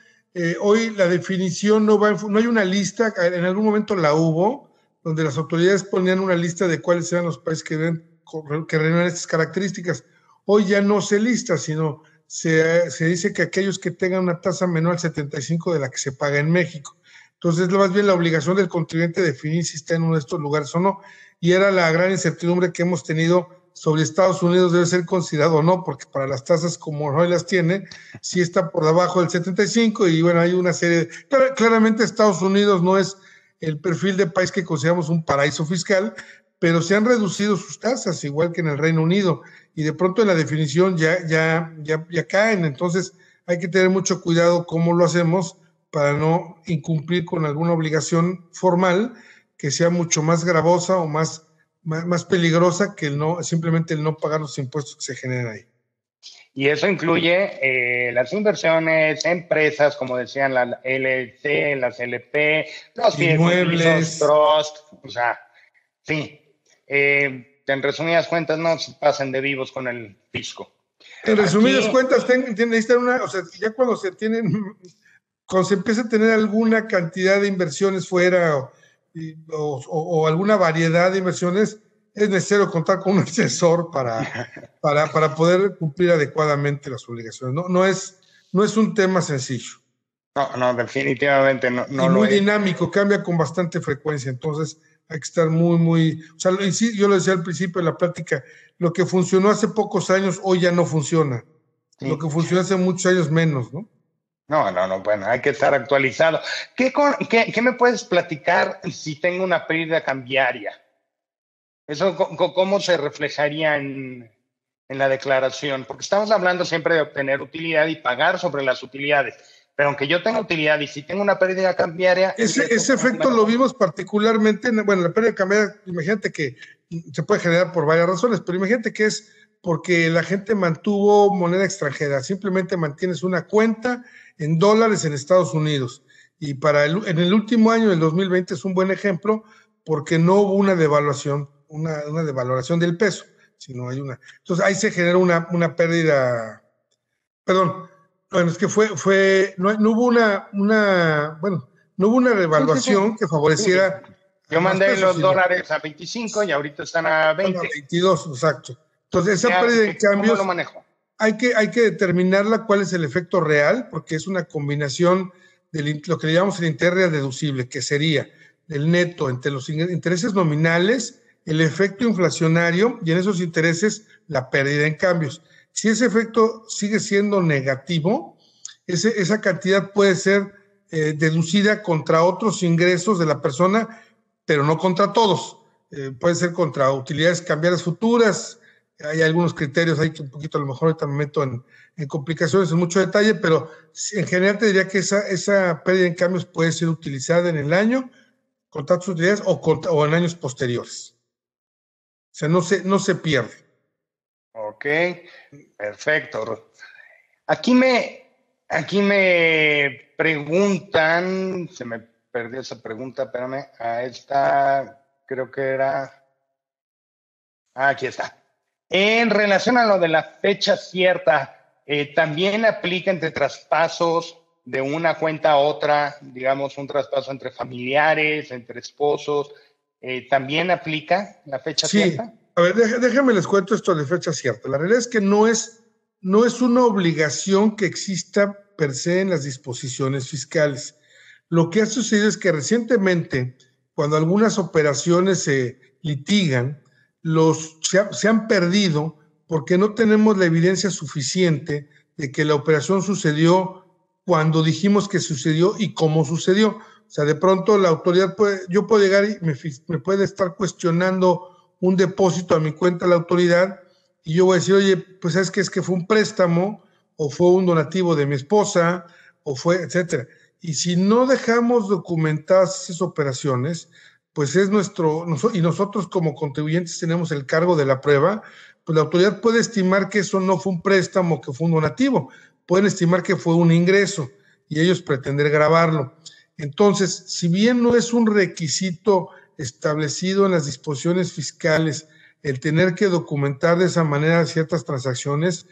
hoy la definición no hay una lista, en algún momento la hubo, donde las autoridades ponían una lista de cuáles eran los países que reúnen estas características. Hoy ya no se lista, sino se dice que aquellos que tengan una tasa menor al 75 de la que se paga en México. Entonces, más bien la obligación del contribuyente definir si está en uno de estos lugares o no. Y era la gran incertidumbre que hemos tenido sobre Estados Unidos debe ser considerado o no, porque para las tasas como hoy las tiene, sí está por debajo del 75 y bueno, hay una serie claramente Estados Unidos no es el perfil de país que consideramos un paraíso fiscal, pero se han reducido sus tasas, igual que en el Reino Unido, y de pronto en la definición ya caen. Entonces hay que tener mucho cuidado cómo lo hacemos para no incumplir con alguna obligación formal que sea mucho más gravosa o más peligrosa que simplemente el no pagar los impuestos que se generan ahí. Y eso incluye las inversiones, empresas, como decían, la LLC, las LP, los fideicomisos, trust, o sea, sí. En resumidas cuentas, no se pasen de vivos con el fisco. En resumidas cuentas, necesitan o sea, ya cuando se empieza a tener alguna cantidad de inversiones fuera o alguna variedad de inversiones, es necesario contar con un asesor para poder cumplir adecuadamente las obligaciones. No es un tema sencillo. No, definitivamente no. Y muy dinámico, cambia con bastante frecuencia, entonces hay que estar muy, o sea, yo lo decía al principio de la plática, lo que funcionó hace pocos años, hoy ya no funciona. Sí. Lo que funcionó hace muchos años menos, ¿no? No, bueno, hay que estar actualizado. ¿Qué me puedes platicar si tengo una pérdida cambiaria? ¿Eso cómo se reflejaría en la declaración? Porque estamos hablando siempre de obtener utilidad y pagar sobre las utilidades. Pero aunque yo tenga utilidad y si tengo una pérdida cambiaria... Ese efecto lo vimos particularmente, la pérdida cambiaria, imagínate que se puede generar por varias razones, pero imagínate que es porque la gente mantuvo moneda extranjera, simplemente mantienes una cuenta en dólares en Estados Unidos. Y en el último año, el 2020, es un buen ejemplo porque no hubo una devaluación, una devaloración del peso, sino hay una... Entonces ahí se genera una pérdida... Perdón. Bueno, es que no hubo una revaluación que favoreciera. Yo mandé los dólares a 25 y ahorita están a 20. A 22, exacto. Entonces, esa pérdida de cambios. ¿Cómo lo manejo? Hay que determinarla cuál es el efecto real, porque es una combinación de lo que le llamamos el interés real deducible, que sería el neto entre los intereses nominales, el efecto inflacionario y en esos intereses la pérdida en cambios. Si ese efecto sigue siendo negativo, esa cantidad puede ser deducida contra otros ingresos de la persona, pero no contra todos. Puede ser contra utilidades cambiarias futuras. Hay algunos criterios ahí que un poquito a lo mejor ahorita me meto en complicaciones en mucho detalle, pero en general te diría que esa pérdida en cambios puede ser utilizada en el año contra otras utilidades o en años posteriores. O sea, no se pierde. Ok, perfecto. Aquí me preguntan, se me perdió esa pregunta, espérame, creo que era, aquí está. En relación a lo de la fecha cierta, ¿también aplica entre traspasos de una cuenta a otra, digamos un traspaso entre familiares, entre esposos, también aplica la fecha cierta? A ver, déjame les cuento esto de fecha cierta. La realidad es que no es una obligación que exista per se en las disposiciones fiscales. Lo que ha sucedido es que recientemente, cuando algunas operaciones se litigan, se han perdido porque no tenemos la evidencia suficiente de que la operación sucedió cuando dijimos que sucedió y cómo sucedió. O sea, de pronto la autoridad yo puedo llegar y me puede estar cuestionando un depósito a mi cuenta la autoridad y yo voy a decir, oye, pues es que fue un préstamo o fue un donativo de mi esposa o fue, etcétera. Y si no dejamos documentadas esas operaciones, pues es y nosotros como contribuyentes tenemos el cargo de la prueba, pues la autoridad puede estimar que eso no fue un préstamo, que fue un donativo, pueden estimar que fue un ingreso y ellos pretender grabarlo. Entonces, si bien no es un requisito establecido en las disposiciones fiscales el tener que documentar de esa manera ciertas transacciones,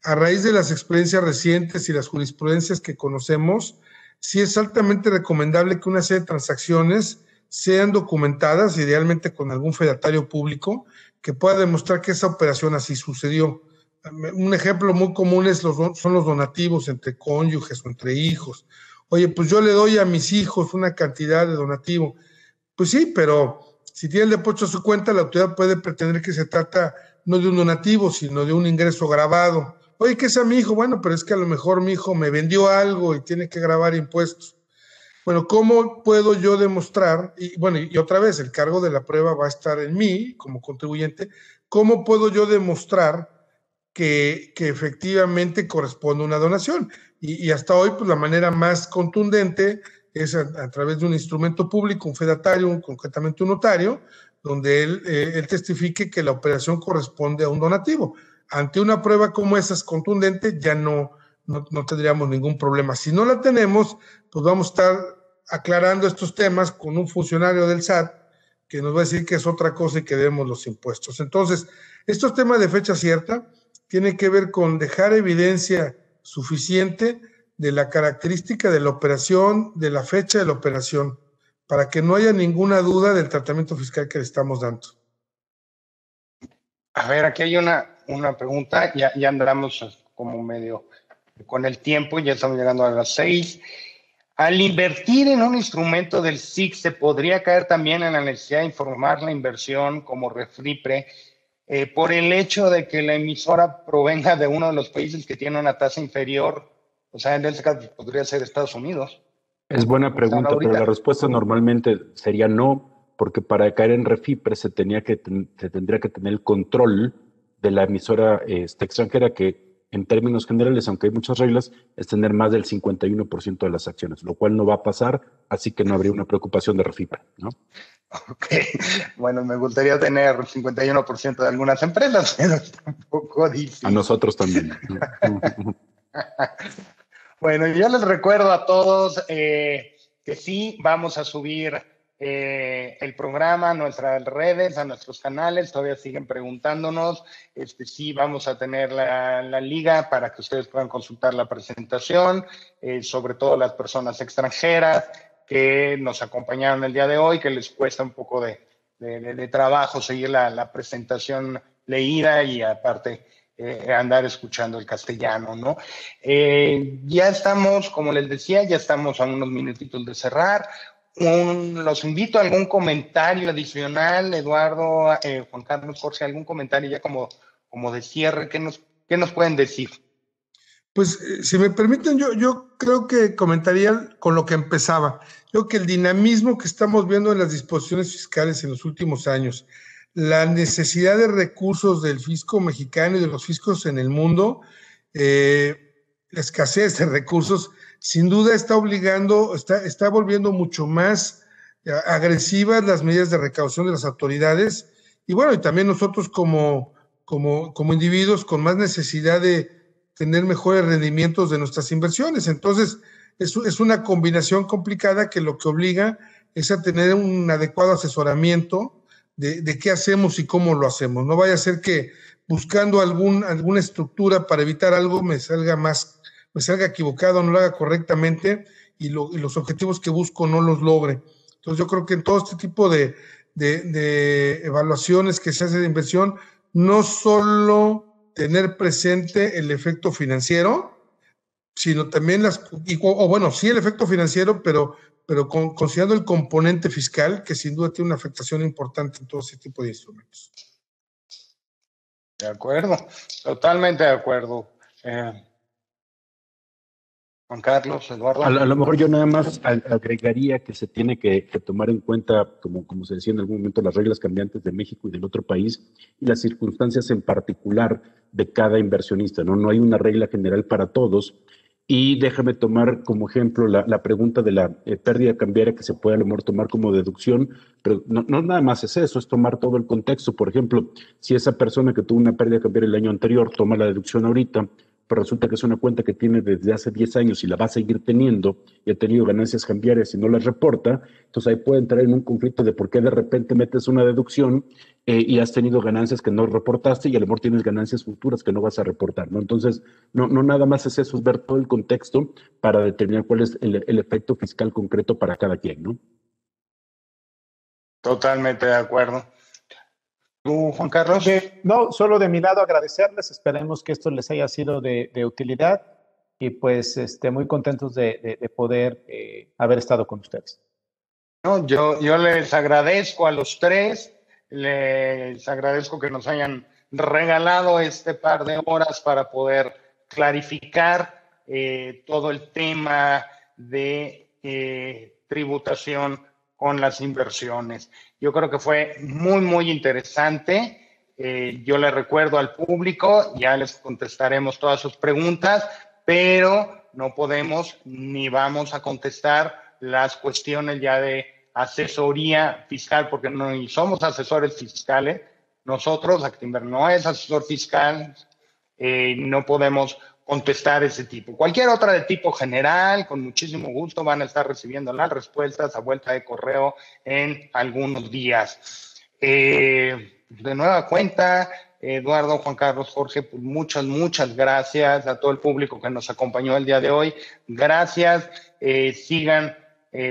a raíz de las experiencias recientes y las jurisprudencias que conocemos, sí es altamente recomendable que una serie de transacciones sean documentadas, idealmente con algún fedatario público, que pueda demostrar que esa operación así sucedió. Un ejemplo muy común son los donativos entre cónyuges o entre hijos. Oye, pues yo le doy a mis hijos una cantidad de donativo. Pues sí, pero si tiene el depósito a su cuenta, la autoridad puede pretender que se trata no de un donativo, sino de un ingreso grabado. Oye, ¿qué es a mi hijo? Bueno, pero es que a lo mejor mi hijo me vendió algo y tiene que grabar impuestos. Bueno, ¿cómo puedo yo demostrar? Y otra vez, el cargo de la prueba va a estar en mí como contribuyente. ¿Cómo puedo yo demostrar que efectivamente corresponde a una donación? Y hasta hoy, pues la manera más contundente es a través de un instrumento público, un fedatario, concretamente un notario, donde él testifique que la operación corresponde a un donativo. ante una prueba como esa es contundente, ya no tendríamos ningún problema. Si no la tenemos, pues vamos a estar aclarando estos temas con un funcionario del SAT que nos va a decir que es otra cosa y que debemos los impuestos. Entonces, estos temas de fecha cierta tienen que ver con dejar evidencia suficiente de la característica de la operación, de la fecha de la operación, para que no haya ninguna duda del tratamiento fiscal que le estamos dando. A ver, aquí hay una pregunta, ya andamos como medio con el tiempo, ya estamos llegando a las 6. Al invertir en un instrumento del SIC, ¿se podría caer también en la necesidad de informar la inversión como Refripre por el hecho de que la emisora provenga de uno de los países que tiene una tasa inferior? O sea, en este caso podría ser Estados Unidos. Es buena pregunta, pero la respuesta normalmente sería no, porque para caer en Refipre se tendría que tener el control de la emisora extranjera, que en términos generales, aunque hay muchas reglas, es tener más del 51% de las acciones, lo cual no va a pasar, así que no habría una preocupación de Refipre, ¿no? Ok, bueno, me gustaría tener 51% de algunas empresas, pero es un poco difícil. A nosotros también. Bueno, yo les recuerdo a todos que sí vamos a subir el programa a nuestras redes, a nuestros canales. Todavía siguen preguntándonos. Sí vamos a tener la liga para que ustedes puedan consultar la presentación, sobre todo las personas extranjeras que nos acompañaron el día de hoy, que les cuesta un poco de trabajo seguir la presentación leída y aparte andar escuchando el castellano, ¿no? Ya estamos, como les decía, ya estamos a unos minutitos de cerrar. Los invito a algún comentario adicional, Eduardo, Juan Carlos, Jorge, algún comentario ya como de cierre. ¿Qué nos pueden decir? Pues, si me permiten, yo creo que comentaría con lo que empezaba. Creo que el dinamismo que estamos viendo en las disposiciones fiscales en los últimos años, la necesidad de recursos del fisco mexicano y de los fiscos en el mundo, la escasez de recursos, sin duda está volviendo mucho más agresivas las medidas de recaudación de las autoridades. Y bueno, y también nosotros como individuos con más necesidad de tener mejores rendimientos de nuestras inversiones. Entonces, es una combinación complicada que lo que obliga es a tener un adecuado asesoramiento de qué hacemos y cómo lo hacemos. No vaya a ser que buscando alguna estructura para evitar algo me salga equivocado, no lo haga correctamente y los objetivos que busco no los logre. Entonces, yo creo que en todo este tipo de evaluaciones que se hace de inversión, no solo tener presente el efecto financiero, sino también sí el efecto financiero, pero considerando el componente fiscal, que sin duda tiene una afectación importante en todo ese tipo de instrumentos. De acuerdo, totalmente de acuerdo. Juan Carlos, Eduardo. A lo mejor yo nada más agregaría que se tiene que tomar en cuenta, como se decía en algún momento, las reglas cambiantes de México y del otro país y las circunstancias en particular de cada inversionista, ¿no? No hay una regla general para todos. Y déjame tomar como ejemplo la pregunta de la pérdida cambiaria que se puede a lo mejor tomar como deducción, pero no nada más es eso, es tomar todo el contexto. Por ejemplo, si esa persona que tuvo una pérdida cambiaria el año anterior toma la deducción ahorita, pero resulta que es una cuenta que tiene desde hace 10 años y la va a seguir teniendo y ha tenido ganancias cambiarias y no las reporta, entonces ahí puede entrar en un conflicto de por qué de repente metes una deducción y has tenido ganancias que no reportaste y a lo mejor tienes ganancias futuras que no vas a reportar, ¿no? Entonces, no nada más es eso, es ver todo el contexto para determinar cuál es el efecto fiscal concreto para cada quien, ¿no? Totalmente de acuerdo. ¿Tú, Juan Carlos? No, solo de mi lado agradecerles, esperemos que esto les haya sido de utilidad y pues muy contentos de poder haber estado con ustedes. No, yo les agradezco a los tres, les agradezco que nos hayan regalado este par de horas para poder clarificar todo el tema de tributación con las inversiones. Yo creo que fue muy, muy interesante. Yo le recuerdo al público, ya les contestaremos todas sus preguntas, pero no podemos ni vamos a contestar las cuestiones ya de asesoría fiscal, porque no somos asesores fiscales. Nosotros, Actinver no es asesor fiscal, no podemos contestar ese tipo. Cualquier otra de tipo general, con muchísimo gusto, van a estar recibiendo las respuestas a vuelta de correo en algunos días. De nueva cuenta, Eduardo, Juan Carlos, Jorge, pues muchas gracias a todo el público que nos acompañó el día de hoy. Gracias. Sigan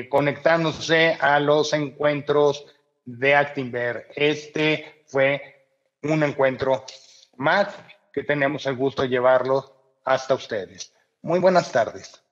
conectándose a los encuentros de Actinver. Este fue un encuentro más que tenemos el gusto de llevarlo hasta ustedes. Muy buenas tardes.